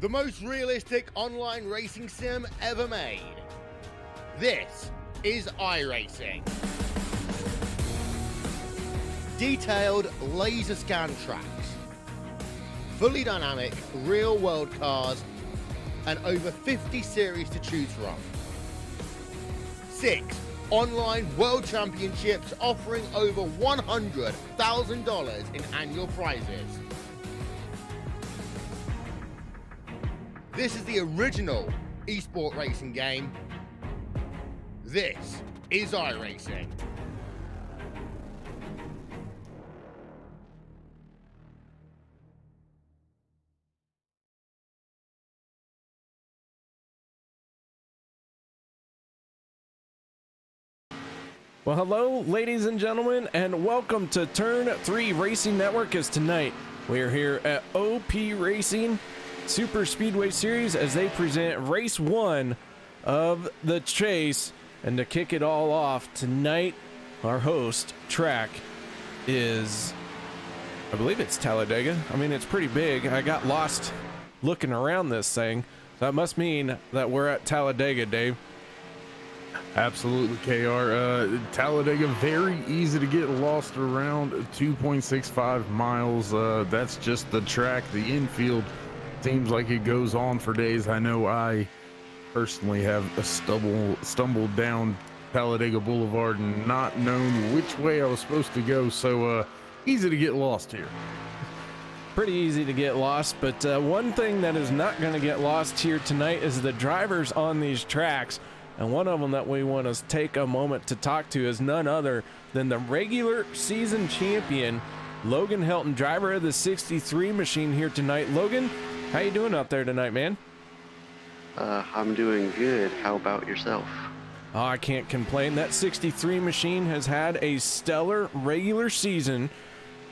The most realistic online racing sim ever made. This is iRacing. Detailed laser scan tracks, fully dynamic real world cars, and over 50 series to choose from. 6 online world championships offering over $100,000 in annual prizes. This is the original esport racing game. This is iRacing. Well, hello, ladies and gentlemen, and welcome to Turn 3 Racing Network. As tonight we are here at OP Racing Super Speedway Series as they present race 1 of the chase. And to kick it all off tonight, our host track is, I believe it's Talladega. I mean, it's pretty big. I got lost looking around this thing. That must mean that we're at Talladega, Dave. Absolutely, KR. Talladega, very easy to get lost around, 2.65 miles. That's just the track. The infield seems like it goes on for days. I know I personally have stumbled down Talladega Boulevard and not known which way I was supposed to go. So easy to get lost here. Pretty easy to get lost, but one thing that is not going to get lost here tonight is the drivers on these tracks. And one of them that we want to take a moment to talk to is none other than the regular season champion, Logan Helton, driver of the 63 machine here tonight. Logan, how you doing out there tonight, man? I'm doing good. How about yourself? Oh, I can't complain. That 63 machine has had a stellar regular season,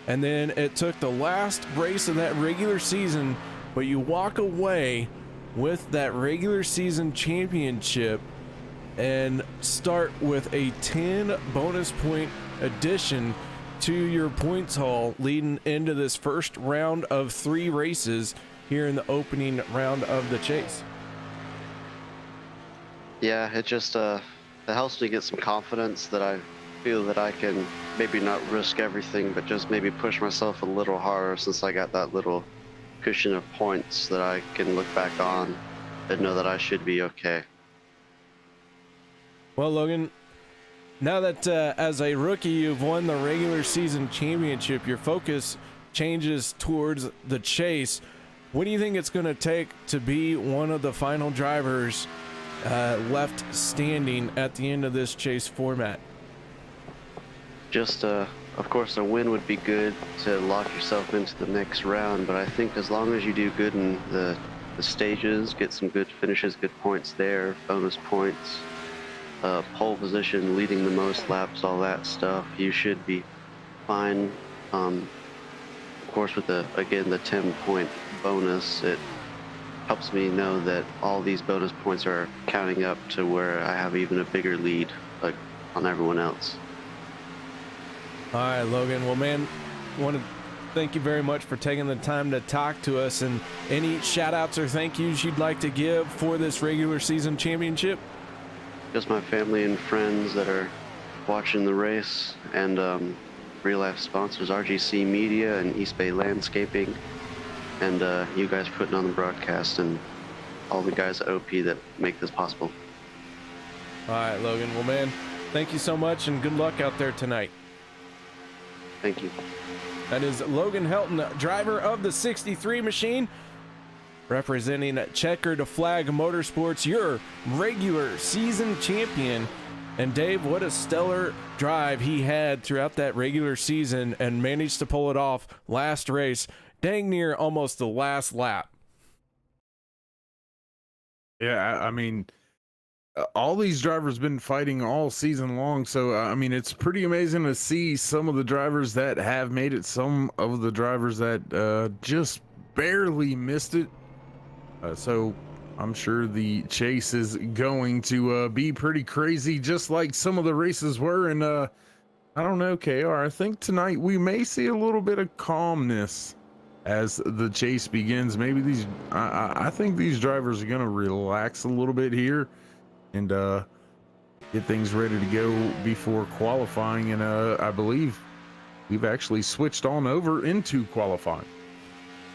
and then it took the last race of that regular season, but you walk away with that regular season championship and start with a 10 bonus point addition to your points haul leading into this first round of 3 races here in the opening round of the chase. Yeah, it just it helps me get some confidence that I feel that I can maybe not risk everything, but just maybe push myself a little harder since I got that little cushion of points that I can look back on and know that I should be okay. Well, Logan, now that as a rookie you've won the regular season championship, your focus changes towards the chase. What do you think it's going to take to be one of the final drivers left standing at the end of this chase format? Just, of course, a win would be good to lock yourself into the next round, but I think as long as you do good in the stages, get some good finishes, good points there, bonus points, pole position, leading the most laps, all that stuff, you should be fine. Of course, with the 10-point bonus, it helps me know that all these bonus points are counting up to where I have even a bigger lead on everyone else. All right, Logan. Well, man, I want to thank you very much for taking the time to talk to us. And any shout outs or thank yous you'd like to give for this regular season championship? Just my family and friends that are watching the race, and real life sponsors, RGC Media and East Bay Landscaping, and you guys putting on the broadcast, and all the guys at OP that make this possible. All right, Logan. Well, man, thank you so much, and good luck out there tonight. Thank you. That is Logan Helton, driver of the 63 machine, representing Checkered Flag Motorsports, your regular season champion. And Dave, what a stellar drive he had throughout that regular season and managed to pull it off last race, dang near almost the last lap. Yeah, I mean, all these drivers been fighting all season long, so I mean, it's pretty amazing to see some of the drivers that have made it, some of the drivers that just barely missed it. So I'm sure the chase is going to be pretty crazy, just like some of the races were. And I don't know, KR, I think tonight we may see a little bit of calmness as the chase begins. Maybe I think these drivers are going to relax a little bit here and get things ready to go before qualifying. And I believe we've actually switched on over into qualifying.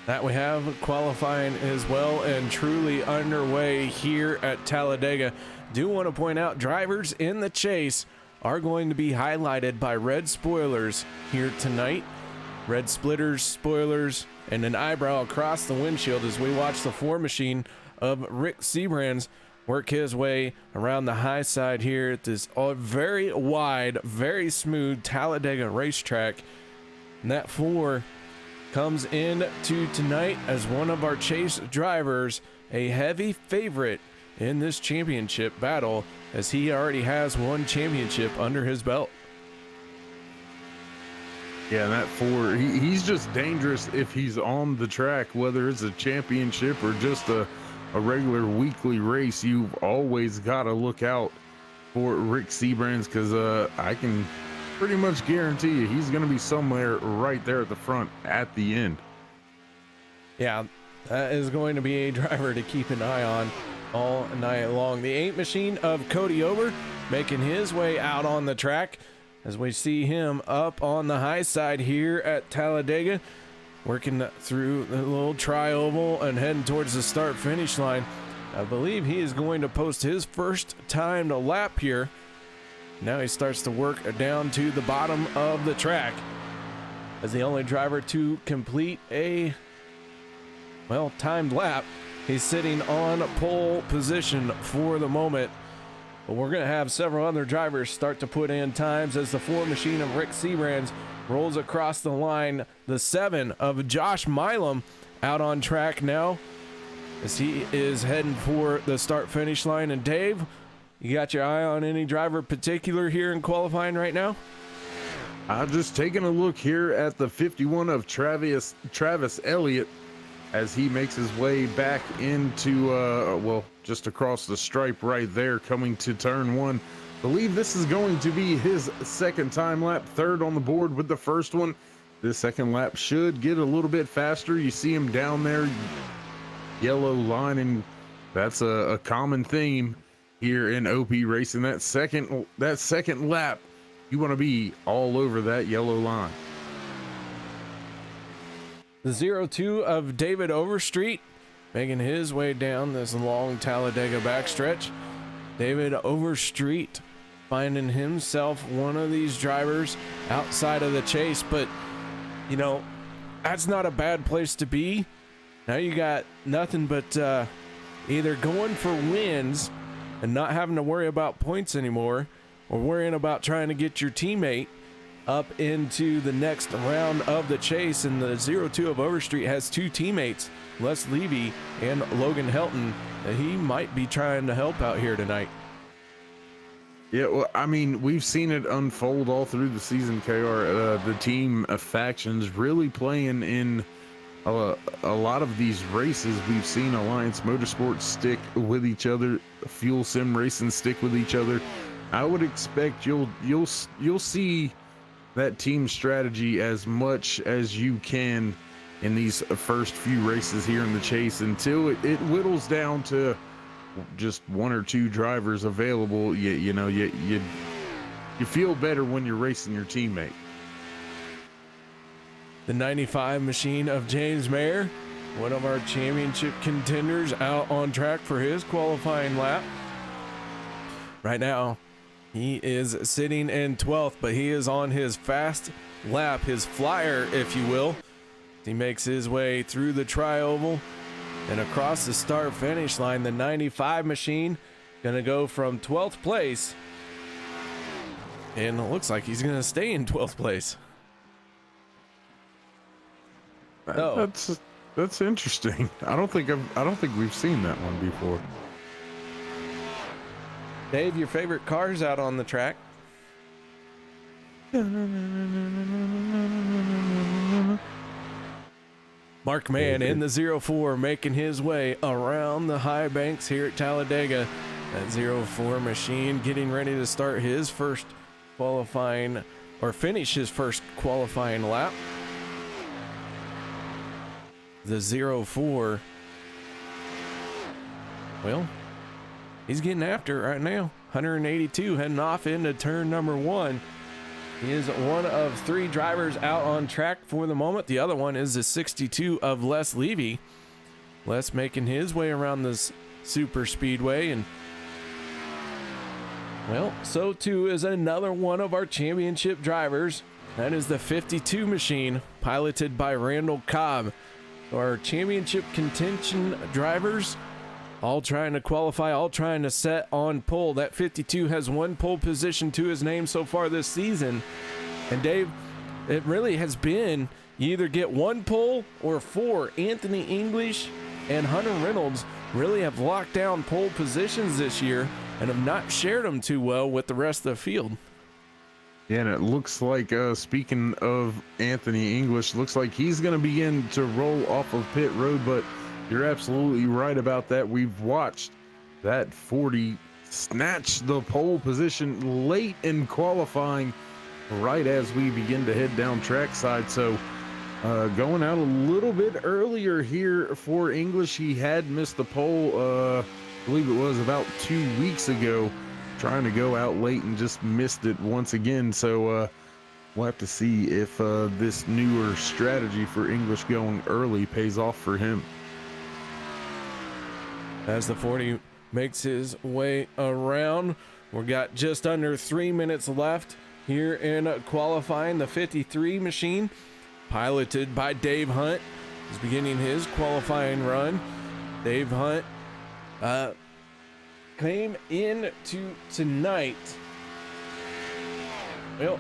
That we have qualifying as well and truly underway here at Talladega. Do want to point out drivers in the chase are going to be highlighted by red spoilers here tonight. Red splitters, spoilers, and an eyebrow across the windshield as we watch the 4 machine of Rick Seabrands work his way around the high side here at this very wide, very smooth Talladega racetrack. And that 4 comes in to tonight as one of our chase drivers, a heavy favorite in this championship battle, as he already has one championship under his belt. Yeah, and that 4, he's just dangerous if he's on the track, whether it's a championship or just a regular weekly race. You've always got to look out for Rick Seabrands, because I can pretty much guarantee you he's going to be somewhere right there at the front at the end. Yeah, that is going to be a driver to keep an eye on all night long. The 8 machine of Cody Ober making his way out on the track as we see him up on the high side here at Talladega, working through the little tri-oval and heading towards the start finish line. I believe he is going to post his first time to lap here. Now he starts to work down to the bottom of the track as the only driver to complete a timed lap. He's sitting on pole position for the moment, but we're going to have several other drivers start to put in times as the 4 machine of Rick Seabrands rolls across the line. The 7 of Josh Milam out on track now as he is heading for the start finish line. And Dave, you got your eye on any driver particular here in qualifying right now? I'm just taking a look here at the 51 of Travis Elliott as he makes his way back into, just across the stripe right there, coming to turn 1. Believe this is going to be his second time lap, 3rd on the board with the first one. This second lap should get a little bit faster. You see him down there, yellow line, and that's a common theme here in OP racing. That second lap You want to be all over that yellow line. The 0-2 of David Overstreet making his way down this long Talladega backstretch. David Overstreet finding himself one of these drivers outside of the chase, but you know, that's not a bad place to be. Now you got nothing but either going for wins and not having to worry about points anymore, or worrying about trying to get your teammate up into the next round of the chase. And the 0-2 of Overstreet has two teammates, Les Levy and Logan Helton, that he might be trying to help out here tonight. Yeah, well, I mean, we've seen it unfold all through the season, KR. The team factions really playing in a lot of these races. We've seen Alliance Motorsports stick with each other, Fuel Sim Racing stick with each other. I would expect you'll see that team strategy as much as you can in these first few races here in the chase until it whittles down to just one or two drivers available. You feel better when you're racing your teammate. The 95 machine of James Mayer, one of our championship contenders, out on track for his qualifying lap. Right now, he is sitting in 12th, but he is on his fast lap, his flyer, if you will. He makes his way through the tri-oval and across the start finish line. The 95 machine gonna go from 12th place, and it looks like he's gonna stay in 12th place. Oh, That's interesting. I don't think we've seen that one before. Dave, your favorite car's out on the track? Mark Mann in the 04 making his way around the high banks here at Talladega. That 04 machine getting ready to start his first qualifying, or finish his first qualifying lap. The 04, well, he's getting after it right now. 182 heading off into turn number 1. He is one of 3 drivers out on track for the moment. The other one is the 62 of Les Levy. Les making his way around this super speedway, and well, so too is another one of our championship drivers. That is the 52 machine, piloted by Randall Cobb. Our championship contention drivers, all trying to qualify, all trying to set on pole. That 52 has 1 pole position to his name so far this season. And Dave, it really has been, you either get 1 pole or 4. Anthony English and Hunter Reynolds really have locked down pole positions this year and have not shared them too well with the rest of the field. Yeah, and it looks like, speaking of Anthony English, looks like he's going to begin to roll off of pit road, but you're absolutely right about that. We've watched that 40 snatch the pole position late in qualifying, right as we begin to head down trackside. So going out a little bit earlier here for English. He had missed the pole, I believe it was about 2 weeks ago, trying to go out late and just missed it once again. So we'll have to see if this newer strategy for English going early pays off for him. As the 40 makes his way around, we've got just under 3 minutes left here in qualifying. The 53 machine, piloted by Dave Hunt, is beginning his qualifying run. Dave Hunt came in to tonight. Well,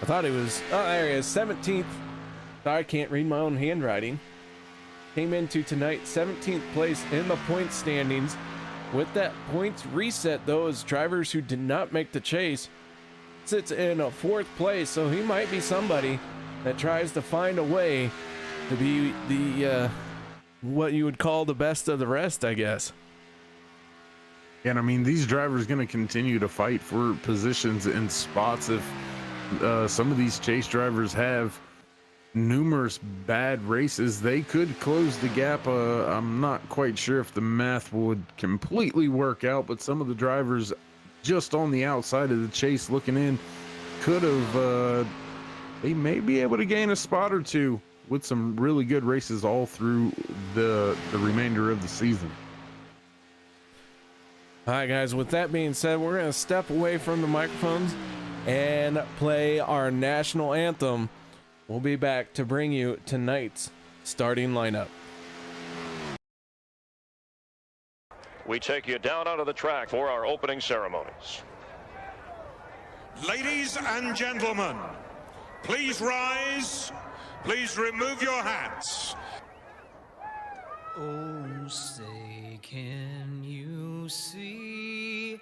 I thought he was, oh, there he is, 17th. I can't read my own handwriting. Came into tonight 17th place in the point standings. With that points reset, though, as drivers who did not make the chase sits in a 4th place, so he might be somebody that tries to find a way to be the what you would call the best of the rest, I guess. And I mean, these drivers going to continue to fight for positions and spots. If some of these chase drivers have numerous bad races, they could close the gap. I'm not quite sure if the math would completely work out, but some of the drivers just on the outside of the chase looking in could have, they may be able to gain a spot or two with some really good races all through the remainder of the season. All right, guys, with that being said, we're going to step away from the microphones and play our national anthem. We'll be back to bring you tonight's starting lineup. We take you down onto the track for our opening ceremonies. Ladies and gentlemen, please rise. Please remove your hats. Oh, say, can you see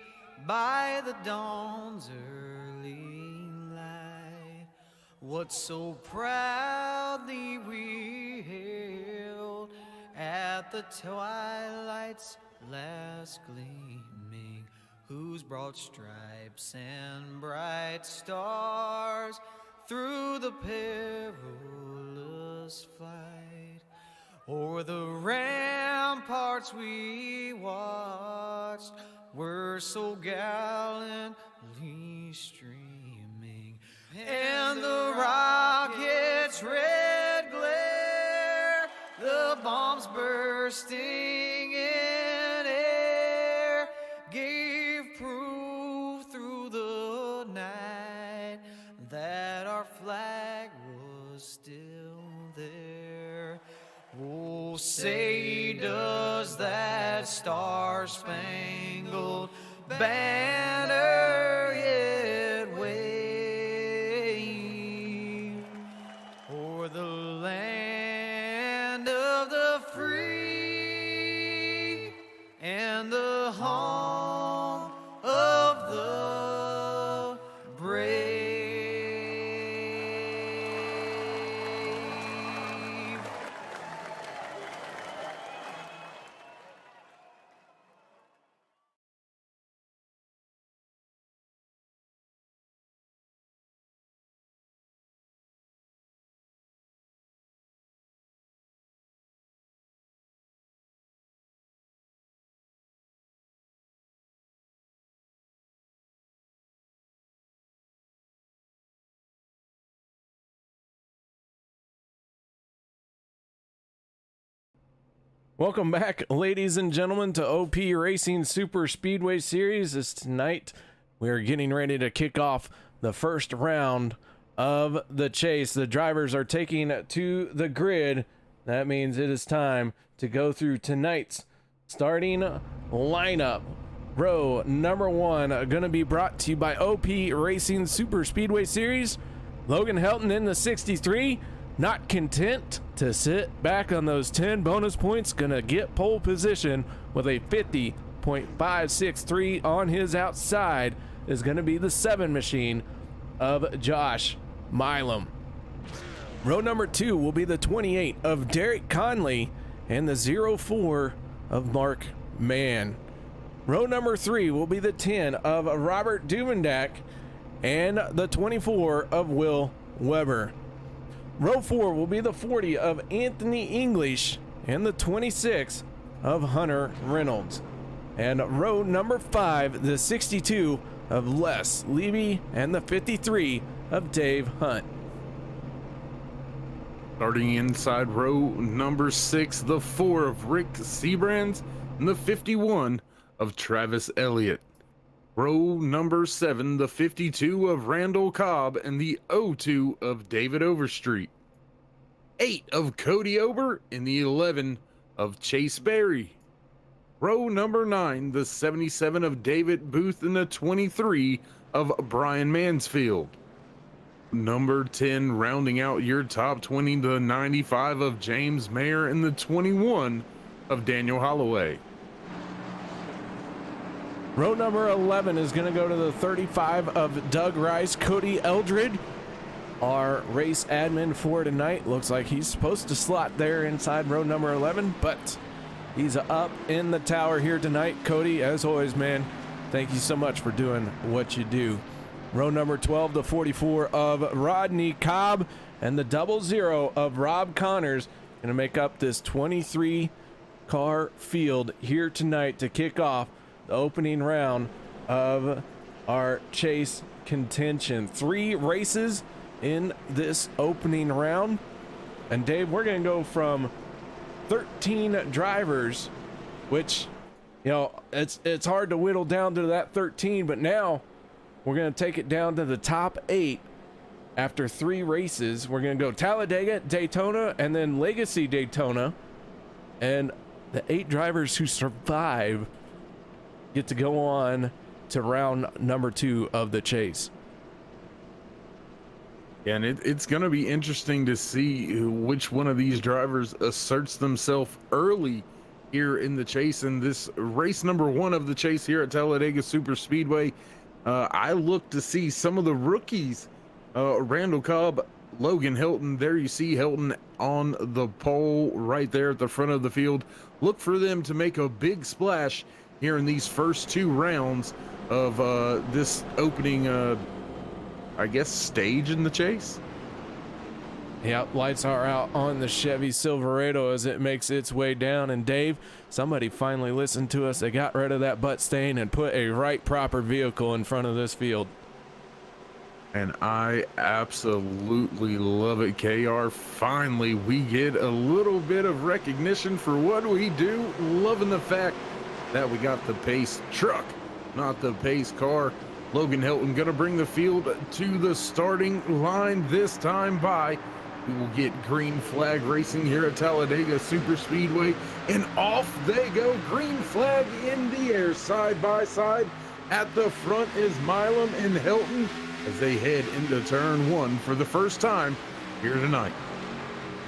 by the dawn's early light what so proudly we hailed at the twilight's last gleaming, whose broad stripes and bright stars through the perilous flight o'er the ramparts we watched were so gallantly streaming, and the rocket's red glare, the bombs bursting in air, gave proof through the night that our flag was still there. Oh, say does that star-spangled banner yet wave o'er the land of the free and the home of the brave? Welcome back, ladies and gentlemen, to OP Racing Super Speedway Series. As tonight we are getting ready to kick off the first round of the chase. The drivers are taking to the grid. That means it is time to go through tonight's starting lineup. Row number one going to be brought to you by OP Racing Super Speedway Series. Logan Helton in the 63. Not content to sit back on those 10 bonus points, gonna get pole position with a 50.563 on his outside, is gonna be the 7 machine of Josh Milam. Row number 2 will be the 28 of Derek Conley and the 04 of Mark Mann. Row number 3 will be the 10 of Robert Duvendak and the 24 of Will Weber. Row 4 will be the 40 of Anthony English and the 26 of Hunter Reynolds. And row number 5, the 62 of Les Levy and the 53 of Dave Hunt. Starting inside row number 6, the 4 of Rick Seabrand and the 51 of Travis Elliott. Row number 7, the 52 of Randall Cobb and the 02 of David Overstreet. 8 of Cody Ober and the 11 of Chase Berry. Row number 9, the 77 of David Booth and the 23 of Brian Mansfield. Number 10, rounding out your top 20, the 95 of James Mayer and the 21 of Daniel Holloway. Row number 11 is going to go to the 35 of Doug Rice. Cody Eldred, our race admin for tonight. Looks like he's supposed to slot there inside row number 11, but he's up in the tower here tonight. Cody, as always, man, thank you so much for doing what you do. Row number 12, the 44 of Rodney Cobb, and the 00 of Rob Connors going to make up this 23 car field here tonight to kick off the opening round of our chase contention. 3 races in this opening round. And Dave, we're going to go from 13 drivers, which, you know, it's hard to whittle down to that 13, but now we're going to take it down to the top 8 after 3 races. We're going to go Talladega, Daytona, and then Legacy Daytona. And the 8 drivers who survive get to go on to round number 2 of the chase. And it's going to be interesting to see which one of these drivers asserts themselves early here in the chase. In this race number 1 of the chase here at Talladega Super Speedway, I look to see some of the rookies, Randall Cobb, Logan Hilton. There you see Hilton on the pole right there at the front of the field. Look for them to make a big splash here in these first 2 rounds of this opening I guess stage in the chase. Yep, lights are out on the Chevy Silverado as it makes its way down. And Dave, somebody finally listened to us. They got rid of that butt stain and put a right proper vehicle in front of this field. And I absolutely love it, KR. Finally, we get a little bit of recognition for what we do. Loving the fact that we got the pace truck, not the pace car. Logan Hilton going to bring the field to the starting line this time by. We will get green flag racing here at Talladega Super Speedway. And off they go. Green flag in the air, side by side. At the front is Milam and Hilton as they head into turn 1 for the first time here tonight.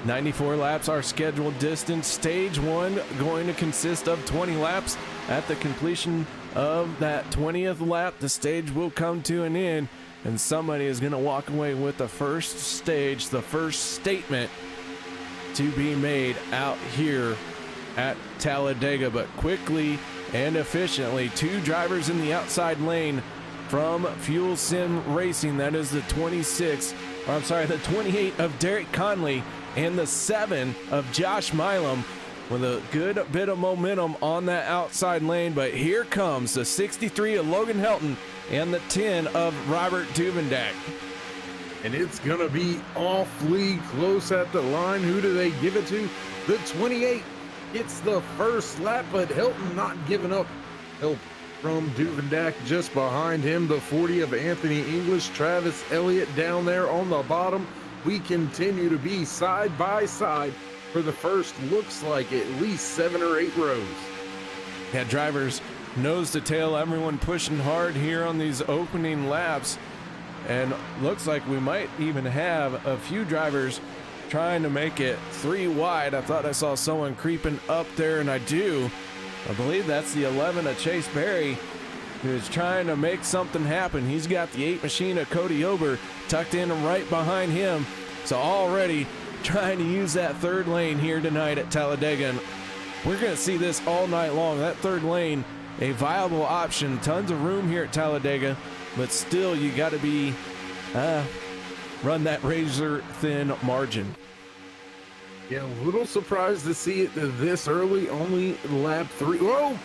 94 laps our scheduled distance. Stage 1 going to consist of 20 laps. At the completion of that 20th lap, the stage will come to an end, and somebody is going to walk away with the first stage, the first statement to be made out here at Talladega. But quickly and efficiently, 2 drivers in the outside lane from Fuel Sim Racing. That is the 28 of Derek Conley and the 7 of Josh Milam, with a good bit of momentum on that outside lane. But here comes the 63 of Logan Hilton and the 10 of Robert Duvendak. And it's going to be awfully close at the line. Who do they give it to? The 28 gets the first lap, but Hilton not giving up. Help from Duvendak just behind him. The 40 of Anthony English, Travis Elliott down there on the bottom. We continue to be side by side for the first, looks like at least 7 or 8 rows. Yeah, drivers nose to tail, everyone pushing hard here on these opening laps. And looks like we might even have a few drivers trying to make it 3 wide. I thought I saw someone creeping up there, and I do. I believe that's the 11 of Chase Berry, who is trying to make something happen. He's got the 8 machine of Cody Ober tucked in right behind him. So already trying to use that 3rd lane here tonight at Talladega. And we're going to see this all night long. That 3rd lane, a viable option. Tons of room here at Talladega, but still you got to be run that razor thin margin. Yeah, a little surprised to see it this early. Only lap 3. Whoa!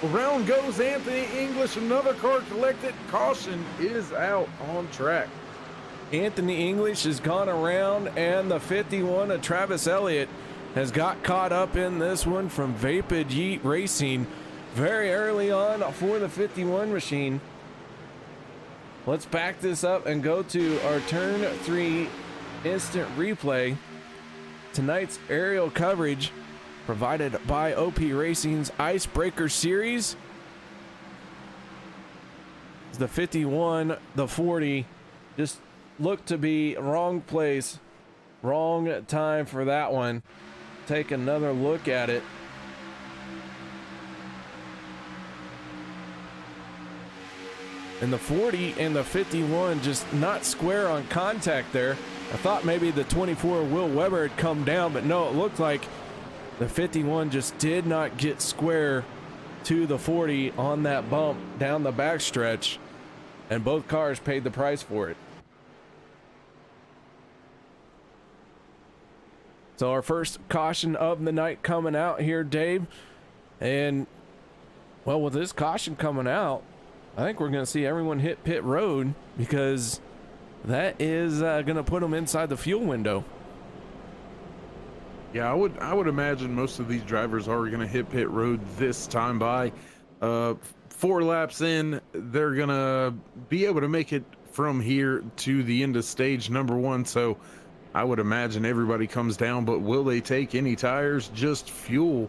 Around goes Anthony English. Another car collected. Caution is out on track. Anthony English has gone around, and the 51 of Travis Elliott has got caught up in this one from Vapid Yeet Racing very early on for the 51 machine. Let's back this up and go to our turn 3 instant replay. Tonight's aerial coverage provided by OP Racing's Icebreaker Series. The 51, the 40, just looked to be wrong place, wrong time for that one. Take another look at it. And the 40 and the 51 just not square on contact there. I thought maybe the 24 Will Weber had come down, but no, it looked like the 51 just did not get square to the 40 on that bump down the backstretch. and both cars paid the price for it. So our first caution of the night coming out here, Dave. And, well, with this caution coming out, I think we're going to see everyone hit pit road, because that is going to put them inside the fuel window. Yeah, I would imagine most of these drivers are going to hit pit road this time by. 4 laps in, they're going to be able to make it from here to the end of stage number 1. So I would imagine everybody comes down, but will they take any tires? Just fuel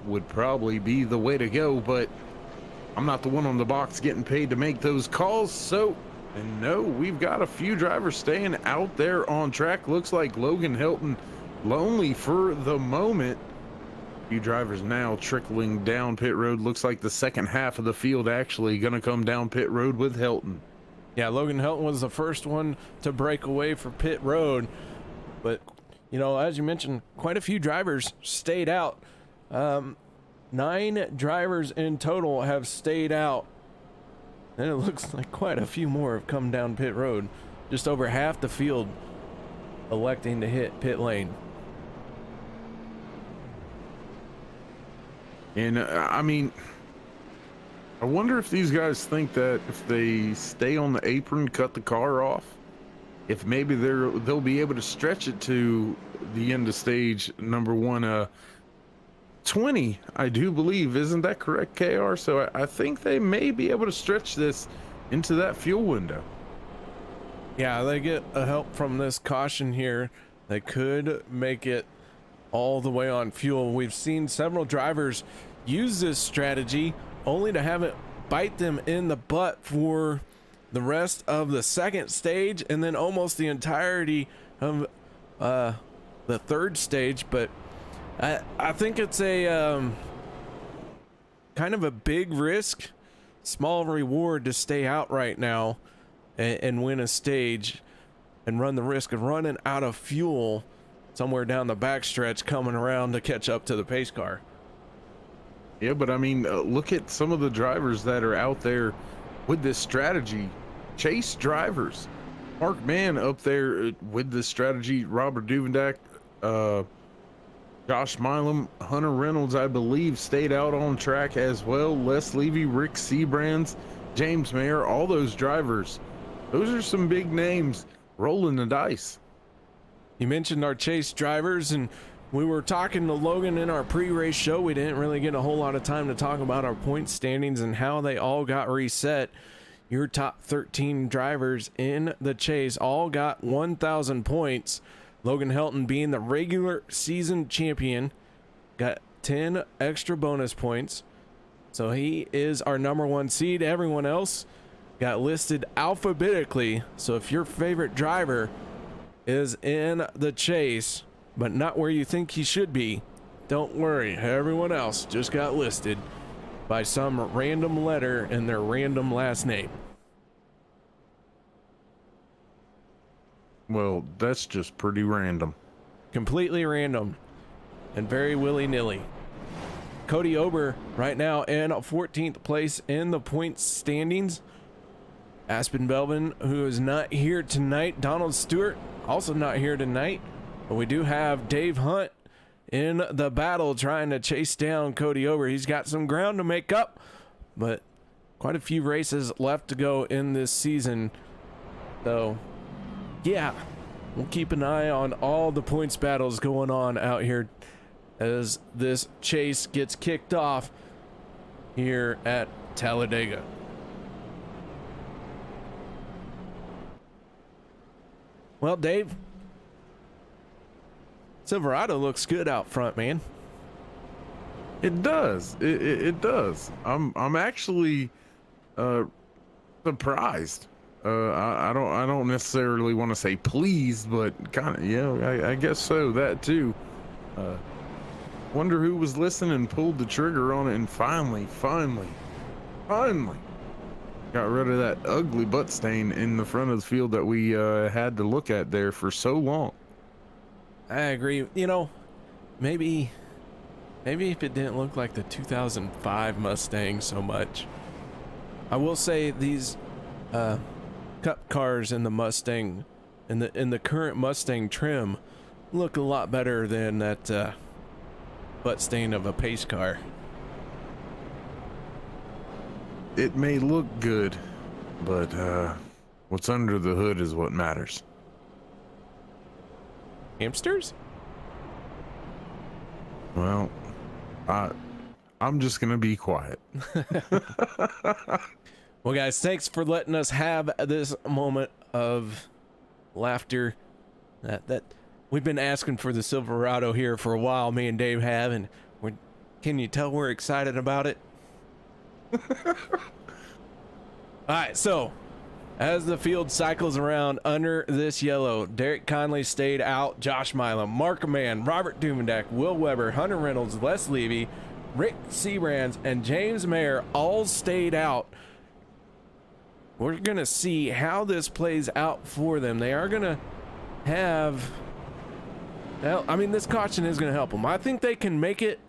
would probably be the way to go, but I'm not the one on the box getting paid to make those calls. So, and no, we've got a few drivers staying out there on track. Looks like Logan Helton lonely for the moment. A few drivers now trickling down pit road. Looks like the second half of the field actually going to come down pit road with Helton. Yeah, Logan Helton was the first one to break away for pit road. But, you know, as you mentioned, quite a few drivers stayed out. 9 drivers in total have stayed out. And it looks like quite a few more have come down pit road. Just over half the field electing to hit pit lane. And I mean, I wonder if these guys think that if they stay on the apron, cut the car off, if maybe they'll be able to stretch it to the end of stage number 1. 20, I do believe, isn't that correct, KR? So I think they may be able to stretch this into that fuel window. Yeah, they get a help from this caution here. They could make it all the way on fuel. We've seen several drivers use this strategy only to have it bite them in the butt for the rest of the second stage and then almost the entirety of the third stage. But I think it's a kind of a big risk, small reward to stay out right now and win a stage and run the risk of running out of fuel somewhere down the backstretch coming around to catch up to the pace car. Yeah, but I mean, look at some of the drivers that are out there with this strategy. Chase drivers. Mark Mann up there with this strategy. Robert Duvendak, Josh Milam, Hunter Reynolds, I believe, stayed out on track as well. Les Levy, Rick Seabrands, James Mayer, all those drivers. Those are some big names rolling the dice. You mentioned our chase drivers, and we were talking to Logan in our pre-race show. We didn't really get a whole lot of time to talk about our point standings and how they all got reset. Your top 13 drivers in the chase all got 1,000 points. Logan Helton, being the regular season champion, got 10 extra bonus points. So he is our number 1 seed. Everyone else got listed alphabetically. So if your favorite driver is in the chase, but not where you think he should be, don't worry. Everyone else just got listed by some random letter in their random last name. Well, that's just pretty random. Completely random and very willy-nilly. Cody Ober right now in 14th place in the points standings. Aspen Belvin, who is not here tonight. Donald Stewart also not here tonight. But we do have Dave Hunt in the battle trying to chase down Cody Ober. He's got some ground to make up, but quite a few races left to go in this season. So, yeah, we'll keep an eye on all the points battles going on out here as this chase gets kicked off here at Talladega. Well, Dave, Silverado looks good out front, man. It does. It does. I'm actually surprised. I don't necessarily want to say pleased, but kind of, yeah, I guess so. That too. Wonder who was listening and pulled the trigger on it and finally got rid of that ugly butt stain in the front of the field that we had to look at there for so long. I agree. You know, maybe if it didn't look like the 2005 Mustang so much. I will say these Cup cars in the Mustang, in the current Mustang trim, look a lot better than that butt stain of a pace car. It may look good, but what's under the hood is what matters. Hamsters? Well, I'm just gonna be quiet. Well, guys, thanks for letting us have this moment of laughter. That we've been asking for the Silverado here for a while. Me and Dave have, and can you tell we're excited about it? All right, so as the field cycles around under this yellow, Derek Conley stayed out. Josh Milam, Mark Mann, Robert Duvendak, Will Weber, Hunter Reynolds, Les Levy, Rick Seabrands, and James Mayer all stayed out. We're going to see how this plays out for them. They are going to have... Well, I mean, this caution is going to help them. I think they can make it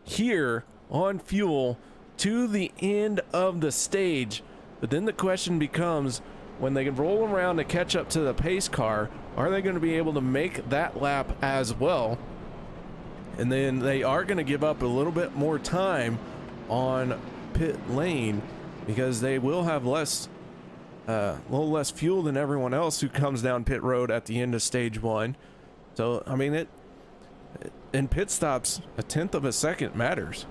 here on fuel to the end of the stage. But then the question becomes, when they can roll around to catch up to the pace car, are they going to be able to make that lap as well? And then they are going to give up a little bit more time on pit lane because they will have a little less fuel than everyone else who comes down pit road at the end of stage one. So, I mean, in pit stops, 1/10 of a second matters.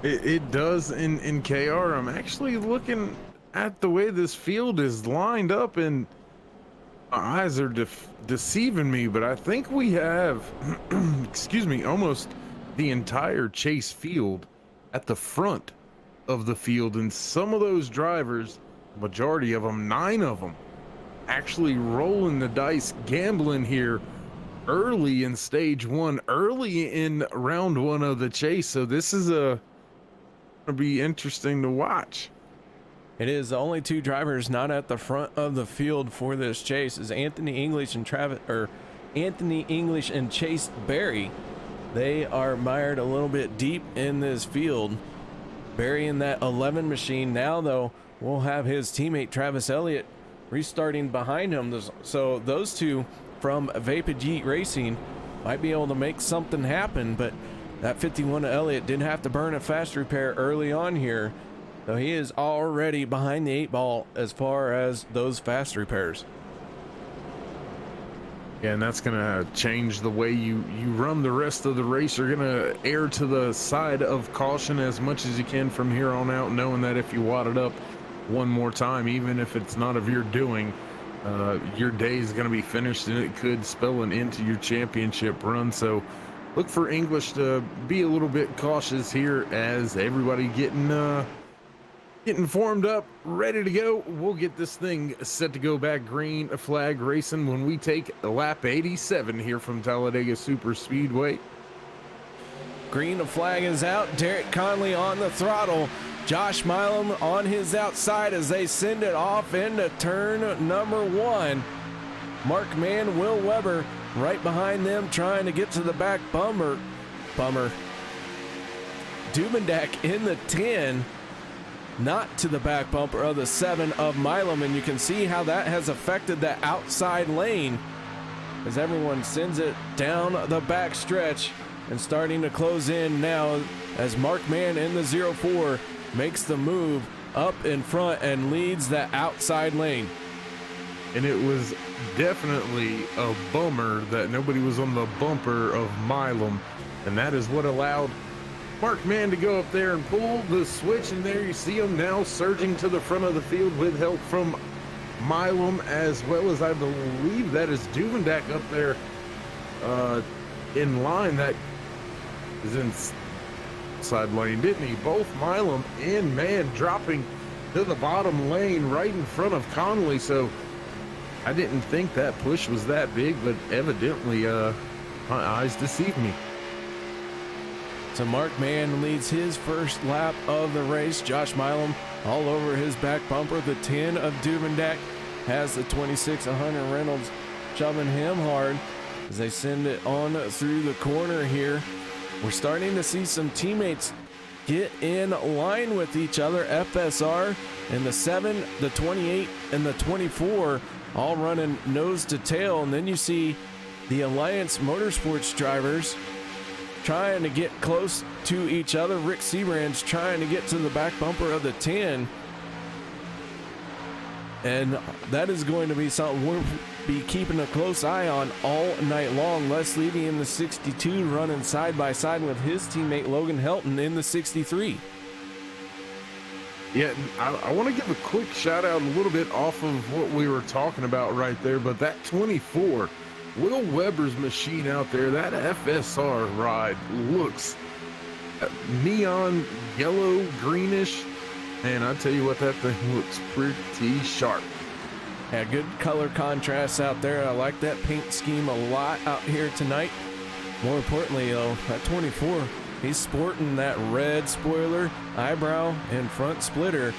It does in KR. I'm actually looking at the way this field is lined up, and my eyes are deceiving me, but I think we have, excuse me, almost the entire chase field at the front of the field, and some of those drivers, majority of them, 9 of them, actually rolling the dice, gambling here early in stage one, early in round one of the chase. So this is gonna be interesting to watch. It is. The only 2 drivers not at the front of the field for this chase is Anthony English and Chase Berry. They are mired a little bit deep in this field. Barry in that 11 machine. Now, though, we'll have his teammate Travis Elliott restarting behind him. So those 2 from Vapid Racing might be able to make something happen, but that 51 Elliott didn't have to burn a fast repair early on here. So he is already behind the 8 ball as far as those fast repairs. Yeah, and that's going to change the way you run the rest of the race. You're going to err to the side of caution as much as you can from here on out, knowing that if you wad it up one more time, even if it's not of your doing, your day is going to be finished, and it could spell an end to your championship run. So look for English to be a little bit cautious here as everybody getting formed up, ready to go. We'll get this thing set to go back green flag racing when we take lap 87 here from Talladega Super Speedway. Green flag is out. Derek Conley on the throttle. Josh Milam on his outside as they send it off into turn number 1. Mark Mann, Will Weber right behind them trying to get to the back bummer. Duvendak in the 10. Not to the back bumper of the 7 of Milam, and you can see how that has affected the outside lane as everyone sends it down the back stretch and starting to close in now as Mark Mann in the 04 makes the move up in front and leads the outside lane. And it was definitely a bummer that nobody was on the bumper of Milam, and that is what allowed Mark Mann to go up there and pull the switch, and there you see him now surging to the front of the field with help from Milam, as well as I believe that is Duvendak up there in line. That is in side lane, didn't he? Both Milam and Mann dropping to the bottom lane right in front of Conley. So I didn't think that push was that big, but evidently my eyes deceived me. So Mark Mann leads his first lap of the race. Josh Milam all over his back bumper. The 10 of Duvendak has the 26 of Hunter Reynolds shoving him hard as they send it on through the corner here. We're starting to see some teammates get in line with each other. FSR and the 7, the 28, and the 24 all running nose to tail. And then you see the Alliance Motorsports drivers trying to get close to each other. Rick Seabrand's trying to get to the back bumper of the 10. And that is going to be something we'll be keeping a close eye on all night long. Les Levy in the 62 running side by side with his teammate Logan Helton in the 63. Yeah, I want to give a quick shout out a little bit off of what we were talking about right there, but that 24, Will Weber's machine out there, that FSR ride looks neon yellow, greenish, and I tell you what, that thing looks pretty sharp. Yeah, good color contrast out there. I like that paint scheme a lot out here tonight. More importantly, though, that 24, he's sporting that red spoiler, eyebrow, and front splitter.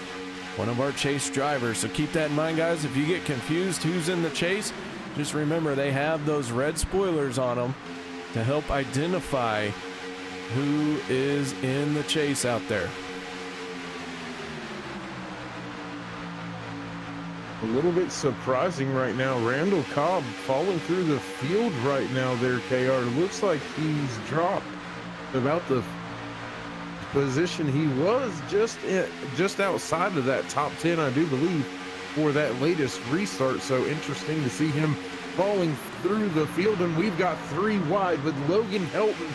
One of our chase drivers. So keep that in mind, guys. If you get confused who's in the chase, just remember they have those red spoilers on them to help identify who is in the chase out there. A little bit surprising right now. Randall Cobb falling through the field right now there, KR. Looks like he's dropped about the position he was just outside of that top 10, I do believe, for that latest restart. So interesting to see him falling through the field. And we've got 3 wide with Logan Helton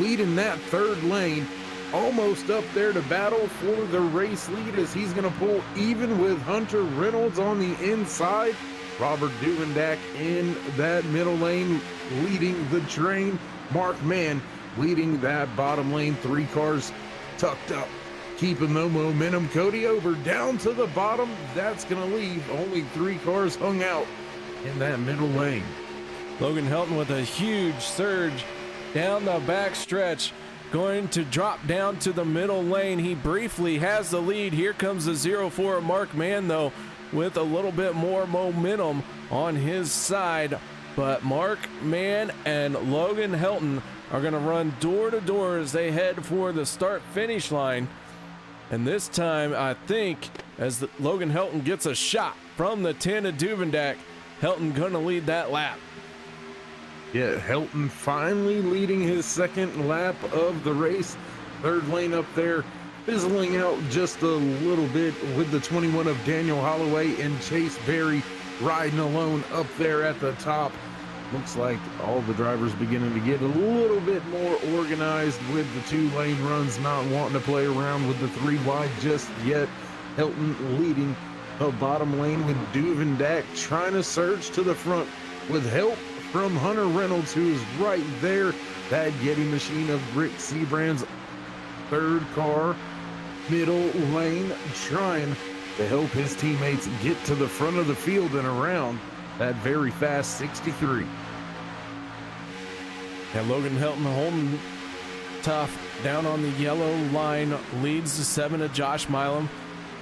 leading that third lane, almost up there to battle for the race lead as he's going to pull even with Hunter Reynolds on the inside. Robert Duvendak in that middle lane leading the train. Mark Mann leading that bottom lane. 3 cars tucked up, keeping the momentum. Cody Ober down to the bottom. That's going to leave only 3 cars hung out in that middle lane. Logan Helton with a huge surge down the back stretch, going to drop down to the middle lane. He briefly has the lead. Here comes the 04 Mark Mann, though, with a little bit more momentum on his side. But Mark Mann and Logan Helton are going to run door to door as they head for the start-finish line. And this time, I think, as Logan Helton gets a shot from the 10 of Duvendak, Helton going to lead that lap. Yeah, Helton finally leading his second lap of the race. Third lane up there, fizzling out just a little bit with the 21 of Daniel Holloway and Chase Berry riding alone up there at the top. Looks like all the drivers beginning to get a little bit more organized with the 2-lane runs, not wanting to play around with the 3 wide just yet. Helton leading the bottom lane with Duvendak trying to surge to the front with help from Hunter Reynolds, who is right there. That Yeti machine of Rick Seabrand's third car, middle lane, trying to help his teammates get to the front of the field and around that very fast 63. And Logan Helton holding tough down on the yellow line, leads the 7 of Josh Milam.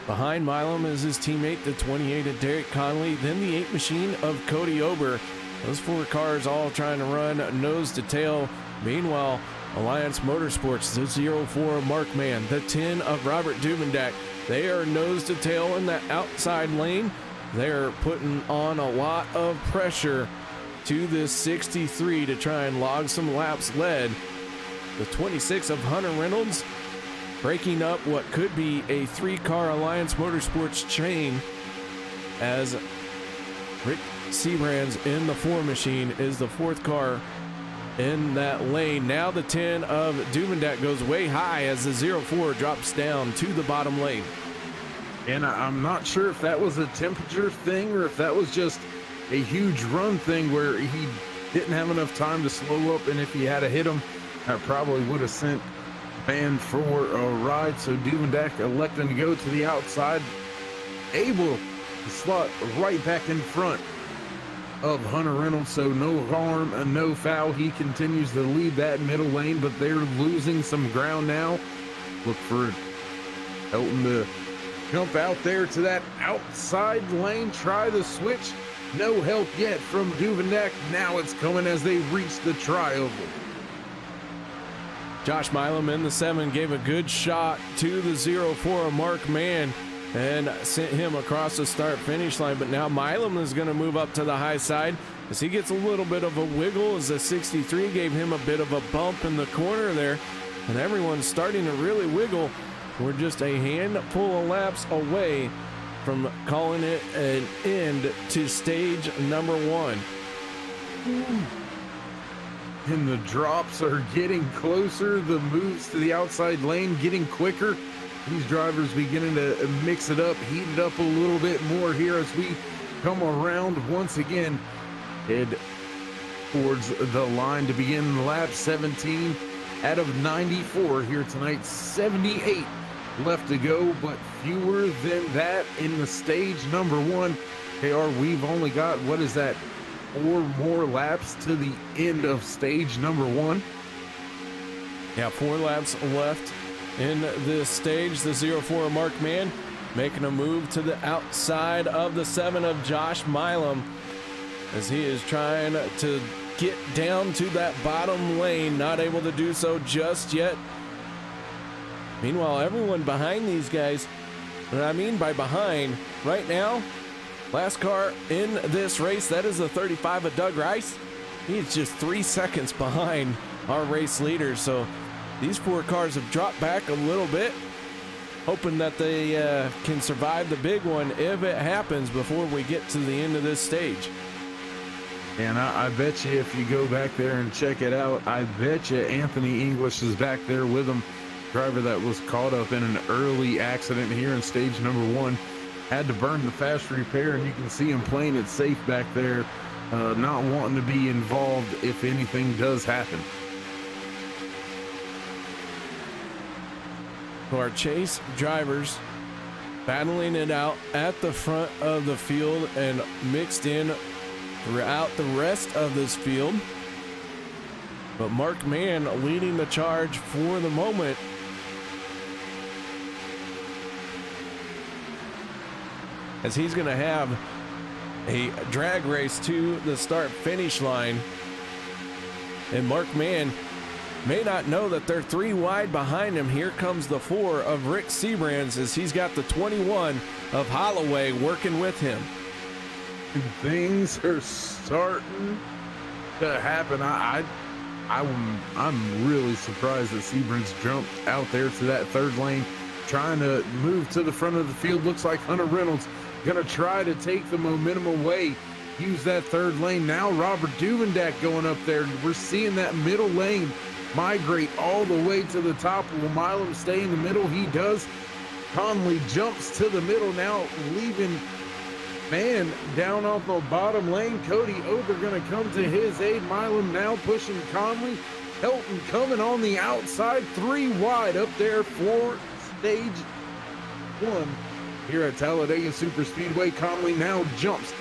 Behind Milam is his teammate, the 28 of Derek Conley, then the 8 machine of Cody Ober. Those 4 cars all trying to run nose to tail. Meanwhile, Alliance Motorsports, the 04 Mark Mann, the 10 of Robert Duvendak, they are nose to tail in that outside lane. They're putting on a lot of pressure to this 63 to try and log some laps led. The 26 of Hunter Reynolds breaking up what could be a 3-car Alliance Motorsports chain as Rick Seabrand's in the 4 machine is the 4th car in that lane. Now the 10 of Duvendak goes way high as the 04 drops down to the bottom lane. And I'm not sure if that was a temperature thing or if that was just a huge run thing where he didn't have enough time to slow up, and if he had hit him, I probably would have sent Mann for a ride. So Duvendak electing to go to the outside, able to slot right back in front of Hunter Reynolds. So no harm and no foul. He continues to lead that middle lane, but they're losing some ground now. Look for Helton to jump out there to that outside lane, try the switch. No help yet from Duvendak. Now it's coming as they reach the tri-oval. Josh Milam in the 7 gave a good shot to the 04 of Mark Mann and sent him across the start-finish line. But now Milam is going to move up to the high side as he gets a little bit of a wiggle, as the 63 gave him a bit of a bump in the corner there. And everyone's starting to really wiggle. We're just a handful of laps away from calling it an end to stage number 1. And the drops are getting closer. The moves to the outside lane getting quicker. These drivers beginning to mix it up, heat it up a little bit more here as we come around once again. Head towards the line to begin lap 17 out of 94 here tonight. 78 left to go, but fewer than that in the stage number 1. KR, we've only got, what is that, 4 more laps to the end of stage number 1. Yeah, 4 laps left in this stage. The 04 Mark Mann making a move to the outside of the 7 of Josh Milam as he is trying to get down to that bottom lane, not able to do so just yet. Meanwhile, everyone behind these guys, what I mean by behind, right now, last car in this race, that is the 35 of Doug Rice. He's just 3 seconds behind our race leader. So these 4 cars have dropped back a little bit, hoping that they can survive the big one if it happens before we get to the end of this stage. And I bet you if you go back there and check it out, I bet you Anthony English is back there with him. Driver that was caught up in an early accident here in stage number 1. Had to burn the fast repair, and you can see him playing it safe back there, not wanting to be involved if anything does happen. So our chase drivers battling it out at the front of the field and mixed in throughout the rest of this field. But Mark Mann leading the charge for the moment. As he's going to have a drag race to the start finish line. And Mark Mann may not know that they're 3 wide behind him. Here comes the 4 of Rick Sebrands as he's got the 21 of Holloway working with him. Things are starting to happen. I'm really surprised that Sebrands jumped out there to that 3rd lane, trying to move to the front of the field. Looks like Hunter Reynolds gonna try to take the momentum away, use that 3rd lane. Now Robert Duvendak going up there. We're seeing that middle lane migrate all the way to the top. Will Milam stay in the middle? He does. Conley jumps to the middle now, leaving Mann down off the bottom lane. Cody Ober gonna come to his aid. Milam now pushing Conley. Helton coming on the outside, 3 wide up there for stage 1 here at Talladega Superspeedway. Conley now jumps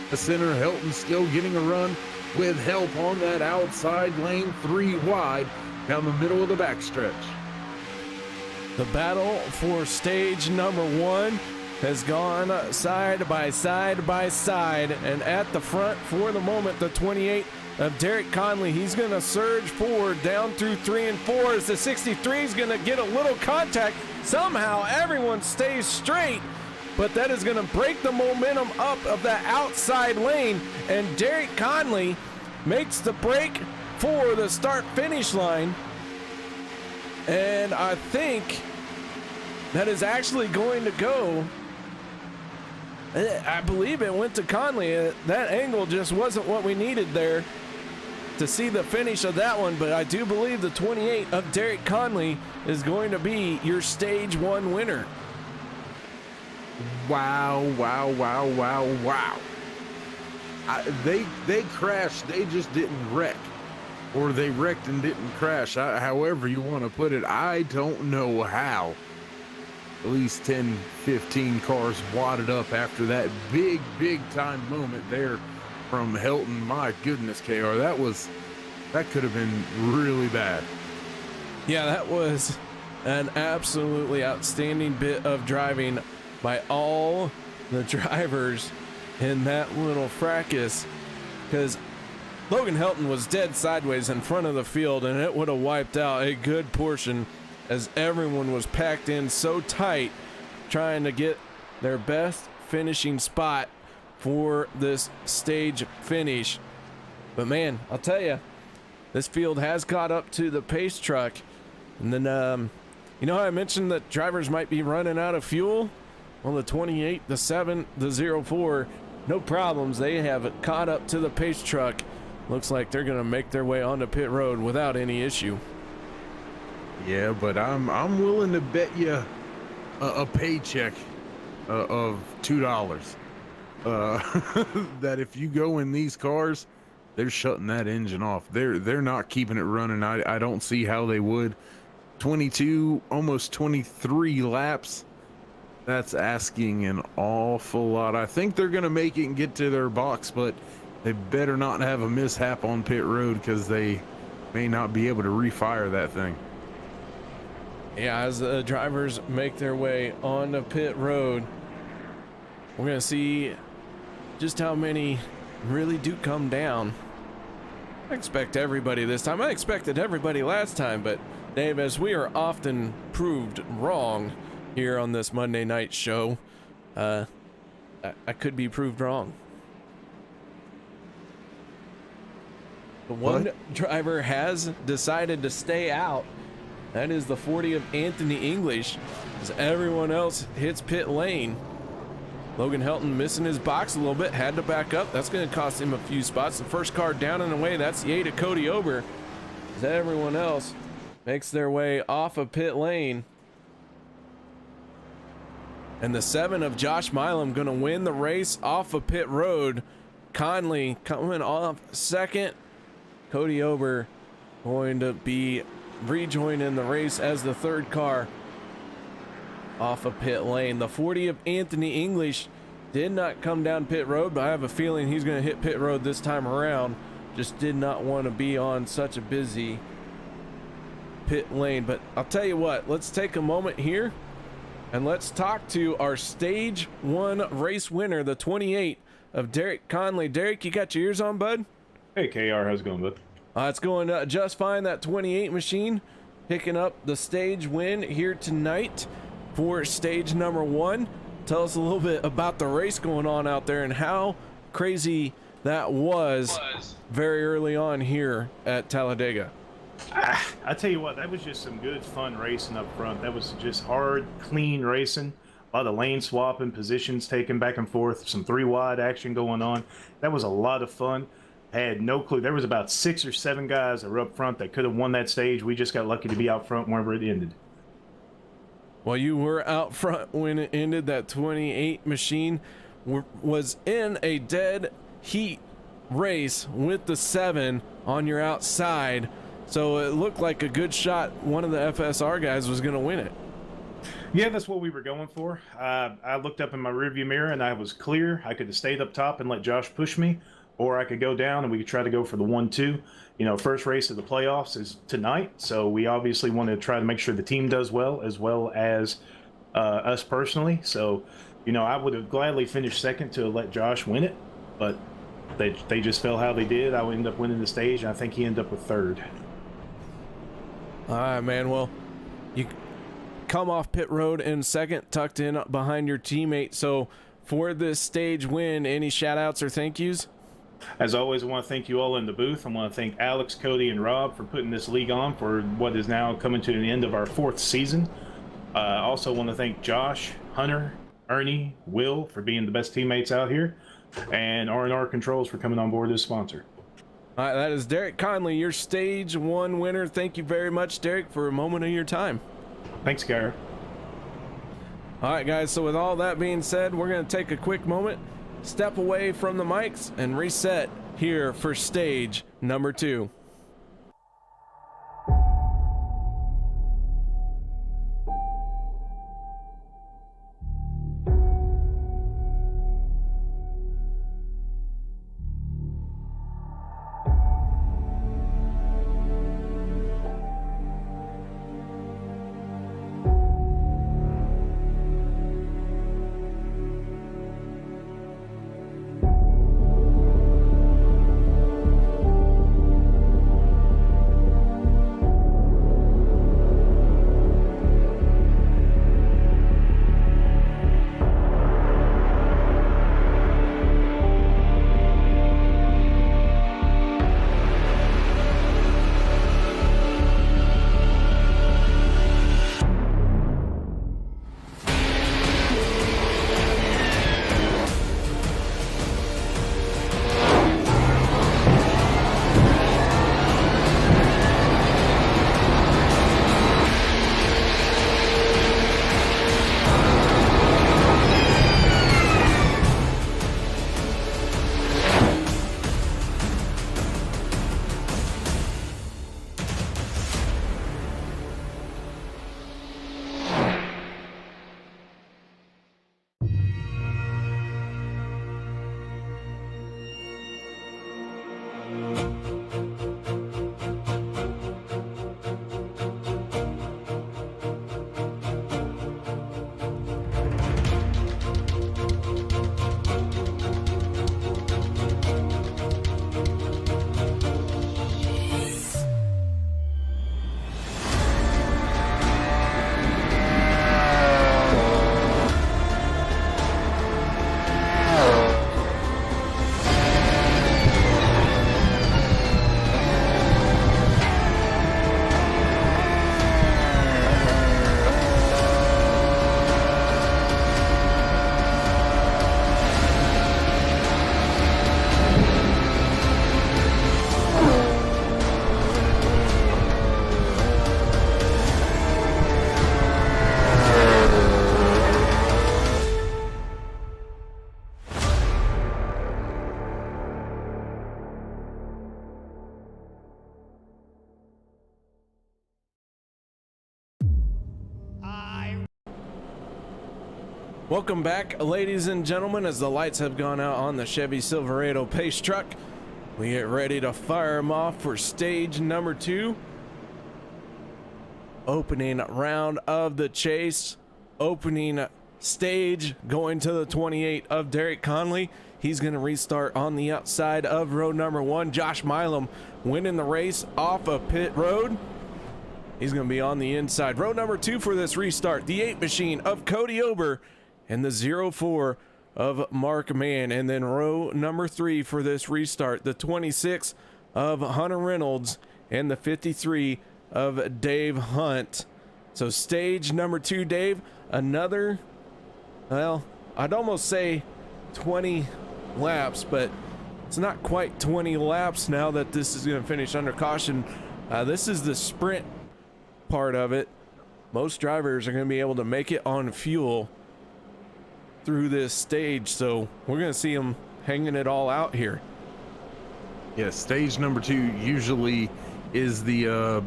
the center. Helton still getting a run with help on that outside lane, 3 wide down the middle of the backstretch. The battle for stage number 1 has gone side by side by side, and at the front for the moment, the 28 of Derek Conley. He's going to surge forward down through 3 and 4 as the 63 is going to get a little contact. Somehow everyone stays straight, but that is going to break the momentum up of that outside lane, and Derek Conley makes the break for the start finish line. And I think that is actually going to go, I believe it went to Conley. That angle just wasn't what we needed there to see the finish of that one, but I do believe the 28 of Derek Conley is going to be your stage 1 winner. Wow. They crashed, they just didn't wreck. Or they wrecked and didn't crash. However you want to put it, I don't know how. At least 10, 15 cars wadded up after that big time moment there from Helton. My goodness, KR, that could have been really bad. Yeah, that was an absolutely outstanding bit of driving by all the drivers in that little fracas, because Logan Helton was dead sideways in front of the field, and it would have wiped out a good portion as everyone was packed in so tight trying to get their best finishing spot for this stage finish. But man, I'll tell you, this field has caught up to the pace truck. And then, you know how I mentioned that drivers might be running out of fuel? Well, the 28, the 7, the 04, no problems. They have caught up to the pace truck. Looks like they're going to make their way onto pit road without any issue. Yeah, but I'm willing to bet you a paycheck of $2 that if you go in these cars, they're shutting that engine off. They're not keeping it running. I don't see how they would. 22, almost 23 laps. That's asking an awful lot. I think they're going to make it and get to their box, but they better not have a mishap on pit road because they may not be able to refire that thing. Yeah, as the drivers make their way onto pit road, we're going to see just how many really do come down. I expect everybody this time. I expected everybody last time, but Dave, as we are often proved wrong here on this Monday night show, I could be proved wrong. The one driver has decided to stay out. That is the 40 of Anthony English, as everyone else hits pit lane. Logan Helton missing his box a little bit, had to back up. That's going to cost him a few spots. The first car down and away, that's the 8 of Cody Ober, as everyone else makes their way off of pit lane. And the 7 of Josh Milam going to win the race off of pit road. Conley coming off second. Cody Ober going to be rejoining the race as the third car off of pit lane. The 40 of Anthony English did not come down pit road, but I have a feeling he's going to hit pit road this time around. Just did not want to be on such a busy pit lane. But I'll tell you what, let's take a moment here and let's talk to our stage 1 race winner, the 28 of Derek Conley. Derek, you got your ears on, bud? Hey, KR, how's it going, bud? It's going just fine. That 28 machine picking up the stage win here tonight for stage number 1. Tell us a little bit about the race going on out there and how crazy that was very early on here at Talladega. I tell you what, that was just some good fun racing up front. That was just hard, clean racing. A lot of lane swapping, positions taken back and forth, some 3-wide action going on. That was a lot of fun. I had no clue. There was about 6 or 7 guys that were up front that could have won that stage. We just got lucky to be out front whenever it ended. Well, you were out front when it ended. That 28 machine was in a dead heat race with the 7 on your outside. So it looked like a good shot. One of the FSR guys was going to win it. Yeah, that's what we were going for. I looked up in my rearview mirror and I was clear. I could have stayed up top and let Josh push me, or I could go down and we could try to go for the 1-2. You know, first race of the playoffs is tonight, so we obviously want to try to make sure the team does well as us personally. So, you know, I would have gladly finished second to let Josh win it, but they just fell how they did. I would end up winning the stage, and I think he ended up with third. All right, man. Well, you come off pit road in second, tucked in behind your teammate. So for this stage win, any shout outs or thank yous? As always, I want to thank you all in the booth. I want to thank Alex, Cody, and Rob for putting this league on for what is now coming to the end of our 4th season. I also want to thank Josh, Hunter, Ernie, Will for being the best teammates out here, and R&R Controls for coming on board as sponsor. All right, that is Derek Conley, your stage 1 winner. Thank you very much, Derek, for a moment of your time. Thanks, Garrett. All right, guys, so with all that being said, we're going to take a quick moment, step away from the mics, and reset here for stage number 2. Welcome back, ladies and gentlemen, as the lights have gone out on the Chevy Silverado pace truck. We get ready to fire them off for stage number 2. Opening round of the chase. Opening stage going to the 28 of Derek Conley. He's going to restart on the outside of road number 1. Josh Milam winning the race off of pit road. He's going to be on the inside. Row number 2 for this restart, the 8 machine of Cody Ober and the 04 of Mark Mann. And then row number 3 for this restart, the 26 of Hunter Reynolds and the 53 of Dave Hunt. So stage number 2, Dave, another, well, I'd almost say 20 laps, but it's not quite 20 laps now that this is going to finish under caution. This is the sprint part of it. Most drivers are going to be able to make it on fuel through this stage, so we're going to see them hanging it all out here. Yeah, stage number 2 usually is the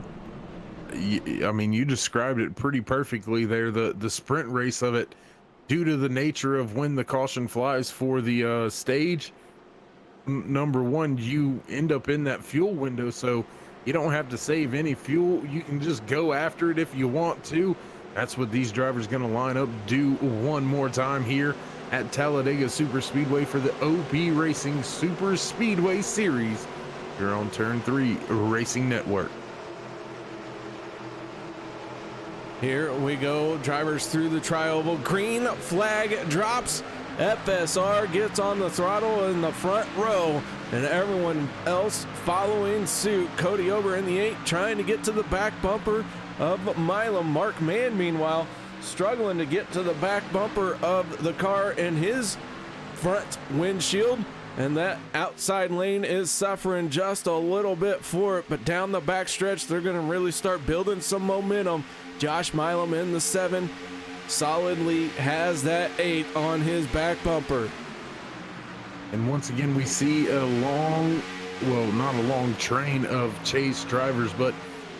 I mean, you described it pretty perfectly there, the sprint race of it, due to the nature of when the caution flies for the stage number 1. You end up in that fuel window, so you don't have to save any fuel. You can just go after it if you want to. That's what these drivers going to line up, do one more time here at Talladega Super Speedway for the OP Racing Super Speedway Series here on Turn 3 Racing Network. Here we go, drivers through the tri-oval. Green flag drops. FSR gets on the throttle in the front row, and everyone else following suit. Cody Ober in the 8 trying to get to the back bumper of Milam. Mark Mann, meanwhile, struggling to get to the back bumper of the car in his front windshield, and that outside lane is suffering just a little bit for it, but down the back stretch they're going to really start building some momentum. Josh Milam in the 7 solidly has that 8 on his back bumper. And once again, we see a long, well, not a long train of chase drivers, but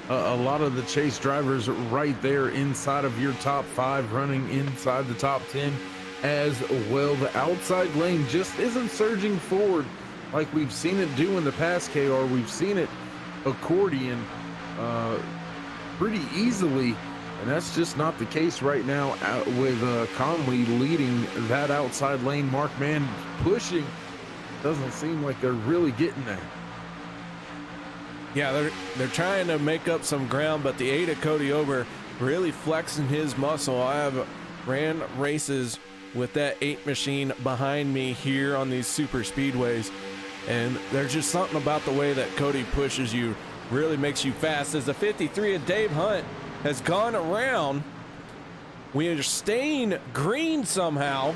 a lot of the chase drivers right there inside of your top 5, running inside the top 10 as well. The outside lane just isn't surging forward like we've seen it do in the past, KR. We've seen it accordion pretty easily, and that's just not the case right now with Conley leading that outside lane. Mark Mann pushing. Doesn't seem like they're really getting there. Yeah, they're trying to make up some ground, but the 8 of Cody Ober really flexing his muscle. I have ran races with that 8 machine behind me here on these super speedways, and there's just something about the way that Cody pushes you, really makes you fast. As the 53 of Dave Hunt has gone around, we are staying green somehow,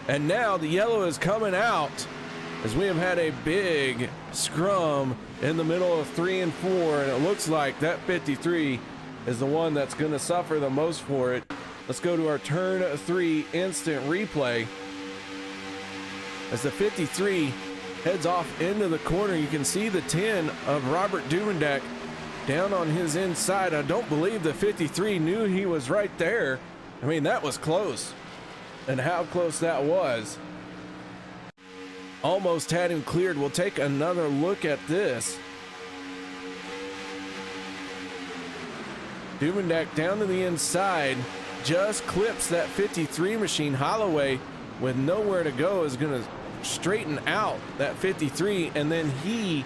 and now the yellow is coming out as we have had a big scrum in the middle of 3 and 4, and it looks like that 53 is the one that's going to suffer the most for it. Let's go to our turn 3 instant replay. As the 53 heads off into the corner, you can see the 10 of Robert Duvendak down on his inside. I don't believe the 53 knew he was right there. I mean, that was close, and how close that was. Almost had him cleared. We'll take another look at this. Duvendak down to the inside, just clips that 53 machine. Holloway, with nowhere to go, is going to straighten out that 53, and then he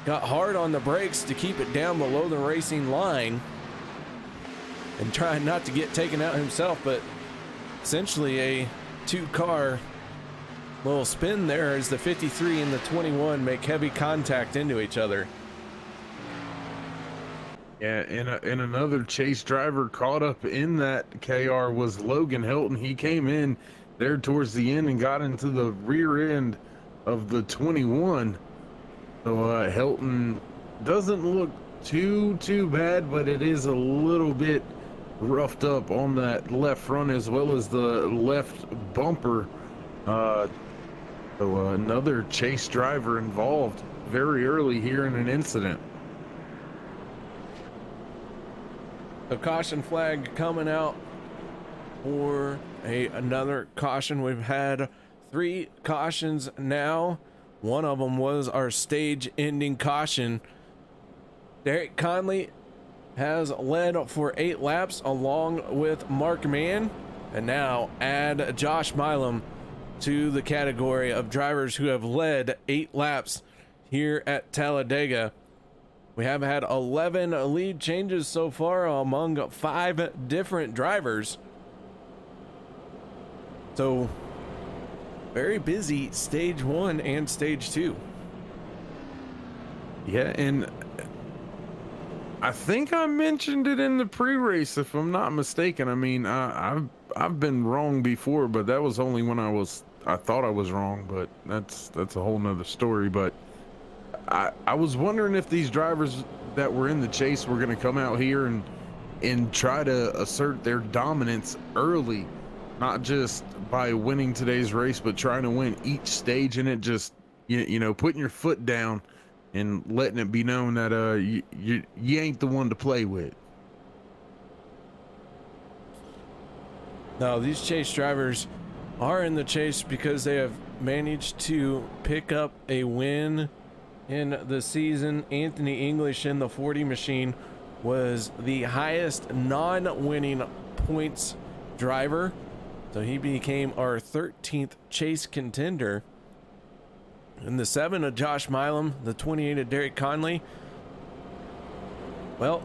got hard on the brakes to keep it down below the racing line and trying not to get taken out himself, but essentially a 2-car little spin there as the 53 and the 21 make heavy contact into each other. Yeah, and another chase driver caught up in that, KR, was Logan Helton. He came in there towards the end and got into the rear end of the 21. So Helton doesn't look too bad, but it is a little bit roughed up on that left front as well as the left bumper. So another chase driver involved very early here in an incident. The caution flag coming out for another caution. We've had 3 cautions now. One of them was our stage ending caution. Derek Conley has led for 8 laps along with Mark Mann, and now add Josh Milam to the category of drivers who have led 8 laps here at Talladega. We have had 11 lead changes so far among 5 different drivers. So very busy stage 1 and stage 2. Yeah, and I think I mentioned it in the pre-race, if I'm not mistaken. I mean, I've been wrong before, but that was only when I thought I was wrong, but that's a whole nother story. But I was wondering if these drivers that were in the chase were going to come out here and try to assert their dominance early, not just by winning today's race, but trying to win each stage in it. Just you know, putting your foot down and letting it be known that you ain't the one to play with. Now, these chase drivers are in the chase because they have managed to pick up a win in the season. Anthony English in the 40 machine was the highest non-winning points driver, so he became our 13th chase contender. And the 7 of Josh Milam, the 28 of Derek Conley, well,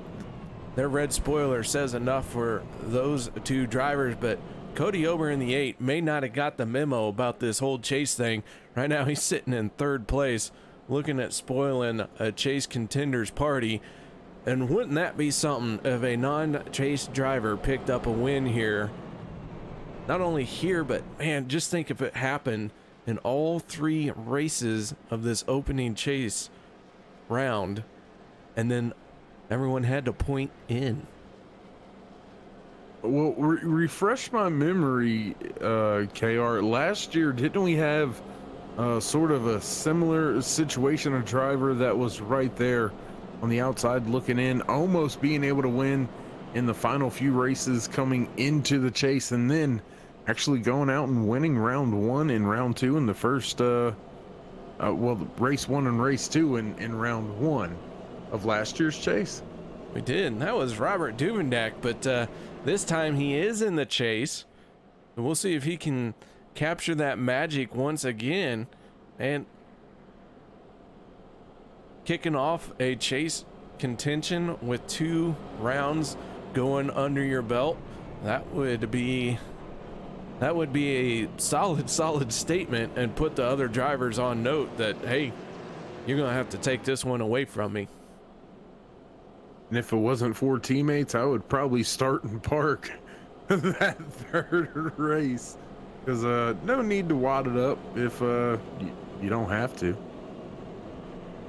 their red spoiler says enough for those 2 drivers, but Cody Ober in the 8 may not have got the memo about this whole chase thing. Right now he's sitting in 3rd place, looking at spoiling a chase contenders party. And wouldn't that be something if a non-chase driver picked up a win here? Not only here, but man, just think if it happened in all 3 races of this opening chase round, and then everyone had to point in. Well, refresh my memory, KR. Last year, didn't we have sort of a similar situation? A driver that was right there on the outside looking in, almost being able to win in the final few races coming into the chase, and then actually going out and winning round 1 and round 2 in the first, race 1 and race 2 in round 1 of last year's chase. We did, and that was Robert Duvendak, but this time he is in the chase. We'll see if he can capture that magic once again. And kicking off a chase contention with 2 rounds going under your belt, that would be a solid statement, and put the other drivers on note that, hey, you're gonna have to take this one away from me. And if it wasn't for teammates, I would probably start and park that 3rd race, because no need to wad it up if you don't have to.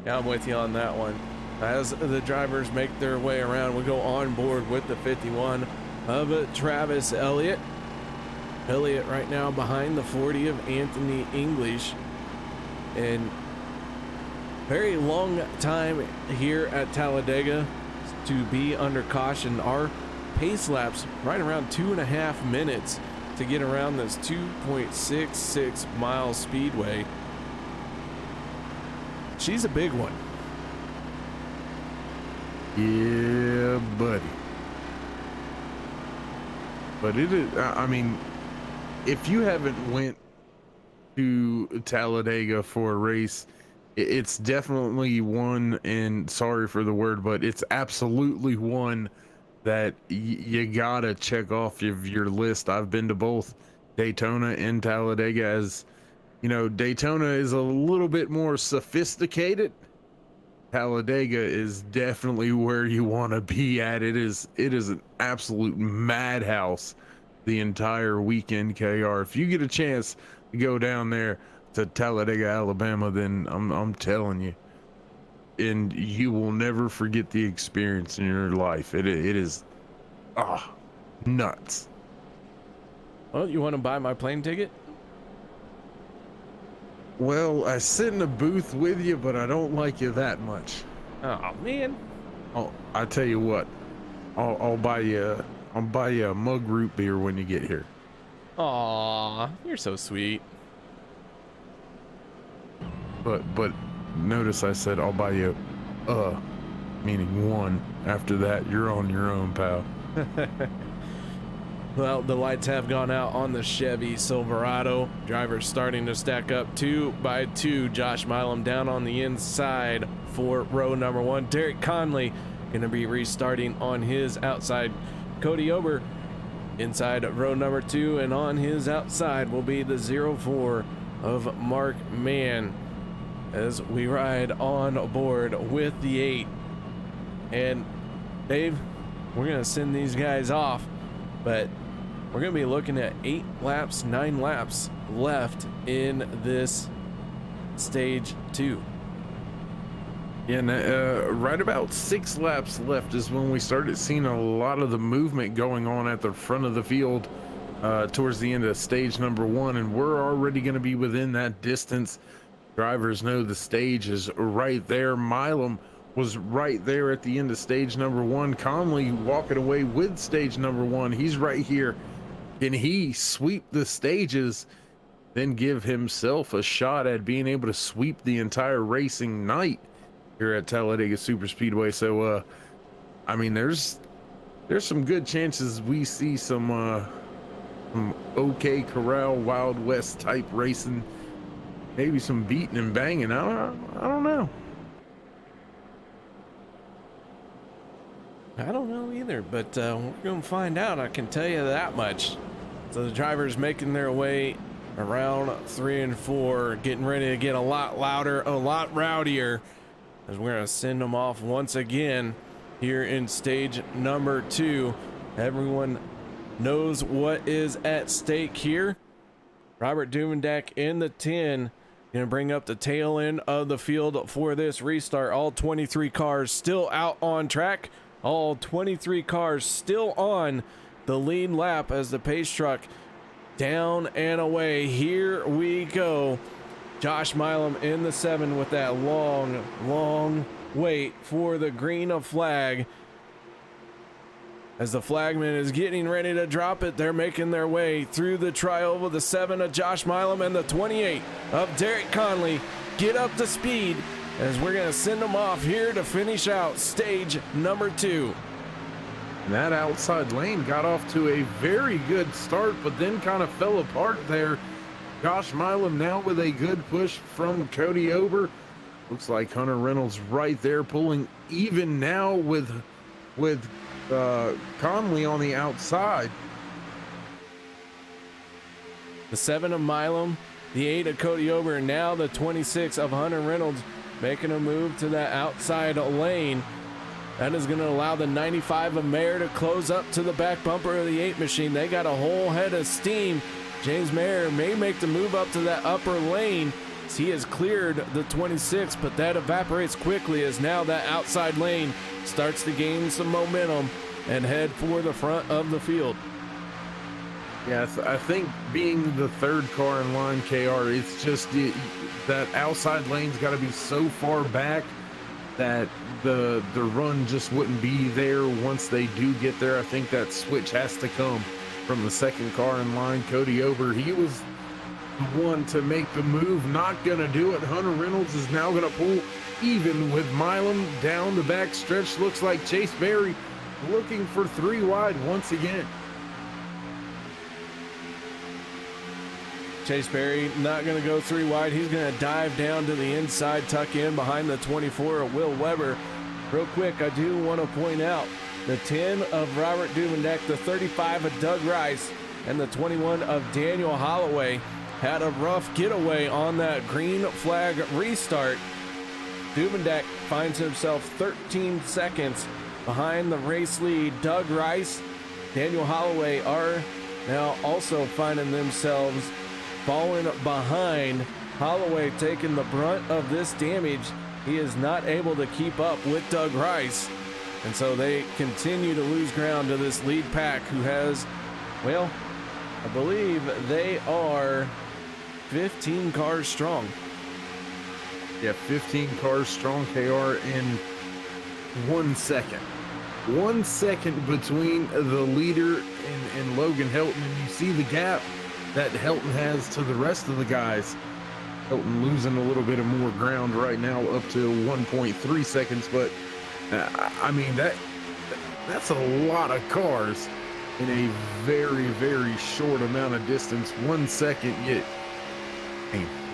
Yeah, I'm with you on that one. As the drivers make their way around, we go on board with the 51 of Travis Elliott. Elliott right now behind the 40 of Anthony English. And very long time here at Talladega to be under caution. Our pace laps right around 2.5 minutes to get around this 2.66 mile speedway. She's a big one. Yeah, buddy. But it is, I mean, if you haven't went to Talladega for a race, it's definitely one, and sorry for the word, but it's absolutely one that you gotta check off of your list. I've been to both Daytona and Talladega. As you know, Daytona is a little bit more sophisticated. Talladega is definitely where you want to be at. It is an absolute madhouse the entire weekend, KR. If you get a chance to go down there to Talladega, Alabama, then I'm telling you, and you will never forget the experience in your life. It is nuts. Well, you want to buy my plane ticket? Well, I sit in a booth with you, but I don't like you that much. Oh man. I tell you what, I'll buy you I'll buy you a mug root beer when you get here. Aw, you're so sweet. But notice I said I'll buy you meaning one. After that, you're on your own, pal. Well, the lights have gone out on the Chevy Silverado. Drivers starting to stack up 2 by 2. Josh Milam down on the inside for row number 1. Derek Conley going to be restarting on his outside. Cody Ober inside row number 2, and on his outside will be the 04 of Mark Mann as we ride on board with the 8. And Dave, we're going to send these guys off, but we're going to be looking at 9 laps left in this stage 2. Yeah, and, right about 6 laps left is when we started seeing a lot of the movement going on at the front of the field towards the end of stage number 1, and we're already going to be within that distance. Drivers know the stage is right there. Milam was right there at the end of stage number 1. Conley walking away with stage number 1. He's right here. Can he sweep the stages, then give himself a shot at being able to sweep the entire racing night here at Talladega Superspeedway? So, I mean, there's some good chances we see some OK Corral Wild West type racing, maybe some beating and banging. I don't know. I don't know either, but we're going to find out. I can tell you that much. So the drivers making their way around 3 and 4, getting ready to get a lot louder, a lot rowdier, as we're going to send them off once again here in stage number 2. Everyone knows what is at stake here. Robert Duvendak in the 10, going to bring up the tail end of the field for this restart. All 23 cars still out on track. All 23 cars still on the lead lap as the pace truck down and away. Here we go. Josh Milam in the 7 with that long wait for the green flag. As the flagman is getting ready to drop it, they're making their way through the trioval. The 7 of Josh Milam and the 28 of Derek Conley get up to speed as we're going to send them off here to finish out stage number 2. And that outside lane got off to a very good start, but then kind of fell apart there. Josh Milam now with a good push from Cody Ober. Looks like Hunter Reynolds right there pulling even now with Conley on the outside. The 7 of Milam, the 8 of Cody Ober, and now the 26 of Hunter Reynolds making a move to that outside lane. That is going to allow the 95 of Mayer to close up to the back bumper of the 8 machine. They got a whole head of steam. James Mayer may make the move up to that upper lane. He has cleared the 26, but that evaporates quickly as now that outside lane starts to gain some momentum and head for the front of the field. Yeah, I think being the 3rd car in line, KR, it's just that outside lane's got to be so far back that the run just wouldn't be there once they do get there. I think that switch has to come from the 2nd car in line. Cody Ober, he was the one to make the move, not going to do it. Hunter Reynolds is now going to pull even with Milam down the back stretch. Looks like Chase Berry looking for 3 wide once again. Chase Berry not going to go 3 wide. He's going to dive down to the inside, tuck in behind the 24 of Will Weber. Real quick, I do want to point out the 10 of Robert Duvendak, the 35 of Doug Rice, and the 21 of Daniel Holloway had a rough getaway on that green flag restart. Duvendak finds himself 13 seconds behind the race lead. Doug Rice, Daniel Holloway are now also finding themselves falling behind. Holloway taking the brunt of this damage. He is not able to keep up with Doug Rice. And so they continue to lose ground to this lead pack who has, well, I believe they are 15 cars strong. Yeah, 15 cars strong, KR, in 1 second. 1 second between the leader and Logan Helton, and you see the gap that Helton has to the rest of the guys. Helton losing a little bit of more ground right now, up to 1.3 seconds, but I mean that's a lot of cars in a very, very short amount of distance. 1 second, yet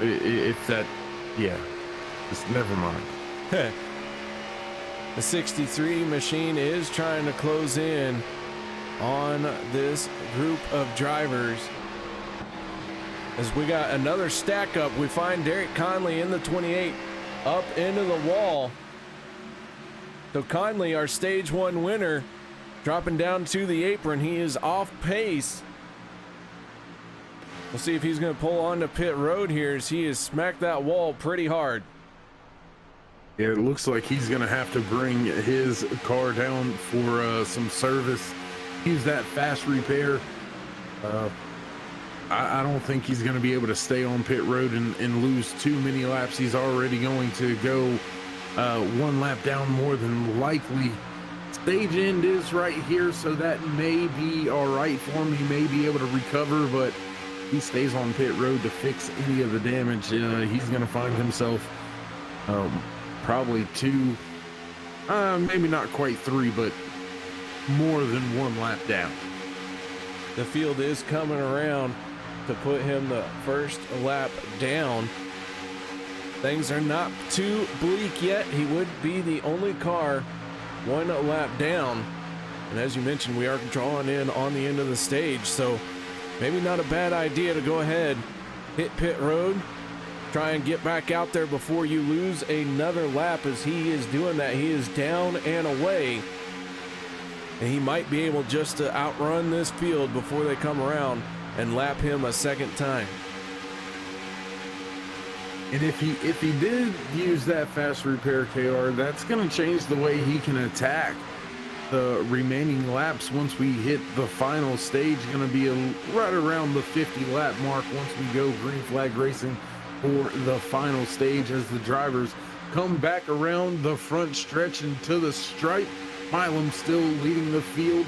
if that, yeah, just never mind. The 63 machine is trying to close in on this group of drivers. As we got another stack up, we find Derek Conley in the 28 up into the wall. So Conley, our stage 1 winner, dropping down to the apron. He is off pace. We'll see if he's going to pull onto pit road here, as he has smacked that wall pretty hard. Yeah, it looks like he's going to have to bring his car down for some service. Use that fast repair. I don't think he's going to be able to stay on pit road and lose too many laps. He's already going to go 1 lap down more than likely. Stage end is right here, so that may be all right for him. He may be able to recover, but he stays on pit road to fix any of the damage. He's going to find himself probably 2, maybe not quite 3, but more than 1 lap down. The field is coming around to put him the first lap down. Things are not too bleak yet. He would be the only car 1 lap down. And as you mentioned, we are drawing in on the end of the stage, so maybe not a bad idea to go ahead, hit pit road, try and get back out there before you lose another lap. As he is doing that, he is down and away, and he might be able just to outrun this field before they come around and lap him a second time. And if he did use that fast repair, KR, that's going to change the way he can attack the remaining laps. Once we hit the final stage, going to be right around the 50 lap mark once we go green flag racing for the final stage, as the drivers come back around the front stretch and to the stripe. Milam still leading the field.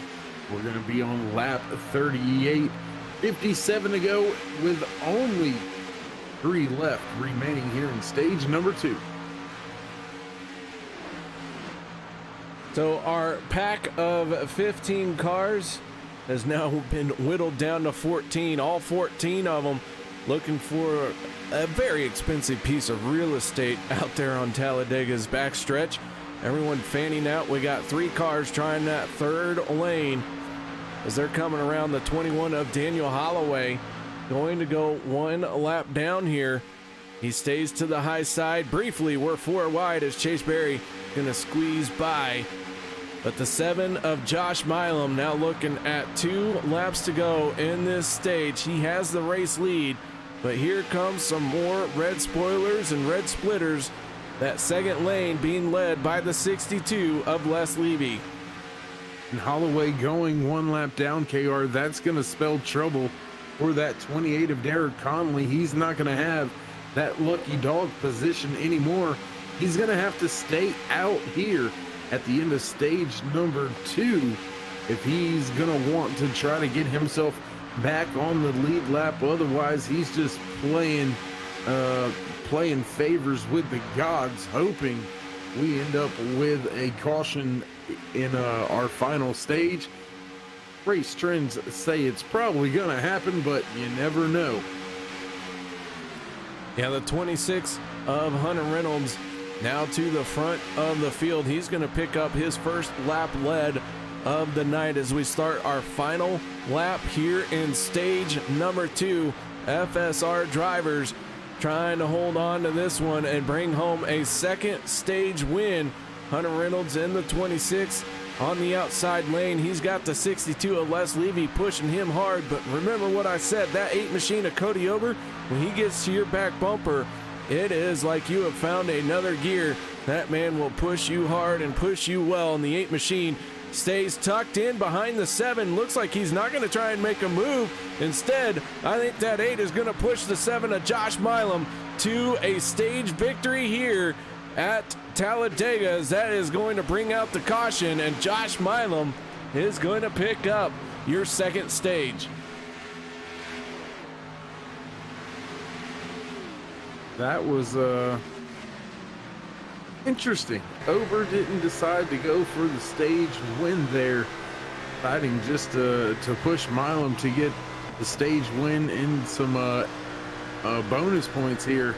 We're going to be on lap 38. 57 to go, with only 3 left remaining here in stage number 2. So our pack of 15 cars has now been whittled down to 14. All 14 of them looking for a very expensive piece of real estate out there on Talladega's backstretch. Everyone fanning out. We got 3 cars trying that third lane as they're coming around the 21 of Daniel Holloway. Going to go 1 lap down here. He stays to the high side. Briefly, we're 4 wide as Chase Berry going to squeeze by. But the 7 of Josh Milam now looking at 2 laps to go in this stage. He has the race lead, but here comes some more red spoilers and red splitters. That second lane being led by the 62 of Les Levy. And Holloway going 1 lap down, KR. That's going to spell trouble for that 28 of Derek Conley. He's not going to have that lucky dog position anymore. He's going to have to stay out here at the end of stage number 2 if he's going to want to try to get himself back on the lead lap. Otherwise, he's just playing favors with the gods, hoping we end up with a caution in our final stage. Race trends say it's probably going to happen, but you never know. Yeah, the 26 of Hunter Reynolds now to the front of the field. He's going to pick up his first lap lead of the night as we start our final lap here in stage number 2. FSR drivers trying to hold on to this one and bring home a second stage win. Hunter Reynolds in the 26 on the outside lane. He's got the 62 of Les Levy pushing him hard, but remember what I said, that 8 machine of Cody Ober, when he gets to your back bumper, it is like you have found another gear. That man will push you hard and push you well, and the 8 machine stays tucked in behind the 7. Looks like he's not going to try and make a move. Instead, I think that 8 is going to push the 7 of Josh Milam to a stage victory here at Talladega, as that is going to bring out the caution, and Josh Milam is going to pick up your second stage. That was interesting. Ober didn't decide to go for the stage win there, deciding just to push Milam to get the stage win and some bonus points here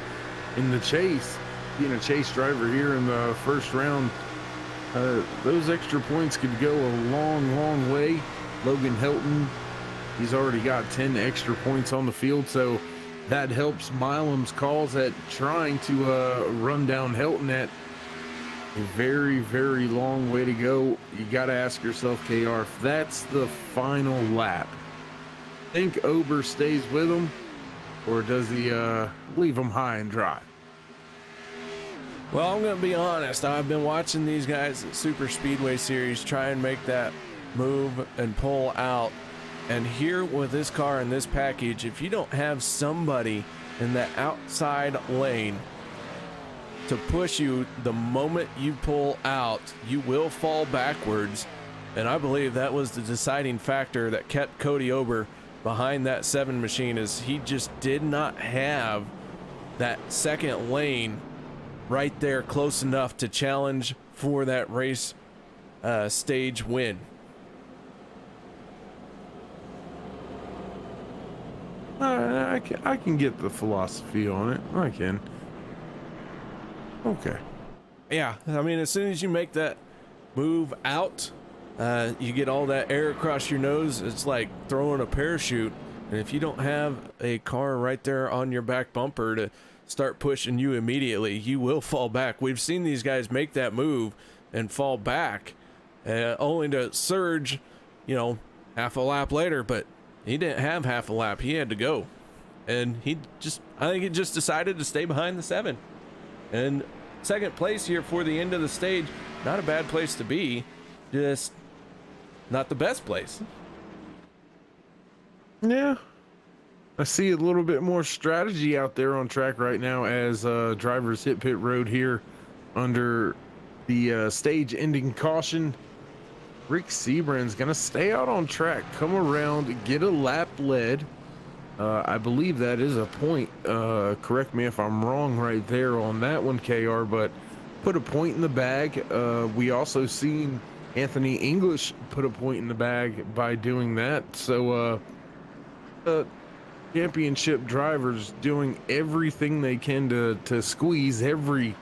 in the chase. Being a chase driver here in the first round, those extra points could go a long way. Logan Helton, he's already got 10 extra points on the field, so that helps Milam's cause at trying to run down Helton at a very long way to go. You got to ask yourself, KR, if that's the final lap, think Ober stays with him, or does he leave him high and dry? Well, I'm going to be honest. I've been watching these guys at Super Speedway Series try and make that move and pull out. And here with this car and this package, if you don't have somebody in the outside lane to push you the moment you pull out, you will fall backwards. And I believe that was the deciding factor that kept Cody Ober behind that 7 machine, is he just did not have that second lane right there close enough to challenge for that race stage win. I can get the philosophy on it. I can. Okay. Yeah, I mean, as soon as you make that move out, you get all that air across your nose. It's like throwing a parachute. And if you don't have a car right there on your back bumper to start pushing you immediately, you will fall back. We've seen these guys make that move and fall back, only to surge, half a lap later. But he didn't have half a lap. He had to go. And I think he just decided to stay behind the 7. And second place here for the end of the stage, not a bad place to be, just not the best place. Yeah. I see a little bit more strategy out there on track right now as drivers hit pit road here under the stage ending caution. Rick Seabrand's going to stay out on track, come around, get a lap led. I believe that is a point. Correct me if I'm wrong right there on that one, KR, but put a point in the bag. We also seen Anthony English put a point in the bag by doing that. So championship drivers doing everything they can to squeeze every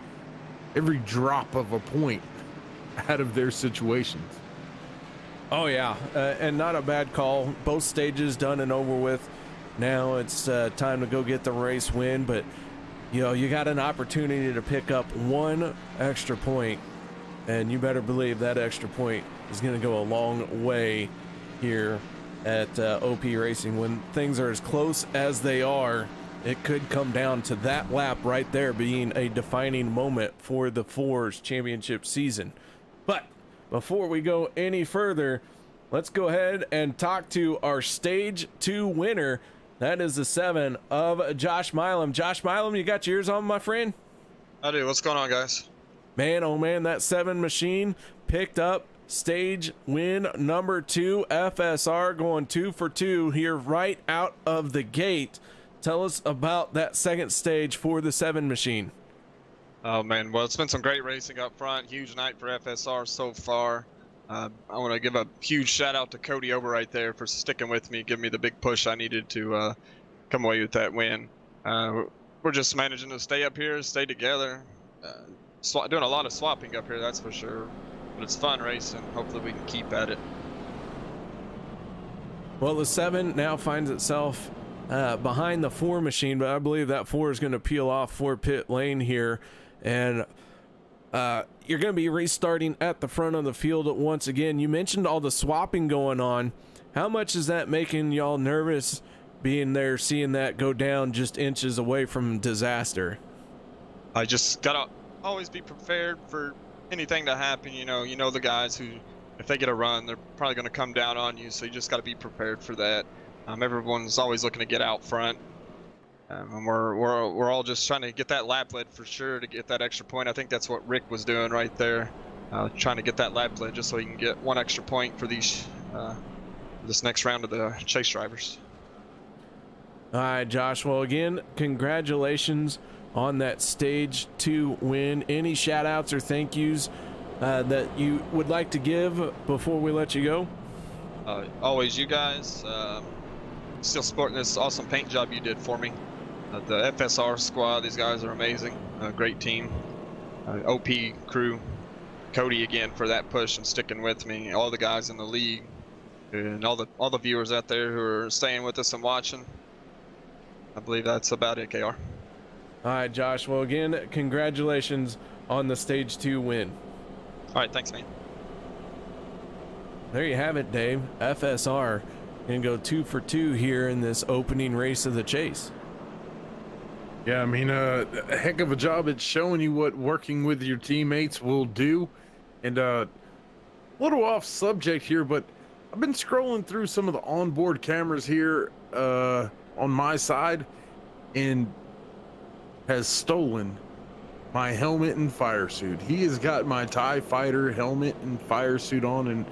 drop of a point out of their situations. Oh yeah, and not a bad call. Both stages done and over with. Now it's time to go get the race win, but you got an opportunity to pick up one extra point, and you better believe that extra point is going to go a long way here at OP Racing. When things are as close as they are, it could come down to that lap right there being a defining moment for the Fours championship season. But before we go any further, let's go ahead and talk to our stage 2 winner. That is the 7 of Josh Milam. Josh Milam, you got your ears on, my friend? I do. What's going on, guys? Man, oh man, that 7 machine picked up stage win number 2. FSR going 2 for 2 here right out of the gate. Tell us about that second stage for the 7 machine. Oh man, well, it's been some great racing up front. Huge night for FSR so far. I want to give a huge shout out to Cody Ober right there for sticking with me, giving me the big push I needed to come away with that win. We're just managing to stay up here, stay together. Doing a lot of swapping up here, that's for sure. But it's fun racing. Hopefully we can keep at it. Well, the 7 now finds itself behind the 4 machine, but I believe that 4 is going to peel off for pit lane here. And you're going to be restarting at the front of the field once again. You mentioned all the swapping going on. How much is that making y'all nervous being there, seeing that go down just inches away from disaster? I just got to always be prepared for anything to happen. You know the guys who, if they get a run, they're probably going to come down on you, so you just got to be prepared for that. Everyone's always looking to get out front. And we're all just trying to get that lap lead for sure to get that extra point. I think that's what Rick was doing right there, trying to get that lap lead just so he can get one extra point for these this next round of the chase drivers. All right, Josh. Well, again, congratulations on that stage 2 win. Any shout outs or thank yous that you would like to give before we let you go? Always you guys. Still supporting this awesome paint job you did for me. The FSR squad, these guys are amazing. Great team. OP crew. Cody again for that push and sticking with me. All the guys in the league and all the viewers out there who are staying with us and watching. I believe that's about it, KR. All right, Josh. Well, again, congratulations on the stage 2 win. All right, thanks, man. There you have it, Dave. FSR gonna go 2 for 2 here in this opening race of the chase. Yeah, I mean, a heck of a job at showing you what working with your teammates will do. And a little off subject here, but I've been scrolling through some of the onboard cameras here on my side, and has stolen my helmet and fire suit. He has got my TIE Fighter helmet and fire suit on, and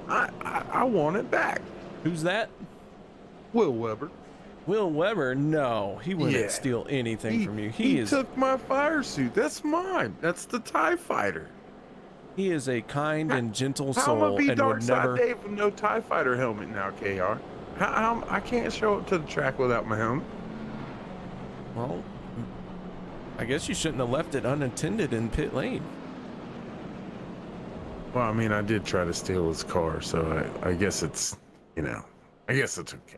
I want it back. Who's that? Will Weber. Will Weber? No, he wouldn't steal anything from you. He took my fire suit. That's mine. That's the TIE Fighter. He is a kind and gentle How soul, am I be and Dark would Side never. Dave with no TIE Fighter helmet now, KR? How I can't show up to the track without my helmet. Well, I guess you shouldn't have left it unattended in pit lane. Well, I mean, I did try to steal his car, so I guess it's, I guess it's okay.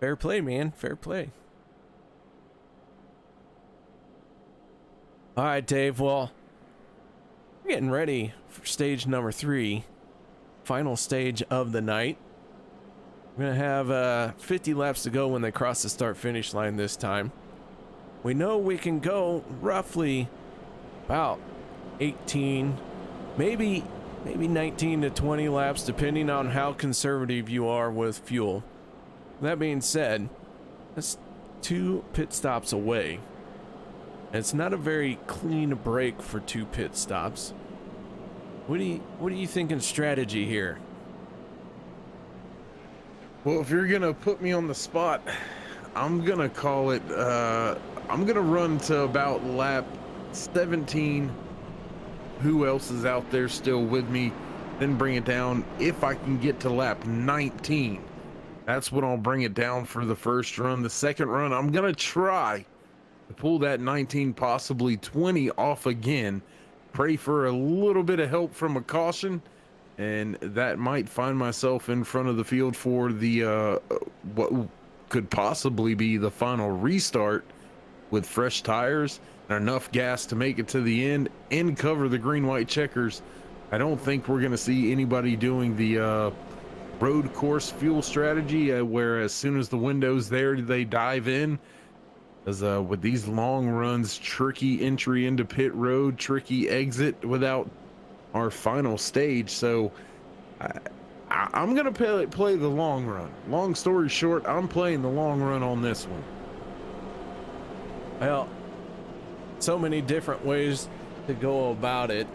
Fair play, man. Fair play. All right, Dave. Well, we're getting ready for stage number 3, final stage of the night. We're going to have 50 laps to go when they cross the start-finish line this time. We know we can go roughly about 18, maybe 19 to 20 laps, depending on how conservative you are with fuel. That being said, that's 2 pit stops away. It's not a very clean break for 2 pit stops. What are you thinking strategy here? Well, if you're gonna put me on the spot, I'm gonna call it. I'm gonna run to about lap 17. Who else is out there still with me? Then bring it down. If I can get to lap 19, that's when I'll bring it down for the first run. The second run, I'm gonna try to pull that 19, possibly 20 off again. Pray for a little bit of help from a caution, and that might find myself in front of the field for the what could possibly be the final restart with fresh tires and enough gas to make it to the end and cover the green-white checkers. I don't think we're going to see anybody doing the road course fuel strategy where as soon as the window's there, they dive in. As with these long runs, tricky entry into pit road, tricky exit without our final stage. So I'm going to play the long run. Long story short, I'm playing the long run on this one. Well, so many different ways to go about it.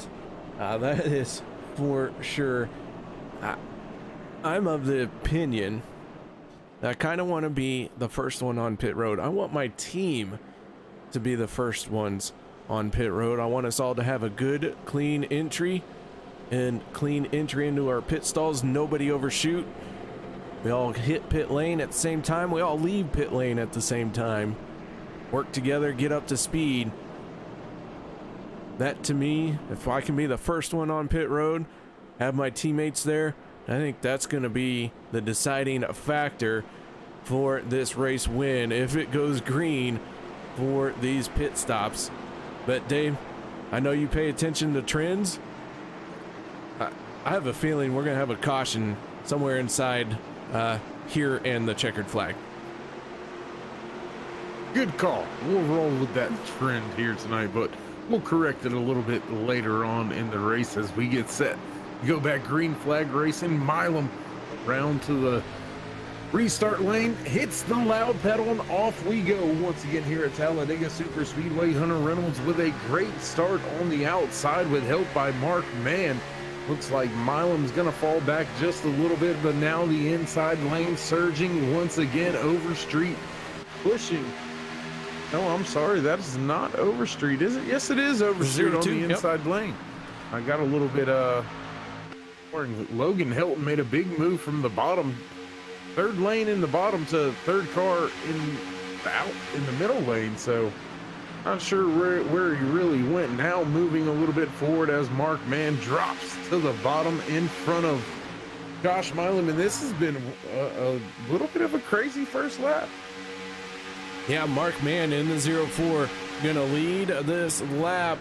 That is for sure. I'm of the opinion that I kind of want to be the first one on pit road. I want my team to be the first ones on pit road. I want us all to have a good, clean entry and clean entry into our pit stalls. Nobody overshoot. We all hit pit lane at the same time. We all leave pit lane at the same time. Work together, get up to speed. That to me, if I can be the first one on pit road, have my teammates there, I think that's going to be the deciding factor for this race win if it goes green for these pit stops. But Dave, I know you pay attention to trends. I have a feeling we're going to have a caution somewhere inside here and the checkered flag. Good call. We'll roll with that trend here tonight, but we'll correct it a little bit later on in the race as we get set. Go back green flag racing, Milam round to the Restart lane, hits the loud pedal, and off we go once again here at Talladega Super Speedway. Hunter Reynolds with a great start on the outside with help by Mark Mann. Looks like Milam's gonna fall back just a little bit, but now the inside lane surging once again. Overstreet pushing. No, I'm sorry, that is not Overstreet, is it? Yes, it is Overstreet on the inside lane. I got a little bit Logan Hilton made a big move from the bottom, third lane in the bottom to third car in the middle lane. So not sure where he really went. Now moving a little bit forward as Mark Mann drops to the bottom in front of Josh Milam, and this has been a little bit of a crazy first lap. Yeah, Mark Mann in the 04 gonna lead this lap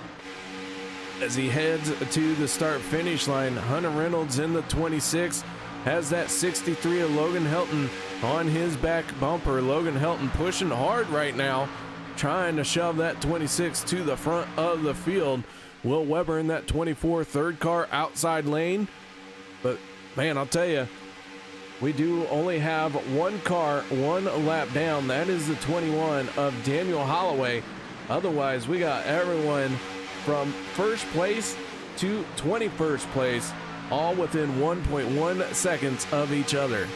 as he heads to the start finish line. Hunter Reynolds in the 26 has that 63 of Logan Helton on his back bumper. Logan Helton pushing hard right now, trying to shove that 26 to the front of the field. Will Weber in that 24 third car outside lane. But man, I'll tell you, we do only have one car, one lap down. That is the 21 of Daniel Holloway. Otherwise, we got everyone from first place to 21st place, all within 1.1 seconds of each other.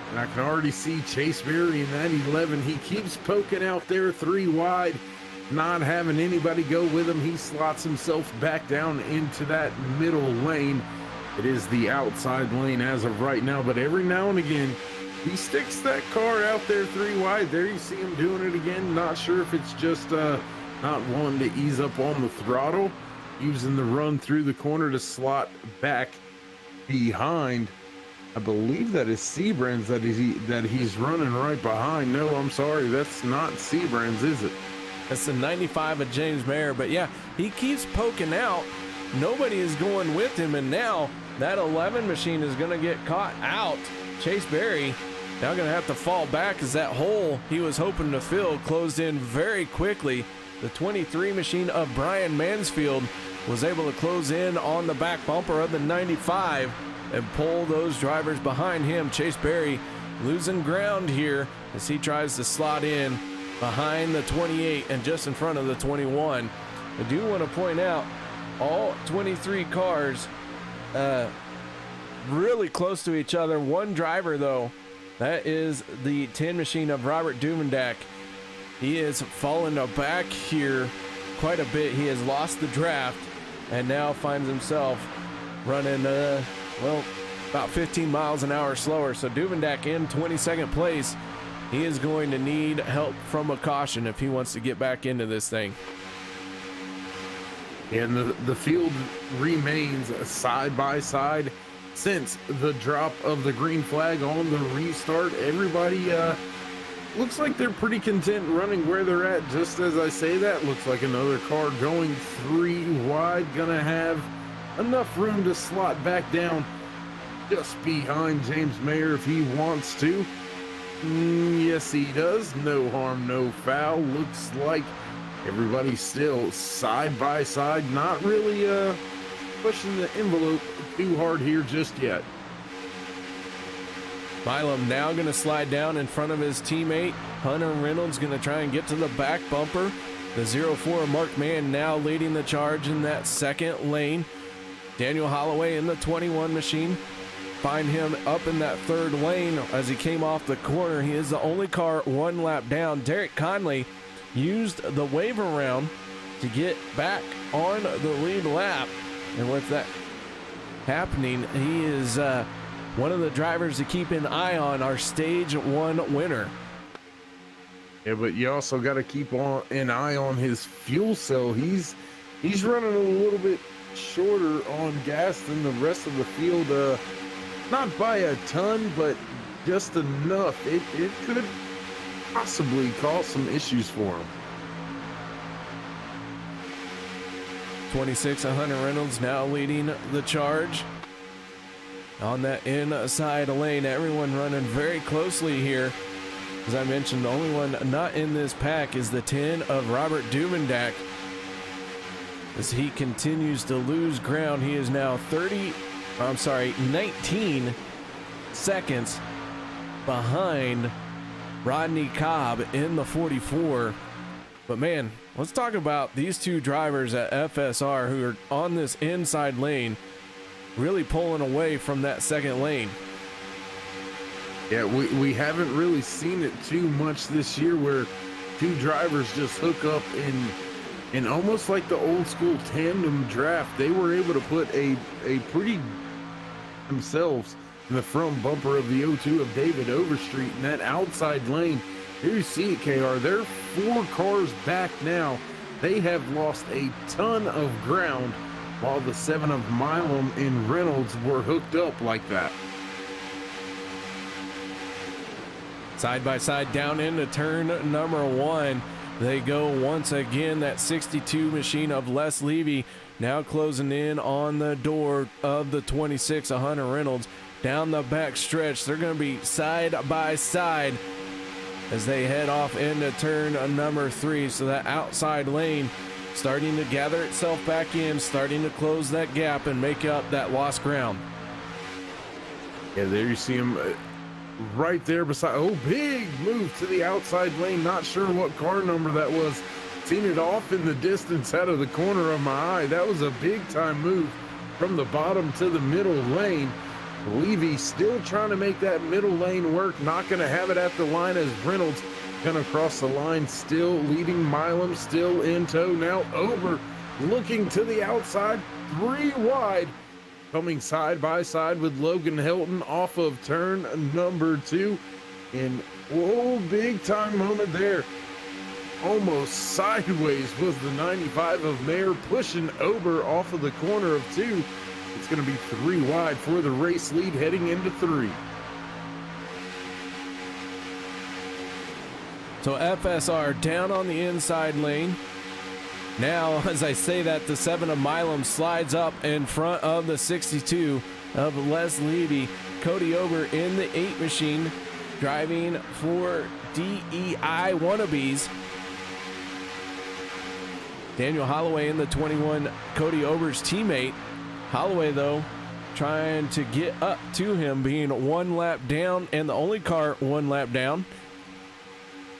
And I can already see Chase Berry in that 11. He keeps poking out there 3 wide, not having anybody go with him. He slots himself back down into that middle lane. It is the outside lane as of right now, but every now and again, he sticks that car out there 3 wide. There you see him doing it again. Not sure if it's just not wanting to ease up on the throttle, using the run through the corner to slot back behind. I believe that is Sebrands that he's running right behind. No, I'm sorry, that's not Sebrands, is it? That's the 95 of James Mayer, but yeah, he keeps poking out. Nobody is going with him, and now that 11 machine is going to get caught out. Chase Berry now going to have to fall back as that hole he was hoping to fill closed in very quickly. The 23 machine of Brian Mansfield was able to close in on the back bumper of the 95 and pull those drivers behind him. Chase Berry losing ground here as he tries to slot in behind the 28 and just in front of the 21. I do want to point out all 23 cars really close to each other. One driver though, that is the 10 machine of Robert Duvendak. He is falling back here quite a bit. He has lost the draft and now finds himself running about 15 miles an hour slower. So Duvendak in 22nd place. He is going to need help from a caution if he wants to get back into this thing. And the field remains side by side since the drop of the green flag on the restart. Everybody looks like they're pretty content running where they're at. Just as I say that, looks like another car going 3 wide, gonna have enough room to slot back down just behind James Mayer if he wants to. Yes, he does. No harm, no foul. Looks like everybody's still side by side, not really pushing the envelope too hard here just yet. Milam now going to slide down in front of his teammate. Hunter Reynolds going to try and get to the back bumper. The 04 Mark Mann now leading the charge in that second lane. Daniel Holloway in the 21 machine. Find him up in that third lane as he came off the corner. He is the only car 1 lap down. Derek Conley used the wave around to get back on the lead lap. And with that happening, he is one of the drivers to keep an eye on, our stage 1 winner. Yeah, but you also got to keep an eye on his fuel cell. He's running a little bit shorter on gas than the rest of the field. Not by a ton, but just enough. It could possibly cause some issues for him. 26 of Hunter Reynolds now leading the charge on that inside lane. Everyone running very closely here. As I mentioned, the only one not in this pack is the 10 of Robert Duvendak. As he continues to lose ground, he is now 19 seconds behind Rodney Cobb in the 44. But man, let's talk about these two drivers at FSR who are on this inside lane, really pulling away from that second lane. Yeah, we haven't really seen it too much this year where two drivers just hook up in almost like the old school tandem draft. They were able to put a pretty themselves in the front bumper of the 02 of David Overstreet in that outside lane. Here you see it, KR. They're 4 cars back now. They have lost a ton of ground while the 7 of Milam and Reynolds were hooked up like that. Side by side down into turn number 1. They go once again. That 62 machine of Les Levy now closing in on the door of the 26 of Hunter Reynolds. Down the back stretch, they're going to be side by side as they head off into turn number 3. So that outside lane starting to gather itself back in, starting to close that gap and make up that lost ground. Yeah, there you see him right there beside. Oh, big move to the outside lane. Not sure what car number that was. Seen it off in the distance out of the corner of my eye. That was a big time move from the bottom to the middle lane. Levy still trying to make that middle lane work. Not going to have it at the line as Reynolds going to cross the line. Still leading Milam, still in tow. Now over, looking to the outside, 3 wide. Coming side by side with Logan Helton off of turn number 2. And whoa, big time moment there. Almost sideways was the 95 of Mayer, pushing Ober off of the corner of 2. It's going to be 3 wide for the race lead heading into 3. So FSR down on the inside lane. Now, as I say that, the 7 of Milam slides up in front of the 62 of Les Levy. Cody Ober in the 8 machine, driving for DEI wannabes. Daniel Holloway in the 21, Cody Ober's teammate. Holloway, though, trying to get up to him, being 1 lap down, and the only car 1 lap down.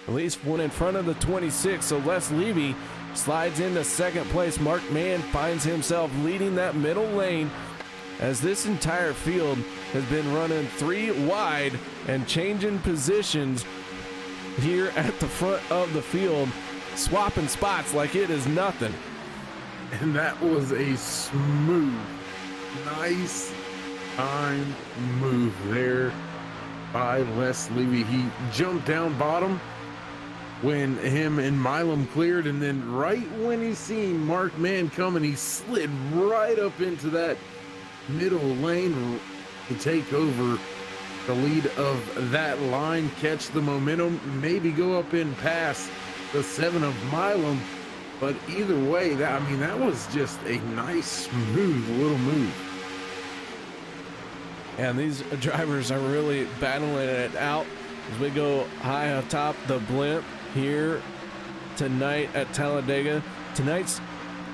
At least one in front of the 26, so Les Levy slides into second place. Mark Mann finds himself leading that middle lane as this entire field has been running 3 wide and changing positions here at the front of the field, swapping spots like it is nothing. And that was a smooth, nice time move there by Les Levy. He jumped down bottom when him and Milam cleared, and then right when he seen Mark Mann coming, he slid right up into that middle lane to take over the lead of that line, catch the momentum, maybe go up and pass the 7 of Milam. But either way, that was just a nice, smooth little move. And these drivers are really battling it out as we go high atop the blimp here tonight at Talladega. Tonight's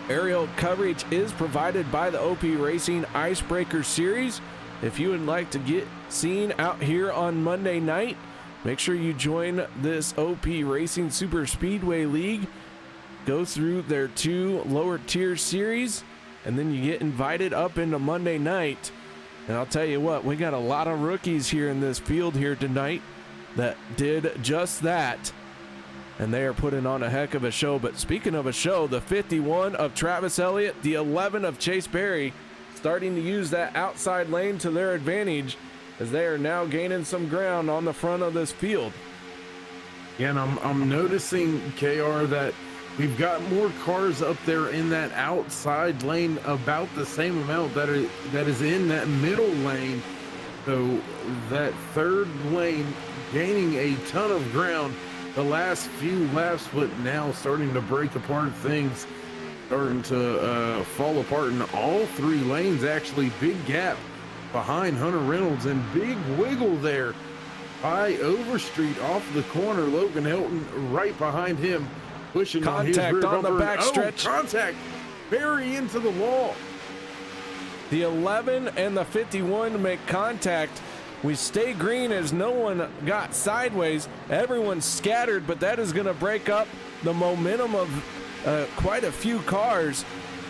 aerial coverage is provided by the OP Racing Icebreaker Series. If you would like to get seen out here on Monday night, make sure you join this OP Racing Super Speedway League. Go through their 2 lower tier series, and then you get invited up into Monday night. And I'll tell you what, we got a lot of rookies here in this field here tonight that did just that. And they are putting on a heck of a show. But speaking of a show, the 51 of Travis Elliott, the 11 of Chase Berry, starting to use that outside lane to their advantage as they are now gaining some ground on the front of this field. Yeah, and I'm noticing, KR, that we've got more cars up there in that outside lane, about the same amount that is in that middle lane. So that third lane gaining a ton of ground the last few laps, but now starting to break apart, things starting to fall apart in all 3 lanes. Actually, big gap behind Hunter Reynolds and big wiggle there by Overstreet off the corner. Logan Helton right behind him, pushing contact on his rear on bumper. the back stretch. Contact, Berry into the wall. The 11 and the 51 make contact We stay green as no one got sideways. Everyone's scattered, but that is going to break up the momentum of quite a few cars.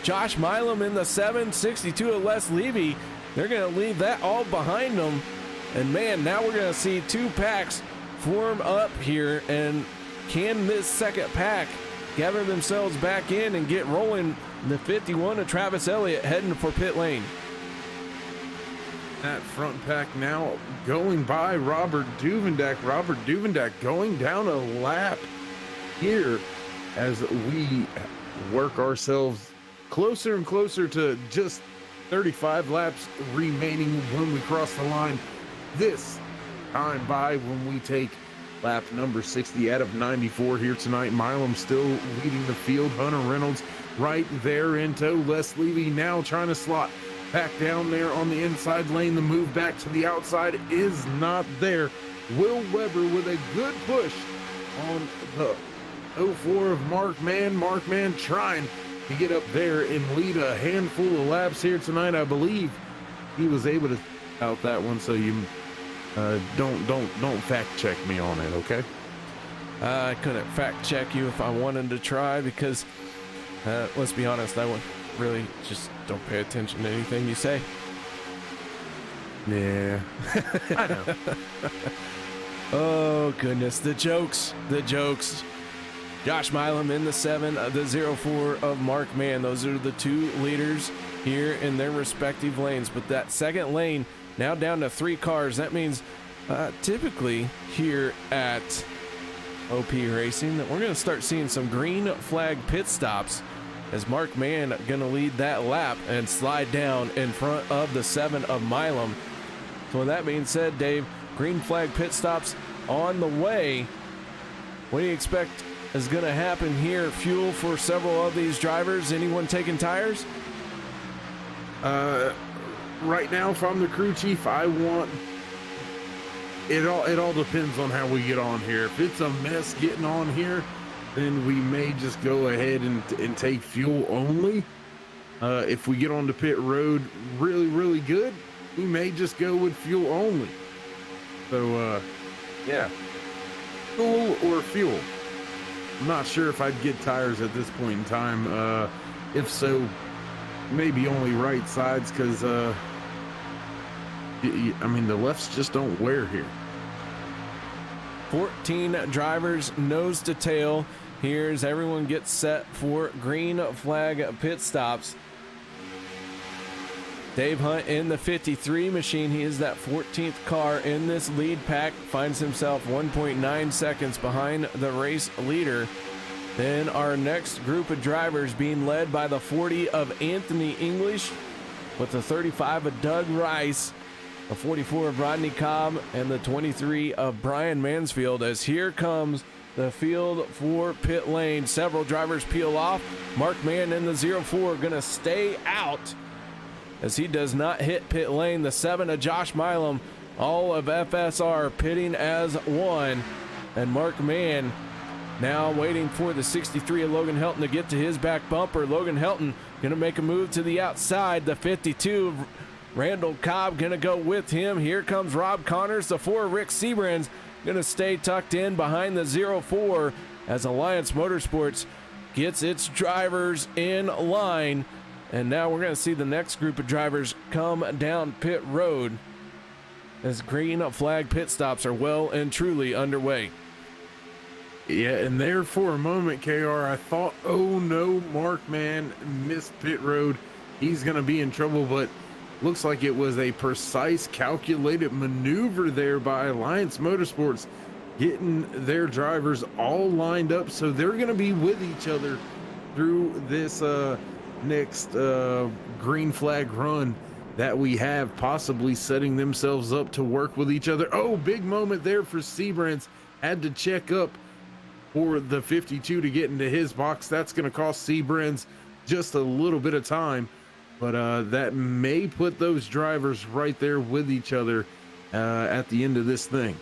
Josh Milam in the 762 of Les Levy. They're going to leave that all behind them. And man, now we're going to see two packs form up here. And can this second pack gather themselves back in and get rolling? The 51 of Travis Elliott heading for pit lane. That front pack now going by Robert Duvendak. Robert Duvendak going down a lap here as we work ourselves closer and closer to just 35 laps remaining when we cross the line. This time by when we take lap number 60 out of 94 here tonight. Milam still leading the field. Hunter Reynolds right there in tow. Les Levy now trying to slot back down there on the inside lane. The move back to the outside is not there. Will Weber with a good push on the 04 of Mark Mann. Mark Mann trying to get up there and lead a handful of laps here tonight. I believe he was able to out that one, so you don't fact check me on it, okay? I couldn't fact check you if I wanted to try because let's be honest, I would really just don't pay attention to anything you say. Yeah, I know. Oh goodness, the jokes. Josh Milam in the 7, the 04 of Mark Mann. Those are the two leaders here in their respective lanes. But that second lane now down to 3 cars. That means typically here at OP Racing that we're going to start seeing some green flag pit stops as Mark Mann going to lead that lap and slide down in front of the 7 of Milam. So with that being said, Dave, green flag pit stops on the way. What do you expect is going to happen here? Fuel for several of these drivers? Anyone taking tires? Right now, if I'm the crew chief, I want it all depends on how we get on here. If it's a mess getting on here, then we may just go ahead and take fuel only. If we get on the pit road really good, we may just go with fuel only. So yeah, fuel or fuel. I'm not sure if I'd get tires at this point in time. If so, maybe only right sides, because I mean the lefts just don't wear here. 14 drivers nose to tail. Here's everyone gets set for green flag pit stops. Dave Hunt in the 53 machine. He is that 14th car in this lead pack. Finds himself 1.9 seconds behind the race leader. Then our next group of drivers being led by the 40 of Anthony English with the 35 of Doug Rice, the 44 of Rodney Cobb, and the 23 of Brian Mansfield. As here comes the field for pit lane. Several drivers peel off. Mark Mann in the 04 going to stay out as he does not hit pit lane. The 7 of Josh Milam, all of FSR pitting as one. And Mark Mann now waiting for the 63 of Logan Helton to get to his back bumper. Logan Helton going to make a move to the outside. The 52, Randall Cobb going to go with him. Here comes Rob Connors. The 4, Rick Seabrand's going to stay tucked in behind the 04 as Alliance Motorsports gets its drivers in line. And now we're going to see the next group of drivers come down pit road as green flag pit stops are well and truly underway. Yeah, and there for a moment, KR, I thought, oh no, Mark Mann missed pit road. He's going to be in trouble, but looks like it was a precise, calculated maneuver there by Alliance Motorsports, getting their drivers all lined up so they're going to be with each other through this next green flag run that we have, possibly setting themselves up to work with each other. Oh, big moment there for Seabrands. Had to check up for the 52 to get into his box. That's going to cost Seabrands just a little bit of time, but that may put those drivers right there with each other at the end of this thing.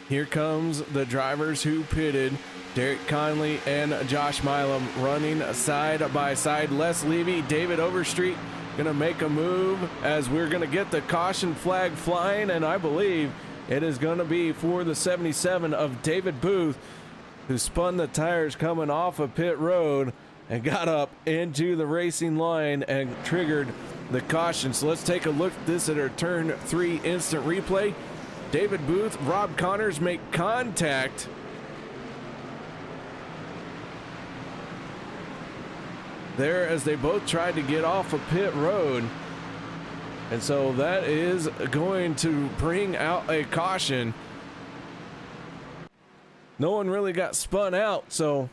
Here comes the drivers who pitted. Derek Conley and Josh Milam running side by side. Les Levy, David Overstreet gonna make a move as we're gonna get the caution flag flying, and I believe it is gonna be for the 77 of David Booth, who spun the tires coming off of pit road and got up into the racing line and triggered the caution. So let's take a look at this at our turn 3 instant replay. David Booth, Rob Connors make contact. There as they both tried to get off of pit road. And so that is going to bring out a caution. No one really got spun out, so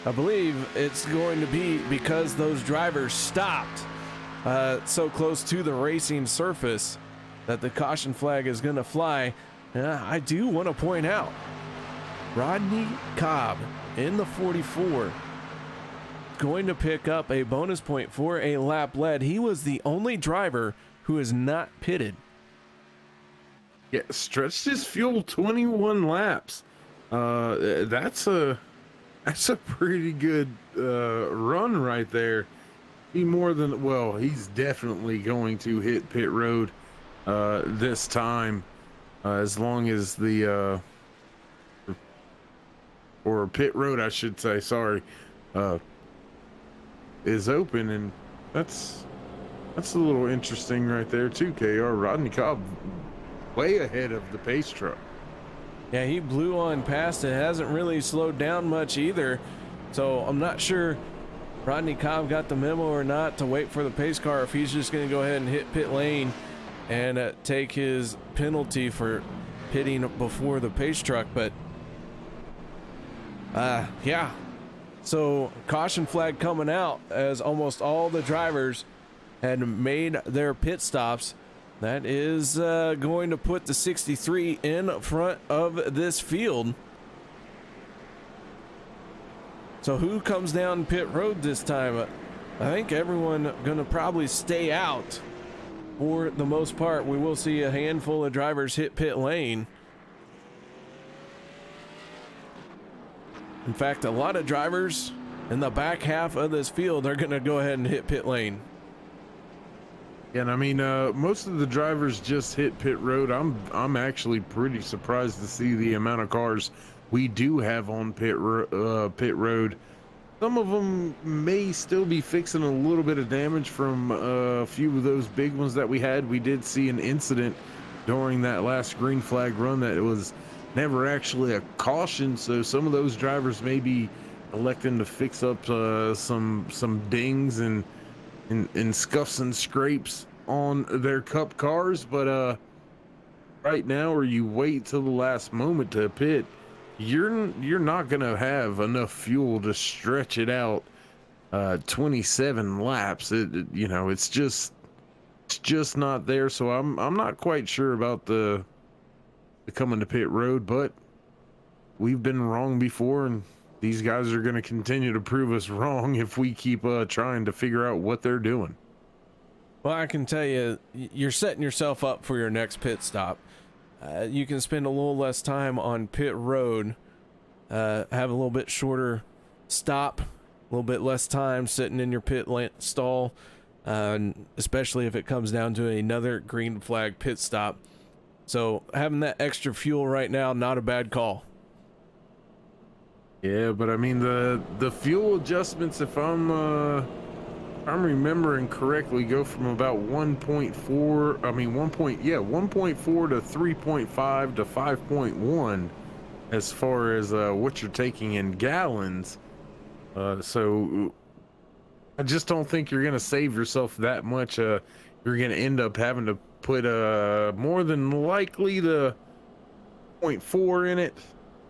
I believe it's going to be because those drivers stopped so close to the racing surface that the caution flag is going to fly. I do want to point out Rodney Cobb in the 44 going to pick up a bonus point for a lap led. He was the only driver who is not pitted. Yeah, stretched his fuel 21 laps. That's a pretty good run right there. He's definitely going to hit pit road this time, as long as the or pit road, I should say, sorry, is open, and that's a little interesting right there too. KR, Rodney Cobb way ahead of the pace truck. Yeah, he blew on past it. Hasn't really slowed down much either. So I'm not sure Rodney Cobb got the memo or not to wait for the pace car, if he's just going to go ahead and hit pit lane and take his penalty for pitting before the pace truck. But yeah, so caution flag coming out as almost all the drivers had made their pit stops. That is going to put the 63 in front of this field. So who comes down pit road this time? I think everyone going to probably stay out for the most part. We will see a handful of drivers hit pit lane. In fact, a lot of drivers in the back half of this field are going to go ahead and hit pit lane. And I mean, most of the drivers just hit pit road. I'm actually pretty surprised to see the amount of cars we do have on pit road. Some of them may still be fixing a little bit of damage from a few of those big ones that we had. We did see an incident during that last green flag run that it was never actually a caution, so some of those drivers may be electing to fix up some dings and scuffs and scrapes on their cup cars. But right now, or you wait till the last moment to pit, you're not gonna have enough fuel to stretch it out 27 laps. It's just not there. So I'm not quite sure about the coming to pit road, but we've been wrong before, and these guys are going to continue to prove us wrong if we keep trying to figure out what they're doing. Well, I can tell you, you're setting yourself up for your next pit stop. You can spend a little less time on pit road, have a little bit shorter stop, a little bit less time sitting in your pit stall, especially if it comes down to another green flag pit stop. So having that extra fuel right now, not a bad call. Yeah, but I mean the fuel adjustments, if I'm remembering correctly, go from about 1.4 to 3.5 to 5.1 as far as what you're taking in gallons. So I just don't think you're gonna save yourself that much. You're gonna end up having to put more than likely the 0.4 in it,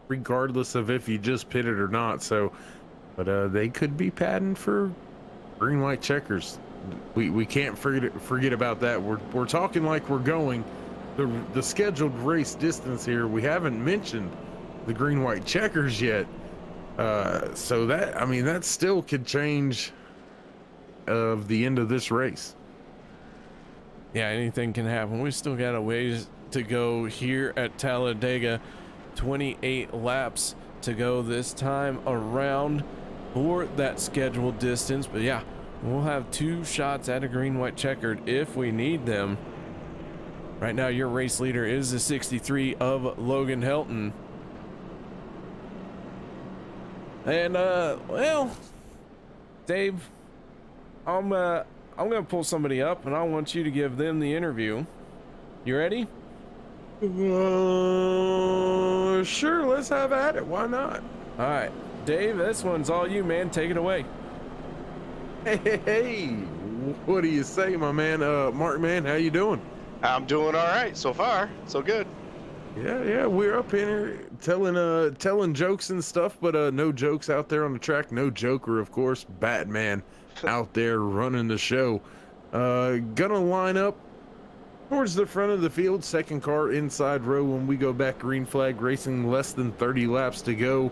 regardless of if you just pit it or not. So, but they could be padding for green white checkers. We can't forget about that. We're talking like we're going the scheduled race distance here. We haven't mentioned the green white checkers yet. So that still could change of the end of this race. Yeah, anything can happen. We still got a ways to go here at Talladega. 28 laps to go this time around for that scheduled distance. But yeah, We'll have 2 shots at a green, white, checkered if we need them. Right now, your race leader is the 63 of Logan Helton. And, well, Dave, I'm gonna pull somebody up, and I want you to give them the interview. You ready? Sure, let's have at it. Why not? All right, Dave, this one's all you, man. Take it away. Hey, what do you say, my man? Mark, man, how you doing? I'm doing all right so far. So good. Yeah, we're up in here telling jokes and stuff, but no jokes out there on the track. No Joker, of course. Batman out there running the show. Gonna line up towards the front of the field, second car inside row when we go back. Green flag racing, less than 30 laps to go.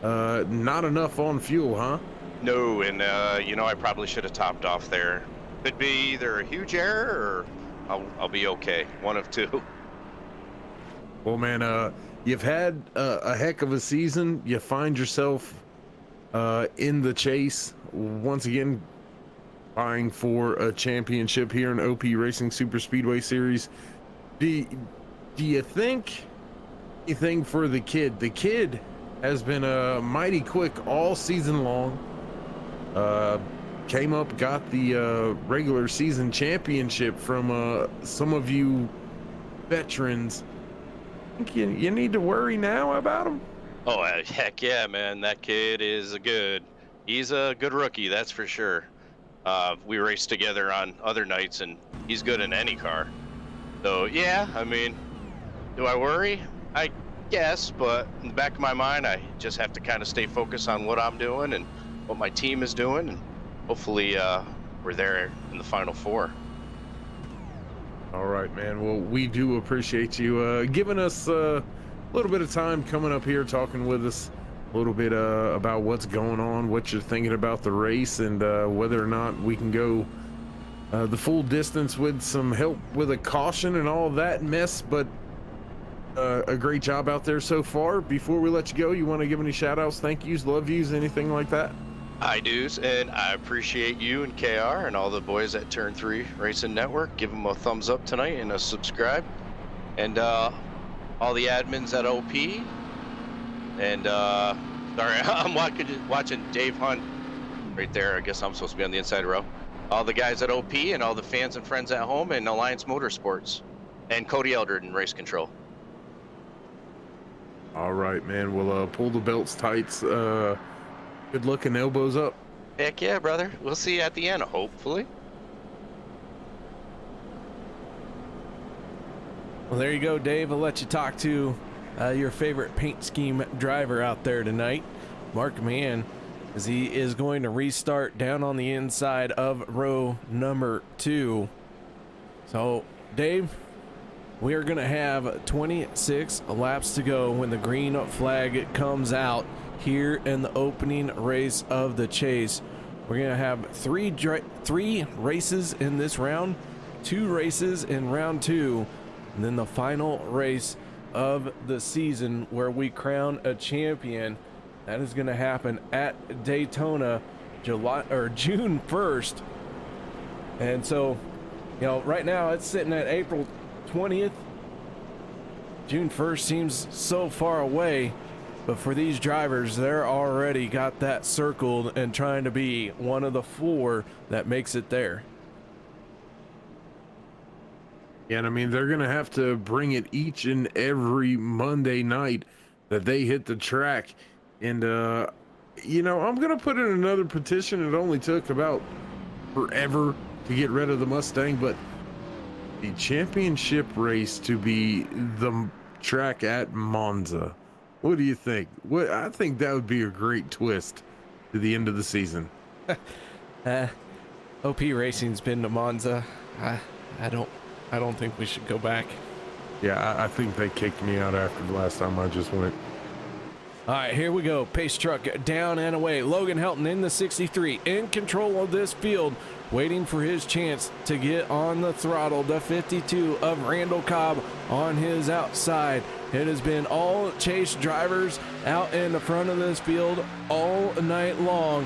Not enough on fuel, huh? No, and I probably should have topped off there. Could be either a huge error or I'll be okay. One of two. Well, man, you've had a heck of a season. You find yourself in the chase once again, vying for a championship here in OP Racing Super Speedway Series. Do you think anything for the kid? The kid has been mighty quick all season long. Came up, got the regular season championship from some of you veterans. Think you need to worry now about him? Oh, heck yeah, man. That kid is he's a good rookie, that's for sure. We raced together on other nights, and he's good in any car. So, yeah, I mean, do I worry? I guess, but in the back of my mind, I just have to kind of stay focused on what I'm doing and what my team is doing, and hopefully we're there in the Final Four. All right, man. Well, we do appreciate you giving us a little bit of time coming up here, talking with us a little bit about what's going on, what you're thinking about the race, and whether or not we can go the full distance with some help with a caution and all of that mess. But a great job out there so far. Before we let you go, you want to give any shout outs, thank yous, love yous, anything like that? I do, and I appreciate you and KR and all the boys at Turn 3 Racing Network. Give them a thumbs up tonight and a subscribe. And all the admins at OP. And sorry, I'm watching Dave Hunt right there. I guess I'm supposed to be on the inside row. All the guys at OP and all the fans and friends at home and Alliance Motorsports. And Cody Eldred in Race Control. All right, man. We'll pull the belts tights. Good luck and elbows up. Heck yeah, brother. We'll see you at the end, hopefully. Well, there you go, Dave. I'll let you talk to your favorite paint scheme driver out there tonight, Mark Mann, as he is going to restart down on the inside of row number 2. So, Dave, we are going to have 26 laps to go when the green flag comes out here in the opening race of the chase. We're going to have three races in this round, 2 races in round 2, and then the final race of the season where we crown a champion. That is going to happen at Daytona June 1st. And so, right now it's sitting at April 20th. June 1st seems so far away. But for these drivers, they're already got that circled and trying to be one of the 4 that makes it there. Yeah, and I mean, they're going to have to bring it each and every Monday night that they hit the track. And, I'm going to put in another petition. It only took about forever to get rid of the Mustang, but the championship race to be the track at Monza. What do you think? I think that would be a great twist to the end of the season. OP Racing's been to Monza. I don't think we should go back. Yeah, I think they kicked me out after the last time I just went. All right, here we go. Pace truck down and away. Logan Helton in the 63, in control of this field, waiting for his chance to get on the throttle. The 52 of Randall Cobb on his outside. It has been all chase drivers out in the front of this field all night long.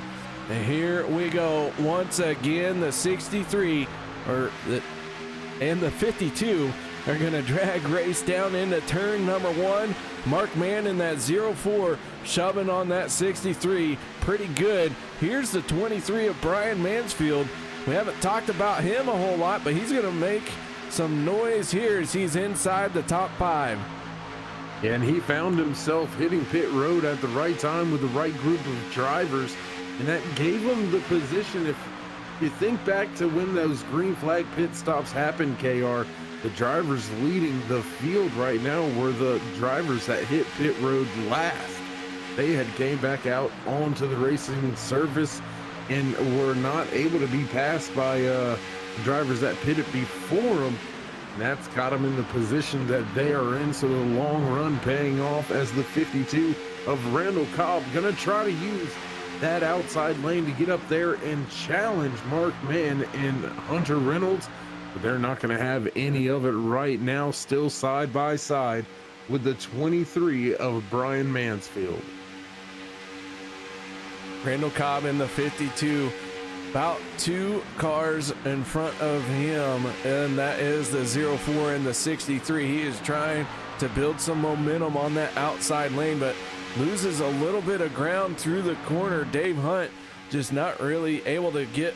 And here we go once again. The 63 and the 52 are going to drag race down into turn number 1. Mark Mann in that 04 shoving on that 63 pretty good. Here's the 23 of Brian Mansfield. We haven't talked about him a whole lot, but he's going to make some noise here as he's inside the top 5. And he found himself hitting pit road at the right time with the right group of drivers, and that gave him the position. If you think back to when those green flag pit stops happened, KR, the drivers leading the field right now were the drivers that hit pit road last. They had came back out onto the racing surface and were not able to be passed by drivers that pitted before them. And that's got them in the position that they are in. So the long run paying off as the 52 of Randall Cobb gonna try to use that outside lane to get up there and challenge Mark Mann and Hunter Reynolds, but they're not going to have any of it right now. Still side by side with the 23 of Brian Mansfield. Randall Cobb in the 52, about 2 cars in front of him, and that is the 04 and the 63. He is trying to build some momentum on that outside lane, but loses a little bit of ground through the corner. Dave Hunt just not really able to get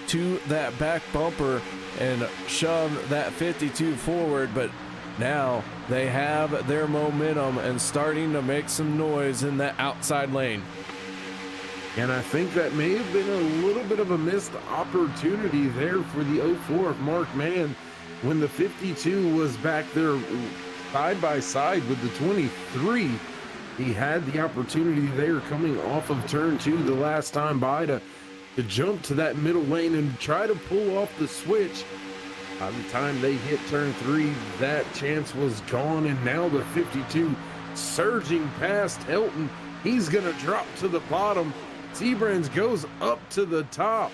to that back bumper and shove that 52 forward, but now they have their momentum and starting to make some noise in that outside lane. And I think that may have been a little bit of a missed opportunity there for the 04 of Mark Mann when the 52 was back there side by side with the 23. He had the opportunity there coming off of turn 2 the last time by to jump to that middle lane and try to pull off the switch. By the time they hit turn 3, that chance was gone, and now the 52 surging past Helton. He's going to drop to the bottom. Seabrands goes up to the top.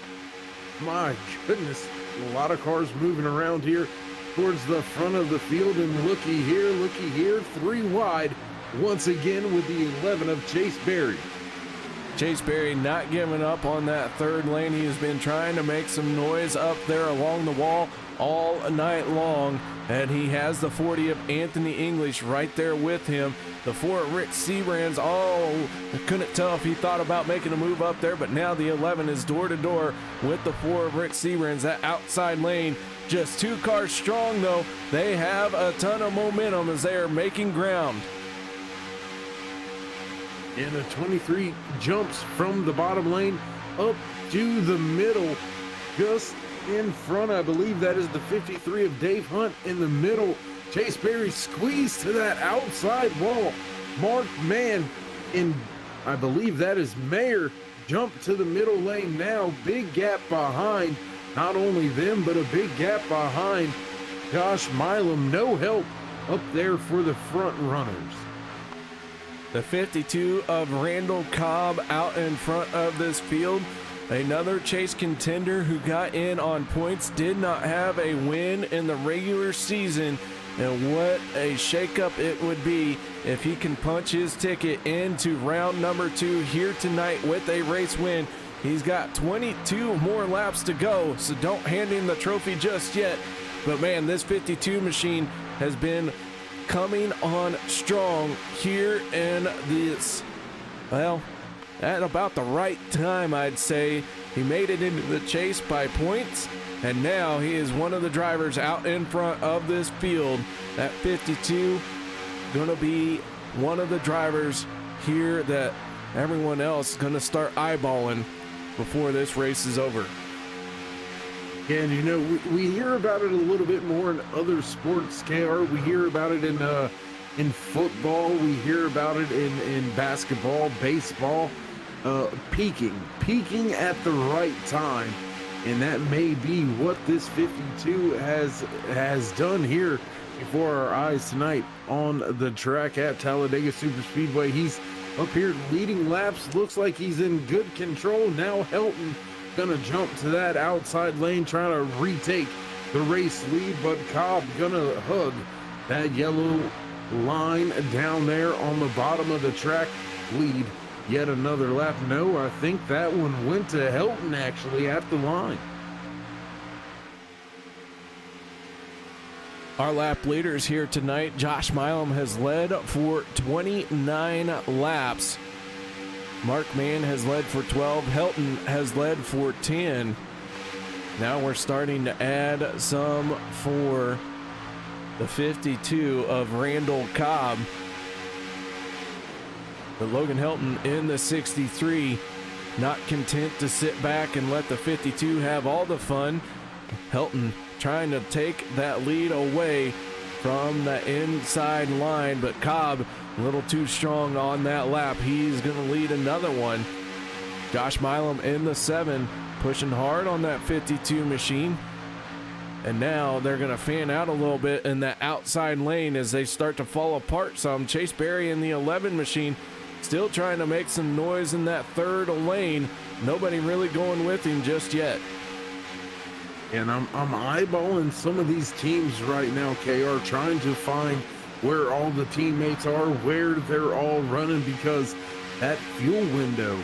My goodness, a lot of cars moving around here towards the front of the field, and looky here, 3 wide. Once again with the 11 of Chase Berry. Chase Berry not giving up on that third lane. He has been trying to make some noise up there along the wall all night long, and he has the 40 of Anthony English right there with him. The 4 of Rick Seabrands, I couldn't tell if he thought about making a move up there, but now the 11 is door to door with the 4 of Rick Seabrands. That outside lane, just 2 cars strong though. They have a ton of momentum as they are making ground. And a 23 jumps from the bottom lane up to the middle, just in front. I believe that is the 53 of Dave Hunt in the middle. Chase Berry squeezed to that outside wall. Mark Mann, and I believe that is Mayer, jump to the middle lane now. Big gap behind. Not only them, but a big gap behind Josh Milam. No help up there for the front runners. The 52 of Randall Cobb out in front of this field. Another chase contender who got in on points, did not have a win in the regular season. And what a shakeup it would be if he can punch his ticket into round number 2 here tonight with a race win. He's got 22 more laps to go, so don't hand him the trophy just yet. But man, this 52 machine has been coming on strong here in this, well, at about the right time, I'd say. He made it into the chase by points, and now he is one of the drivers out in front of this field. That 52 gonna be one of the drivers here that everyone else is gonna start eyeballing before this race is over. And you know, we hear about it a little bit more in other sports, KR. We hear about it in football. We hear about it in basketball, baseball. Peaking at the right time, and that may be what this 52 has done here before our eyes tonight on the track at Talladega Superspeedway. He's up here leading laps. Looks like he's in good control now. Helton gonna jump to that outside lane, trying to retake the race lead, but Cobb gonna hug that yellow line down there on the bottom of the track. Lead yet another lap. No, I think that one went to Helton actually at the line. Our lap leaders here tonight, Josh Milam has led for 29 laps. Mark Mann has led for 12. Helton has led for 10. Now we're starting to add some for the 52 of Randall Cobb. But Logan Helton in the 63, not content to sit back and let the 52 have all the fun. Helton trying to take that lead away from the inside line, but Cobb a little too strong on that lap. He's going to lead another one. Josh Milam in the 7, pushing hard on that 52 machine. And now they're going to fan out a little bit in that outside lane as they start to fall apart some. Chase Berry in the 11 machine still trying to make some noise in that third lane. Nobody really going with him just yet. And I'm eyeballing some of these teams right now, KR, trying to find where all the teammates are, where they're all running, because that fuel window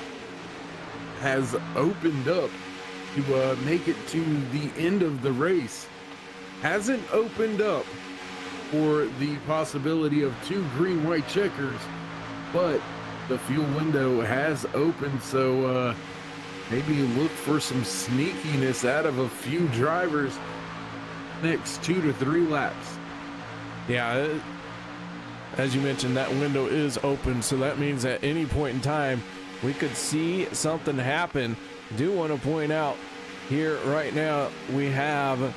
has opened up to make it to the end of the race. Hasn't opened up for the possibility of 2 green-white checkers, but the fuel window has opened, so maybe look for some sneakiness out of a few drivers next 2 to 3 laps. Yeah, as you mentioned, that window is open, so that means at any point in time we could see something happen. Do want to point out here right now we have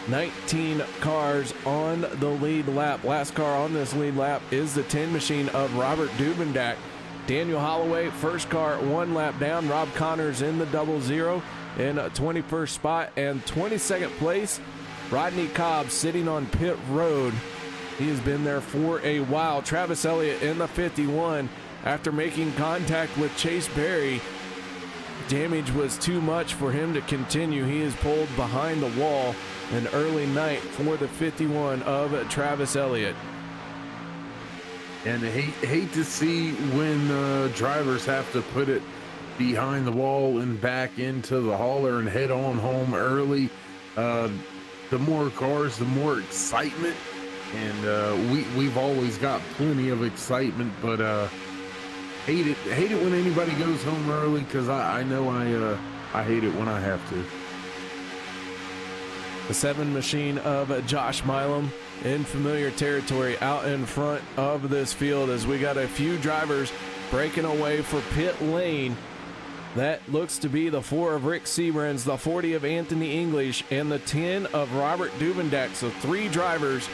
19 cars on the lead lap. Last car on this lead lap is the 10 machine of Robert Dubendak. Daniel Holloway, first car, 1 lap down. Rob Connors in the 00 in 21st spot, and 22nd place, Rodney Cobb sitting on pit road. He has been there for a while. Travis Elliott in the 51 after making contact with Chase Berry. Damage was too much for him to continue. He is pulled behind the wall. An early night for the 51 of Travis Elliott. And I hate to see when drivers have to put it behind the wall and back into the hauler and head on home early. The more cars, the more excitement. And we've always got plenty of excitement, but hate it when anybody goes home early, because I know I hate it when I have to. The 7 machine of Josh Milam in familiar territory out in front of this field as we got a few drivers breaking away for pit lane. That looks to be the 4 of Rick Seabrans, the 40 of Anthony English, and the 10 of Robert Dubendak. So 3 drivers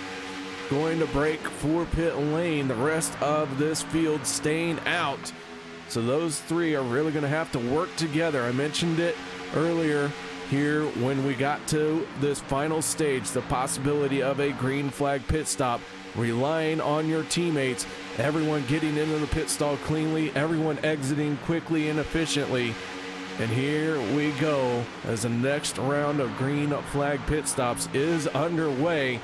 going to break for pit lane. The rest of this field staying out. So those 3 are really going to have to work together. I mentioned it earlier here when we got to this final stage, the possibility of a green flag pit stop, relying on your teammates, everyone getting into the pit stall cleanly, everyone exiting quickly and efficiently. And here we go as the next round of green flag pit stops is underway.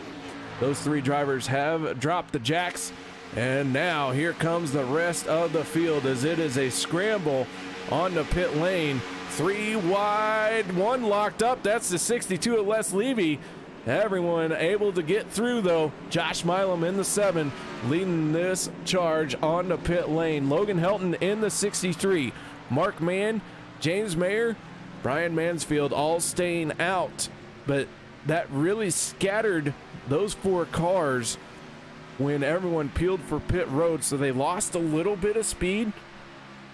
Those 3 drivers have dropped the jacks, and now here comes the rest of the field as it is a scramble on the pit lane. 3 wide, 1 locked up. That's the 62 of Les Levy. Everyone able to get through, though. Josh Milam in the 7 leading this charge on the pit lane. Logan Helton in the 63. Mark Mann, James Mayer, Brian Mansfield all staying out. But that really scattered those 4 cars when everyone peeled for pit road, so they lost a little bit of speed.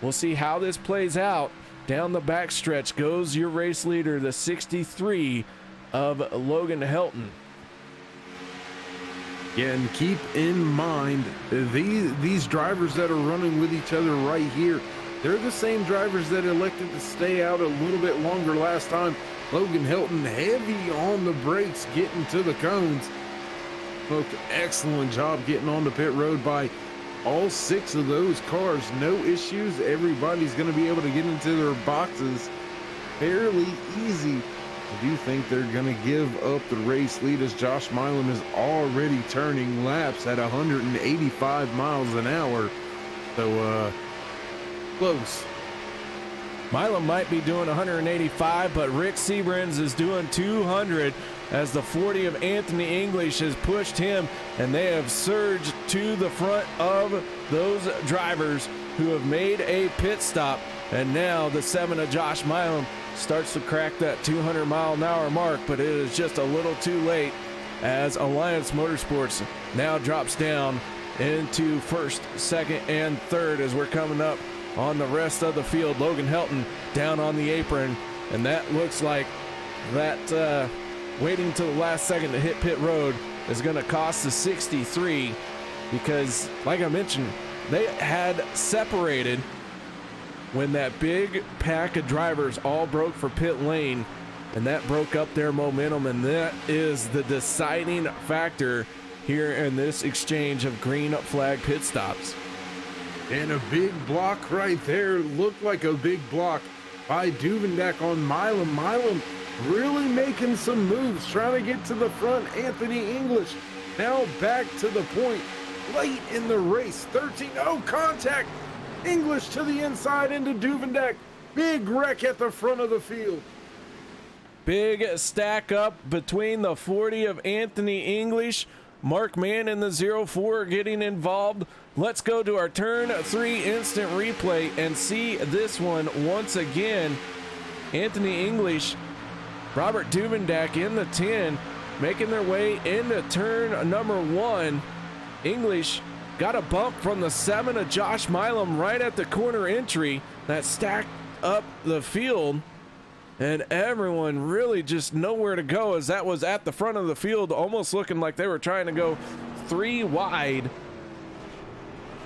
We'll see how this plays out. Down the backstretch goes your race leader, the 63 of Logan Helton. Yeah, and keep in mind, these drivers that are running with each other right here, they're the same drivers that elected to stay out a little bit longer last time. Logan Helton heavy on the brakes getting to the cones. Look, excellent job getting on the pit road by all 6 of those cars. No issues. Everybody's going to be able to get into their boxes fairly easy. I do think they're going to give up the race lead as Josh Milam is already turning laps at 185 miles an hour. So close. Milam might be doing 185, but Rick Seabrans is doing 200 as the 40 of Anthony English has pushed him, and they have surged to the front of those drivers who have made a pit stop. And now the 7 of Josh Milam starts to crack that 200-mile-an-hour mark, but it is just a little too late as Alliance Motorsports now drops down into first, second, and third as we're coming up on the rest of the field. Logan Helton down on the apron, and that looks like that waiting till the last second to hit pit road is going to cost the 63, because like I mentioned, they had separated when that big pack of drivers all broke for pit lane, and that broke up their momentum, and that is the deciding factor here in this exchange of green flag pit stops. And a big block right there. Looked like a big block by Duvendak on Milam. Milam really making some moves, trying to get to the front. Anthony English now back to the point late in the race. 13-0 contact. English to the inside into Duvendak. Big wreck at the front of the field. Big stack up between the 40 of Anthony English. Mark Mann in the 04 getting involved. Let's go to our turn 3 instant replay and see this one once again. Anthony English, Robert Duvendak in the 10, making their way into turn number 1. English got a bump from the 7 of Josh Milam right at the corner entry that stacked up the field, and everyone really just nowhere to go as that was at the front of the field, almost looking like they were trying to go 3 wide.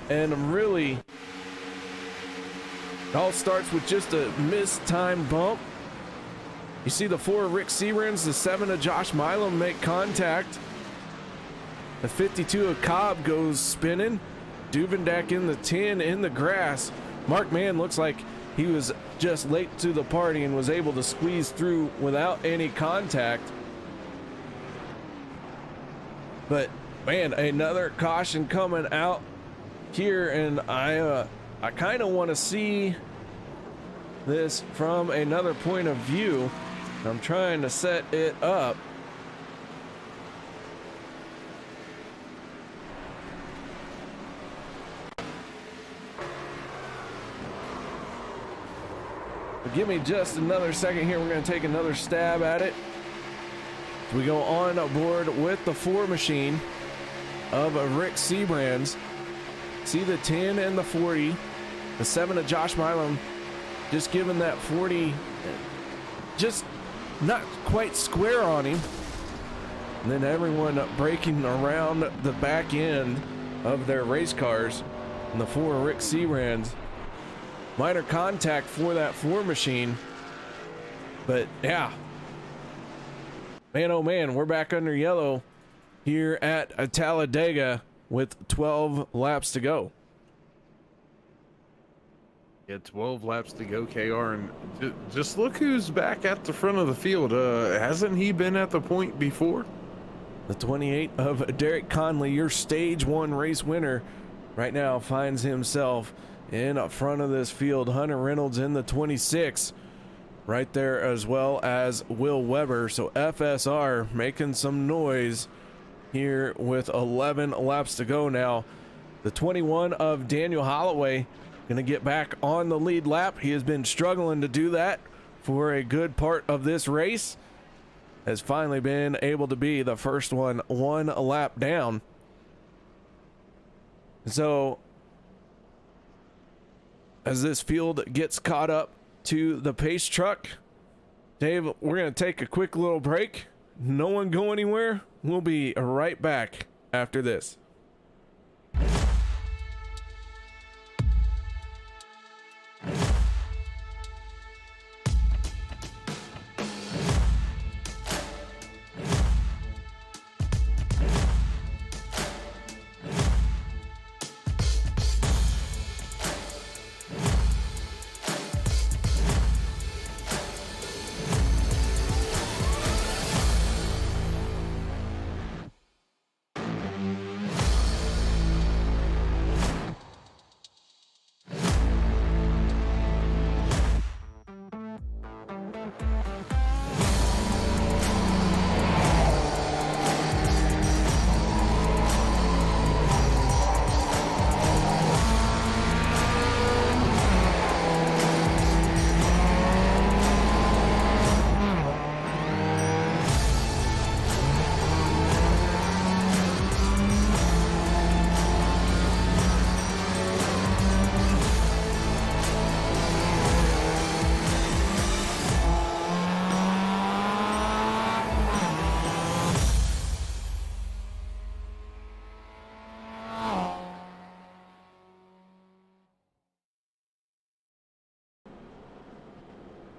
And really, it all starts with just a mistimed bump. You see the 4 of Rick Seabrans, the 7 of Josh Milam make contact. The 52 of Cobb goes spinning. Duvendak in the 10 in the grass. Mark Mann looks like he was just late to the party and was able to squeeze through without any contact. But man, another caution coming out here, and I kind of want to see this from another point of view. I'm trying to set it up. But give me just another second here. We're going to take another stab at it. We go on board with the 4 machine of Rick Seabrans. See the 10 and the 40. The 7 of Josh Milam just giving that 40 just not quite square on him. And then everyone breaking around the back end of their race cars. And the 4 Rick Seabrans. Minor contact for that 4 machine. But yeah. Man, oh man, we're back under yellow here at Talladega with 12 laps to go. Yeah, 12 laps to go, KR, and just look who's back at the front of the field. Hasn't he been at the point before? The 28 of Derek Conley, your stage 1 race winner, right now finds himself in front of this field. Hunter Reynolds in the 26, right there, as well as Will Weber. So FSR making some noise here with 11 laps to go now. The 21 of Daniel Holloway gonna get back on the lead lap. He has been struggling to do that for a good part of this race. Has finally been able to be the first one lap down. So as this field gets caught up to the pace truck, Dave, we're gonna take a quick little break. No one go anywhere. We'll be right back after this.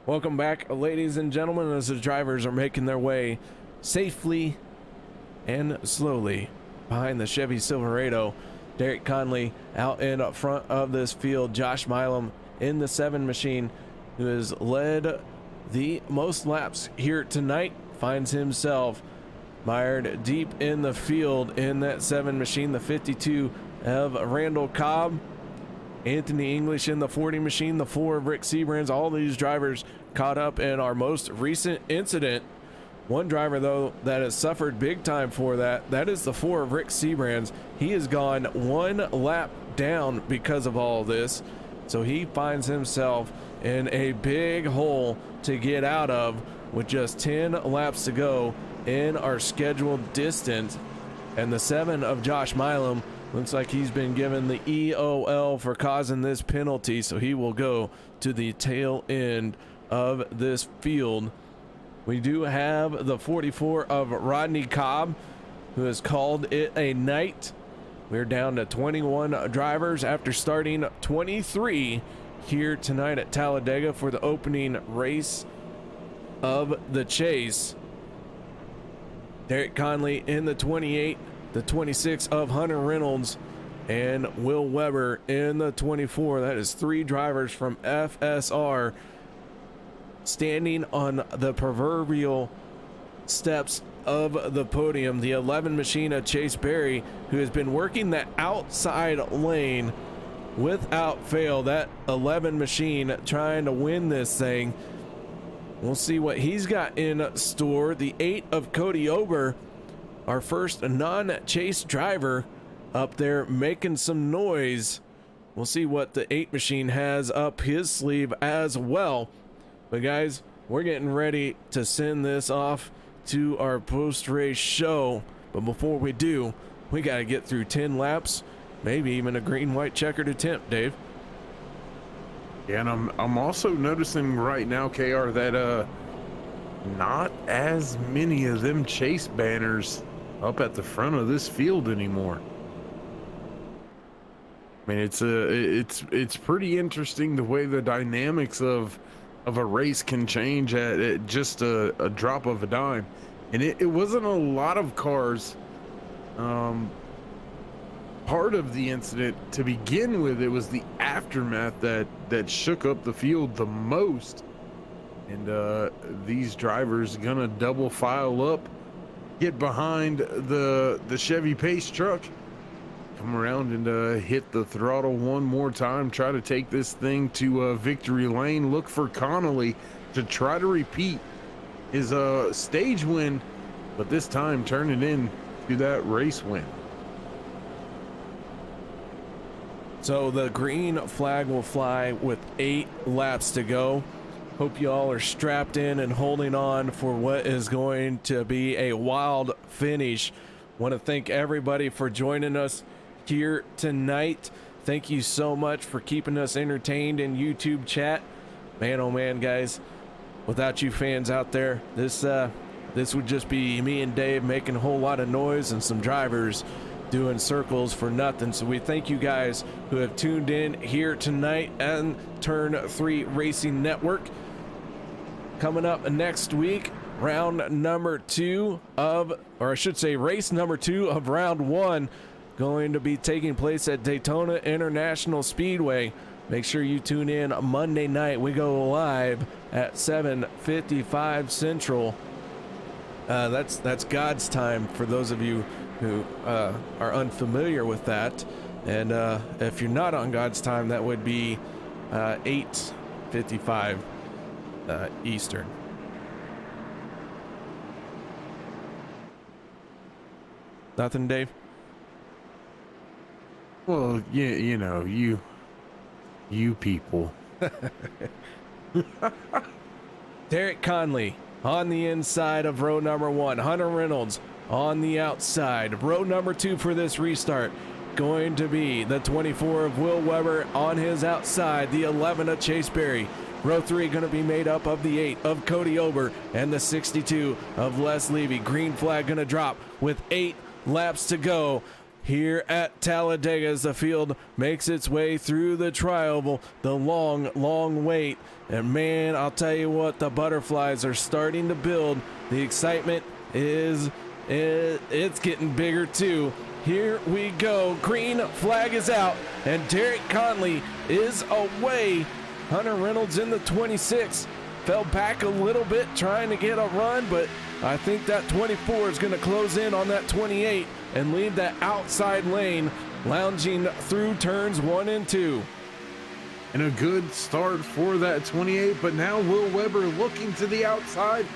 Welcome back, ladies and gentlemen, as the drivers are making their way safely and slowly behind the Chevy Silverado. Derek Conley out in front of this field. Josh Milam in the 7 machine, who has led the most laps here tonight, finds himself mired deep in the field in that 7 machine. The 52 of Randall Cobb, Anthony English in the 40 machine, the 4 of Rick Sebrands. All these drivers caught up in our most recent incident. One driver, though, that has suffered big time for that is the 4 of Rick Sebrands. He has gone 1 lap down because of all this, so he finds himself in a big hole to get out of with just 10 laps to go in our scheduled distance. And the 7 of Josh Milam looks like he's been given the EOL for causing this penalty, so he will go to the tail end of this field. We do have the 44 of Rodney Cobb, who has called it a night. We're down to 21 drivers after starting 23 here tonight at Talladega for the opening race of the chase. Derek Conley in the 28, the 26 of Hunter Reynolds, and Will Weber in the 24. That is 3 drivers from FSR standing on the proverbial steps of the podium. The 11 machine of Chase Berry, who has been working that outside lane without fail. That 11 machine trying to win this thing. We'll see what he's got in store. The 8 of Cody Ober, our first non-chase driver, up there making some noise. We'll see what the 8 machine has up his sleeve as well. But guys, we're getting ready to send this off to our post-race show. But before we do, we got to get through 10 laps, maybe even a green-white checkered attempt, Dave. Yeah, and I'm also noticing right now, KR, that not as many of them chase banners up at the front of this field anymore. I mean, it's pretty interesting the way the dynamics of a race can change at just a drop of a dime. And it wasn't a lot of cars part of the incident to begin with. It was the aftermath that shook up the field the most. And these drivers gonna double file up, get behind the Chevy Pace truck, come around and hit the throttle one more time, try to take this thing to victory lane. Look for Connolly to try to repeat his stage win, but this time turn it in to that race win. So the green flag will fly with 8 laps to go. Hope you all are strapped in and holding on for what is going to be a wild finish. Want to thank everybody for joining us here tonight. Thank you so much for keeping us entertained in YouTube chat. Man, oh man, guys, without you fans out there, this would just be me and Dave making a whole lot of noise and some drivers doing circles for nothing. So we thank you guys who have tuned in here tonight and Turn 3 Racing Network. Coming up next week, round number 2 of, or I should say race number 2 of round 1, going to be taking place at Daytona International Speedway. Make sure you tune in Monday night. We go live at 7:55 Central. That's God's time for those of you who are unfamiliar with that. And if you're not on God's time, that would be 8:55 Eastern. Nothing, Dave? Well, yeah, you know, you people. Derek Conley on the inside of row number 1. Hunter Reynolds on the outside. Row number 2 for this restart going to be the 24 of Will Weber on his outside, the 11 of Chase Berry. Row 3 going to be made up of the 8 of Cody Ober and the 62 of Les Levy. Green flag going to drop with 8 laps to go. here at Talladega as the field makes its way through the tri-oval, the long wait. And man, I'll tell you what, the butterflies are starting to build. The excitement it's getting bigger too. Here we go. Green flag is out, and Derek Conley is away. Hunter Reynolds in the 26 fell back a little bit trying to get a run, but I think that 24 is going to close in on that 28 and leave that outside lane, lounging through turns 1 and 2. And a good start for that 28, but now Will Weber looking to the outside,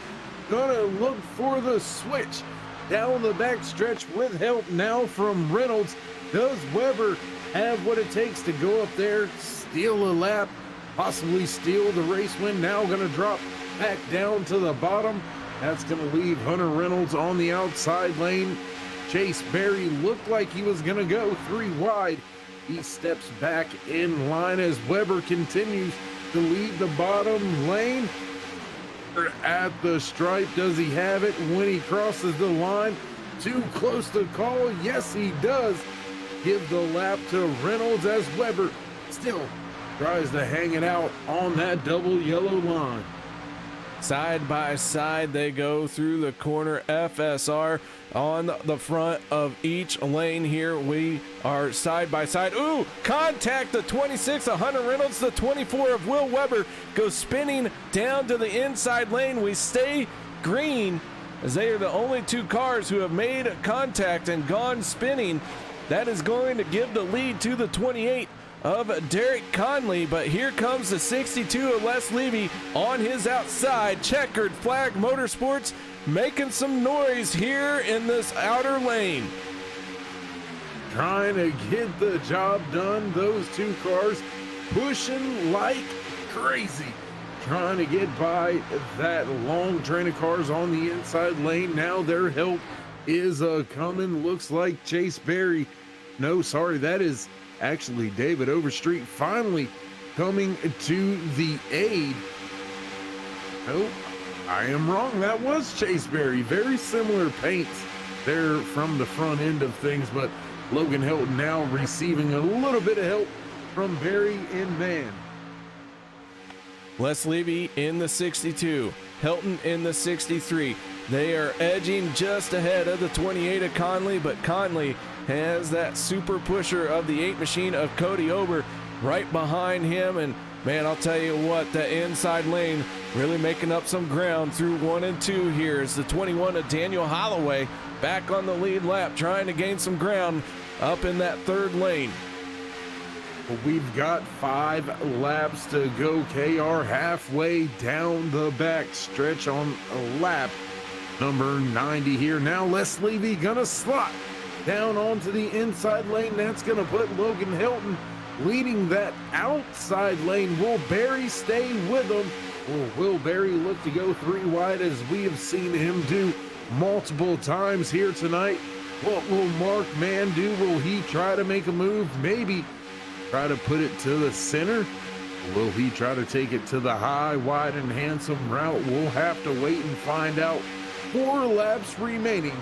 gonna look for the switch down the back stretch with help now from Reynolds. Does Weber have what it takes to go up there, steal a lap, possibly steal the race win? Now gonna drop back down to the bottom. That's gonna leave Hunter Reynolds on the outside lane. Chase Berry looked like he was gonna go 3 wide. He steps back in line as Weber continues to lead the bottom lane. At the stripe, does he have it when he crosses the line? Too close to call? Yes, he does. Give the lap to Reynolds as Weber still tries to hang it out on that double yellow line. Side by side they go through the corner. FSR on the front of each lane here. We are side by side. Ooh, contact. The 26 of Hunter Reynolds, the 24 of Will Weber goes spinning down to the inside lane. We stay green as they are the only 2 cars who have made contact and gone spinning. That is going to give the lead to the 28 of Derek Conley, but here comes the 62 of Les Levy on his outside. Checkered Flag Motorsports making some noise here in this outer lane. Trying to get the job done. Those 2 cars pushing like crazy, trying to get by that long train of cars on the inside lane. Now their help is coming. Looks like Chase Berry. No, sorry, that is actually David Overstreet finally coming to the aid. Oh, I am wrong. That was Chase Berry. Very similar paints there from the front end of things, but Logan Hilton now receiving a little bit of help from Berry in man. Les Levy in the 62, Hilton in the 63. They are edging just ahead of the 28 of Conley, but Conley has that super pusher of the 8 machine of Cody Ober right behind him. And man, I'll tell you what, the inside lane really making up some ground through 1 and 2 here as the 21 of Daniel Holloway back on the lead lap, trying to gain some ground up in that 3rd lane. We've got 5 laps to go. KR halfway down the back stretch on a lap number 90 here. Now Les Levy gonna slot down onto the inside lane. That's gonna put Logan Hilton leading that outside lane. Will Berry stay with him, or will Berry look to go 3 wide as we have seen him do multiple times here tonight? What will Mark Mann do? Will he try to make a move? Maybe try to put it to the center? Will he try to take it to the high, wide, and handsome route? We'll have to wait and find out. 4 laps remaining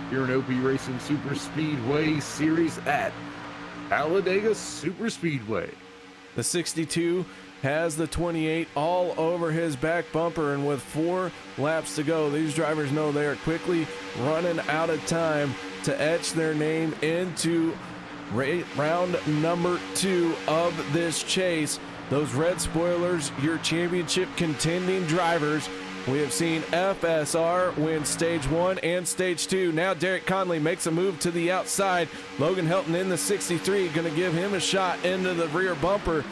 here in OP Racing Super Speedway Series at Talladega Super Speedway. The 62 has the 28 all over his back bumper, and with 4 laps to go, these drivers know they are quickly running out of time to etch their name into round number 2 of this chase. Those red spoilers, your championship contending drivers. We have seen FSR win stage 1 and stage 2. Now Derek Conley makes a move to the outside. Logan Hilton in the 63, going to give him a shot into the rear bumper.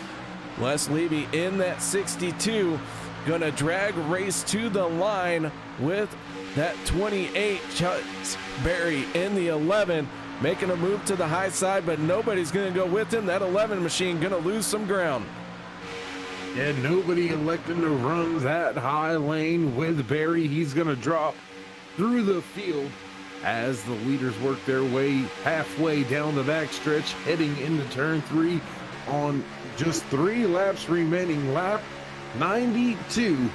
Les Levy in that 62, going to drag race to the line with that 28. Chase Berry in the 11, making a move to the high side, but nobody's going to go with him. That 11 machine going to lose some ground. And nobody electing to run that high lane with Berry. He's going to drop through the field as the leaders work their way halfway down the backstretch, heading into turn 3 on just 3 laps remaining. Lap 92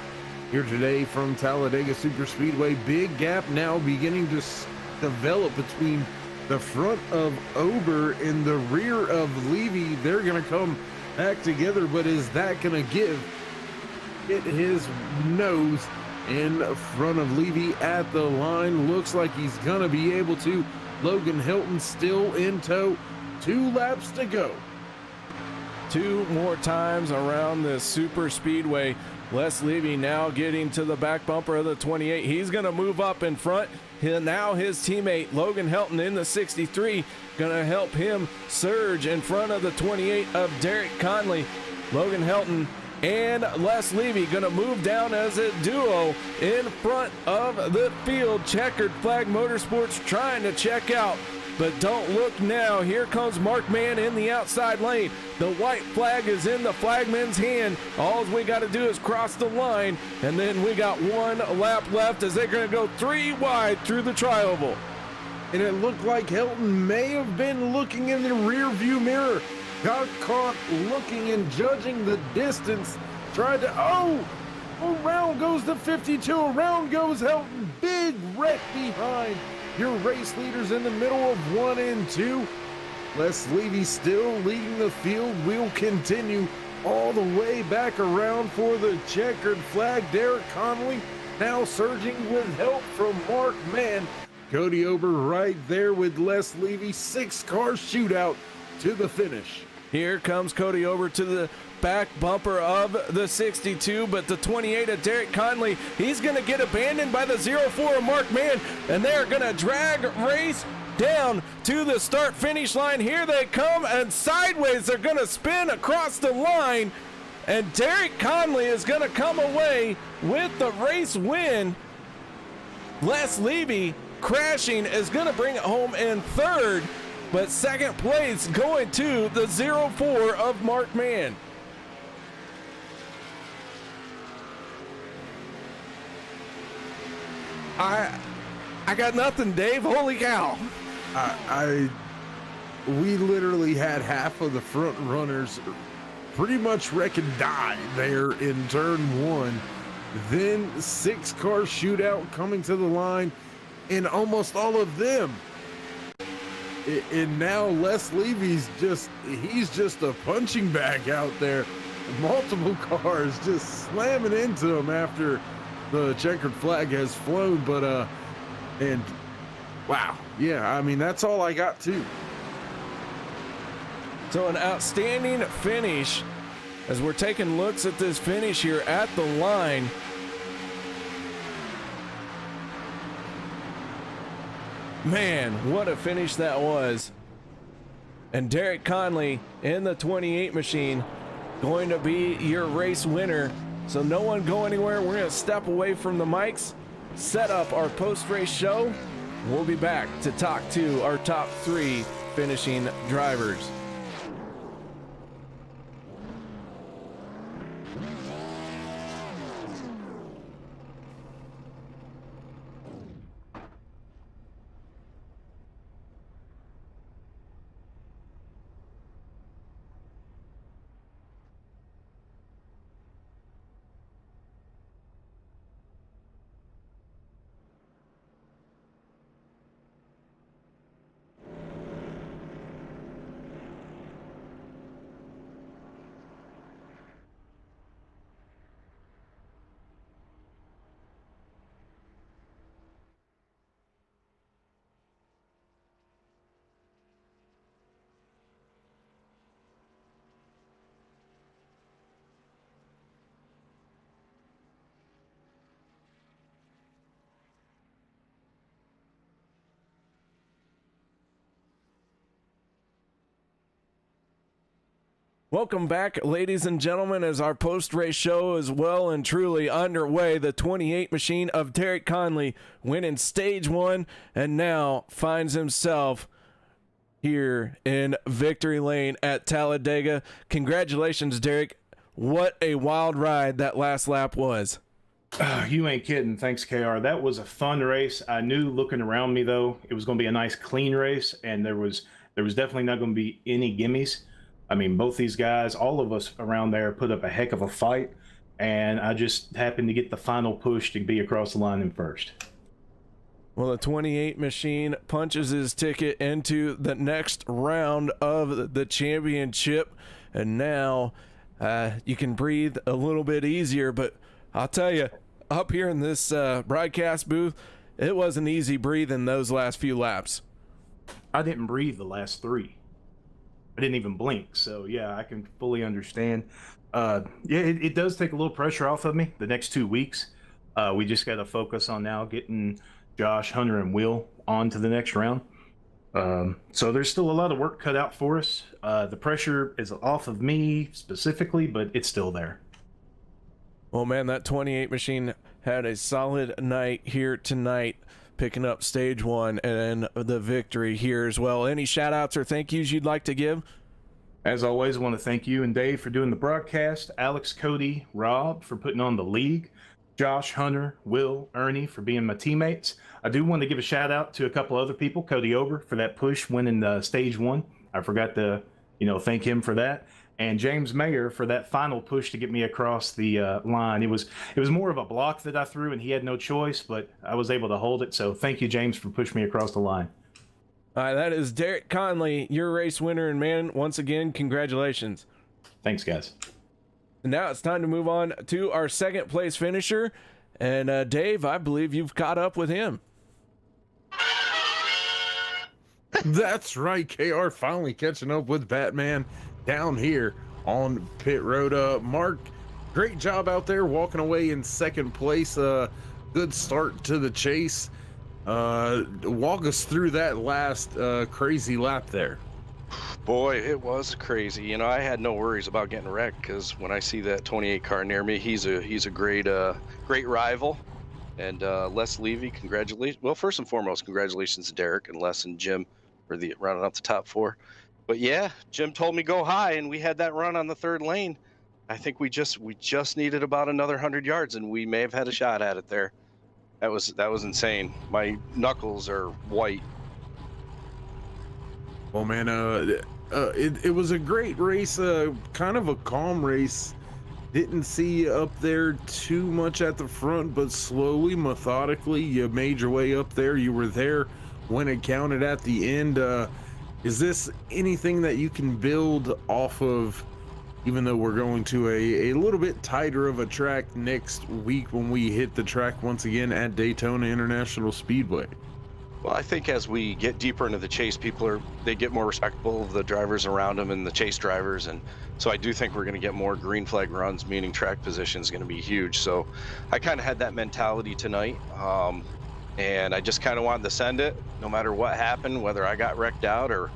here today from Talladega Super Speedway. Big gap now beginning to develop between the front of Ober and the rear of Levy, they're going to come back together, but is that going to hit his nose in front of Levy at the line? Looks like he's going to be able to. Logan Hilton still in tow. 2 laps to go. 2 more times around this super speedway. Les Levy now getting to the back bumper of the 28. He's going to move up in front. Now his teammate Logan Helton in the 63 going to help him surge in front of the 28 of Derek Conley. Logan Helton and Les Levy going to move down as a duo in front of the field. Checkered Flag Motorsports trying to check out, but don't look now. Here comes Mark Mann in the outside lane. The white flag is in the flagman's hand. All we got to do is cross the line, and then we got 1 lap left as they're going to go 3 wide through the tri-oval. And it looked like Hilton may have been looking in the rear view mirror. Got caught looking and judging the distance. Tried to, around goes the 52. Around goes Hilton. Big wreck behind your race leaders in the middle of 1 and 2. Les Levy still leading the field. We'll continue all the way back around for the checkered flag. Derek Conley now surging with help from Mark Mann. Cody Ober right there with Les Levy. 6-car shootout to the finish. Here comes Cody Ober to the back bumper of the 62, but the 28 of Derek Conley, he's going to get abandoned by the 04 of Mark Mann, and they're going to drag race down to the start-finish line. Here they come, and sideways they're going to spin across the line, and Derek Conley is going to come away with the race win. Les Levy crashing is going to bring it home in third, but second place going to the 04 of Mark Mann. I got nothing, Dave. Holy cow. We literally had half of the front runners pretty much wreck and die there in turn 1. Then 6-car shootout coming to the line, and almost all of them. And now Les Levy's he's just a punching bag out there. Multiple cars just slamming into him after the checkered flag has flown. But and wow, yeah, I mean, that's all I got too. So an outstanding finish as we're taking looks at this finish here at the line. Man, what a finish that was. And Derek Conley in the 28 machine going to be your race winner. So no one go anywhere. We're going to step away from the mics, set up our post-race show. We'll be back to talk to our top 3 finishing drivers. Welcome back, ladies and gentlemen, as our post-race show is well and truly underway. The 28 machine of Derek Conley winning stage 1 and now finds himself here in victory lane at Talladega. Congratulations, Derek. What a wild ride that last lap was. You ain't kidding. Thanks, KR. That was a fun race. I knew looking around me, though, it was going to be a nice, clean race, and there was definitely not going to be any gimmies. I mean, both these guys, all of us around there put up a heck of a fight, and I just happened to get the final push to be across the line in first. Well, the 28 machine punches his ticket into the next round of the championship, and now you can breathe a little bit easier. But I'll tell you, up here in this broadcast booth, it wasn't easy breathing those last few laps. I didn't breathe the last 3. I didn't even blink. So yeah, I can fully understand. Yeah, it does take a little pressure off of me the next 2 weeks. We just got to focus on now getting Josh, Hunter, and Will on to the next round. So there's still a lot of work cut out for us. The pressure is off of me specifically, but it's still there. Well, man, that 28 machine had a solid night here tonight, picking up stage 1 and the victory here as well. Any shout outs or thank yous you'd like to give? As always, I want to thank you and Dave for doing the broadcast, Alex, Cody, Rob for putting on the league, Josh, Hunter, Will, Ernie for being my teammates. I do want to give a shout out to a couple other people. Cody Ober for that push winning stage 1. I forgot to, thank him for that. And James Mayer for that final push to get me across the line. It was more of a block that I threw, and he had no choice, but I was able to hold it. So thank you, James, for pushing me across the line. All right, that is Derek Conley, your race winner, and man, once again, congratulations. Thanks, guys. And now it's time to move on to our second place finisher. And Dave, I believe you've caught up with him. That's right, KR finally catching up with Batman down here on pit road. Mark, great job out there walking away in second place. Good start to the chase. Walk us through that last crazy lap there. Boy, it was crazy. I had no worries about getting wrecked because when I see that 28 car near me, he's a great rival. And Les Levy, congratulations. Well, first and foremost, congratulations to Derek and Les and Jim for the rounding up the top 4. But yeah, Jim told me go high, and we had that run on the 3rd lane. I think we just needed about another 100 yards, and we may have had a shot at it there. That was insane. My knuckles are white. Well, man, it was a great race, kind of a calm race. Didn't see you up there too much at the front, but slowly, methodically, you made your way up there. You were there when it counted at the end. Is this anything that you can build off of, even though we're going to a little bit tighter of a track next week when we hit the track once again at Daytona International Speedway? Well, I think as we get deeper into the chase, they get more respectful of the drivers around them and the chase drivers, and so I do think we're going to get more green flag runs, meaning track position is going to be huge. So I kind of had that mentality tonight, and I just kind of wanted to send it, no matter what happened, whether I got wrecked out or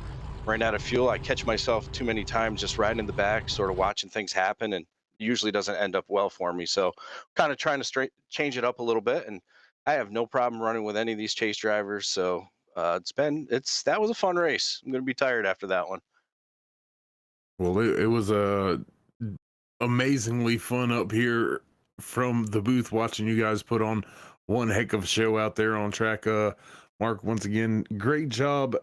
ran out of fuel. I catch myself too many times just riding in the back, sort of watching things happen, and usually doesn't end up well for me. So kind of trying to change it up a little bit, and I have no problem running with any of these chase drivers. So that was a fun race. I'm going to be tired after that one. Well, it was amazingly fun up here from the booth watching you guys put on one heck of a show out there on track. Mark, once again, great job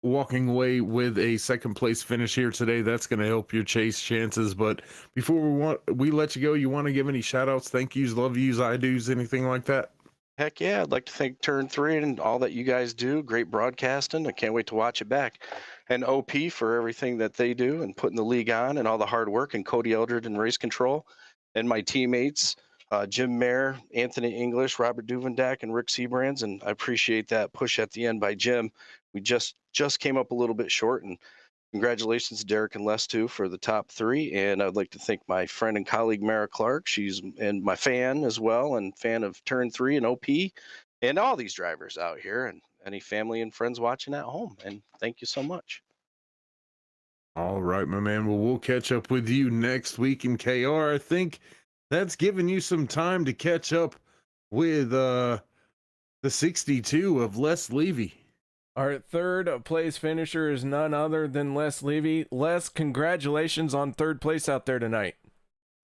walking away with a second place finish here today. That's going to help your chase chances. But before we let you go, you want to give any shout outs, thank yous, love yous, I do's, anything like that? Heck yeah, I'd like to thank Turn 3 and all that you guys do. Great broadcasting. I can't wait to watch it back. And OP for everything that they do and putting the league on and all the hard work, and Cody Eldred and Race Control, and my teammates, Jim Mayer, Anthony English, Robert Duvendak, and Rick Seabrands. And I appreciate that push at the end by Jim. We just came up a little bit short, and congratulations to Derek and Les too for the top 3. And I'd like to thank my friend and colleague Mara Clark. She's and my fan as well, and fan of Turn 3 and OP, and all these drivers out here, and any family and friends watching at home. And thank you so much. All right, my man. Well, we'll catch up with you next week in KR. I think that's given you some time to catch up with the 62 of Les Levy. Our third place finisher is none other than Les Levy. Les, congratulations on third place out there tonight.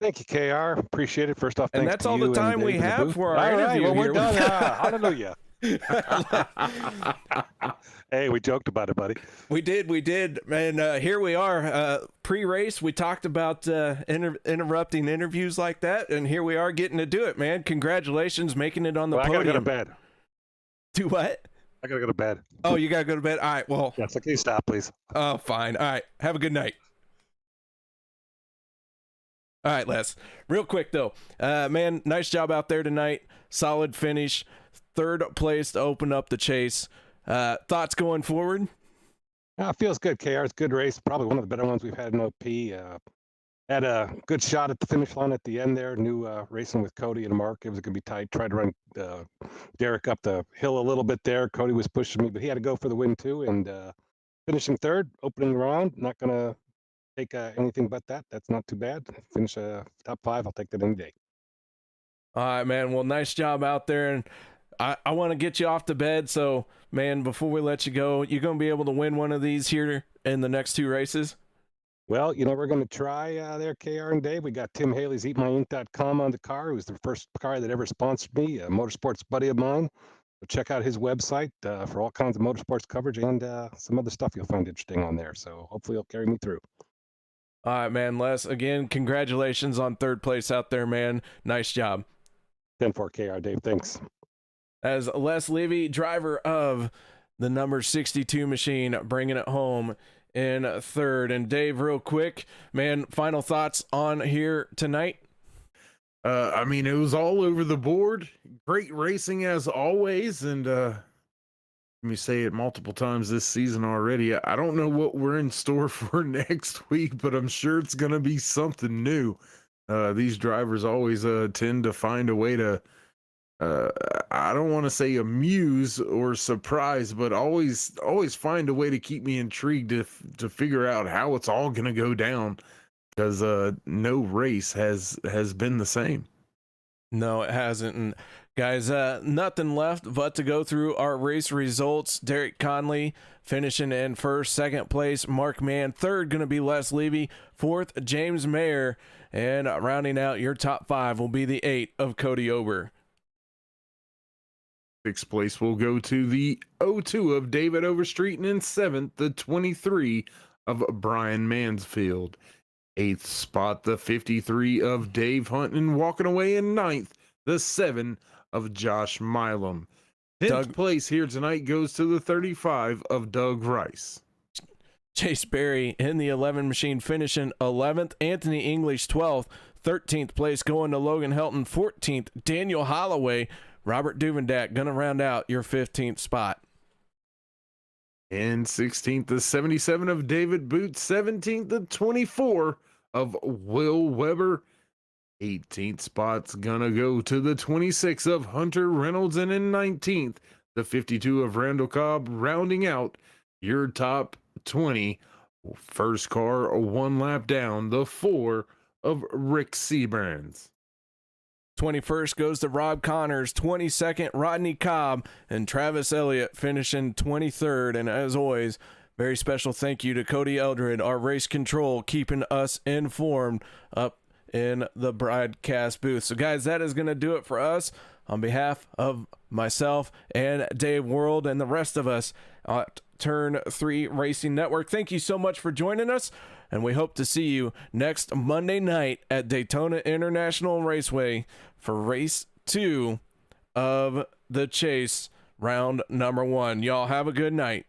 Thank you, KR. Appreciate it. First off, thanks and that's to all you the time we have for our interview. Well, we're here. done. Hallelujah. Hey, we joked about it, buddy. We did. And here we are. Pre-race, we talked about interrupting interviews like that, and here we are getting to do it, man. Congratulations, making it on the podium. I gotta go to bed. Do what? I gotta go to bed. Oh, you gotta go to bed. All right. Well. Yeah, so can you stop, please? Oh, fine. All right. Have a good night. All right, Les. Real quick though, man, nice job out there tonight. Solid finish, third place to open up the chase. Thoughts going forward? Feels good, KR. It's a good race. Probably one of the better ones we've had in OP. Had a good shot at the finish line at the end there. Knew racing with Cody and Mark, it was going to be tight. Tried to run Derek up the hill a little bit there. Cody was pushing me, but he had to go for the win too. And finishing third, opening round. Not going to take anything but that. That's not too bad. Finish top 5. I'll take that any day. All right, man. Well, nice job out there. And I want to get you off to bed. So, man, before we let you go, you're going to be able to win one of these here in the next 2 races? Well, we're going to try there, KR and Dave. We got Tim Haley's EatMyInc.com on the car, who's the first car that ever sponsored me, a motorsports buddy of mine. So check out his website for all kinds of motorsports coverage and some other stuff you'll find interesting on there. So hopefully he'll carry me through. All right, man. Les, again, congratulations on third place out there, man. Nice job. 10-4 KR, Dave. Thanks. As Les Levy, driver of the number 62 machine, bringing it home in third. And Dave, real quick, man, final thoughts on here tonight? I mean, it was all over the board. Great racing as always. And let me say it multiple times this season already. I don't know what we're in store for next week, but I'm sure it's going to be something new. These drivers always tend to find a way to I don't want to say amuse or surprise, but always find a way to keep me intrigued to figure out how it's all going to go down, because no race has been the same. No, it hasn't. And guys, nothing left but to go through our race results. Derek Conley finishing in first, second place Mark Mann, third going to be Les Levy, fourth James Mayer, and rounding out your top 5 will be the 8 of Cody Ober. Sixth place will go to the 02 of David Overstreet, and in seventh, the 23 of Brian Mansfield. Eighth spot, the 53 of Dave Hunt, and walking away in ninth, the 7 of Josh Milam. 10th place here tonight goes to the 35 of Doug Rice. Chase Berry in the 11 machine finishing 11th. Anthony English 12th. 13th place going to Logan Helton. 14th, Daniel Holloway. Robert Duvendak going to round out your 15th spot. And 16th, the 77 of David Boots. 17th, the 24 of Will Weber. 18th spot's gonna go to the 26 of Hunter Reynolds. And in 19th, the 52 of Randall Cobb, rounding out your top 20. First car, 1 lap down, the 4 of Rick Seabrands. 21st goes to Rob Connors, 22nd Rodney Cobb, and Travis Elliott finishing 23rd. And as always, very special thank you to Cody Eldred, our race control, keeping us informed up in the broadcast booth. So guys, that is going to do it for us. On behalf of myself and Dave World and the rest of us at Turn 3 Racing Network, thank you so much for joining us, and we hope to see you next Monday night at Daytona International Raceway for race 2 of the chase, round number 1. Y'all have a good night.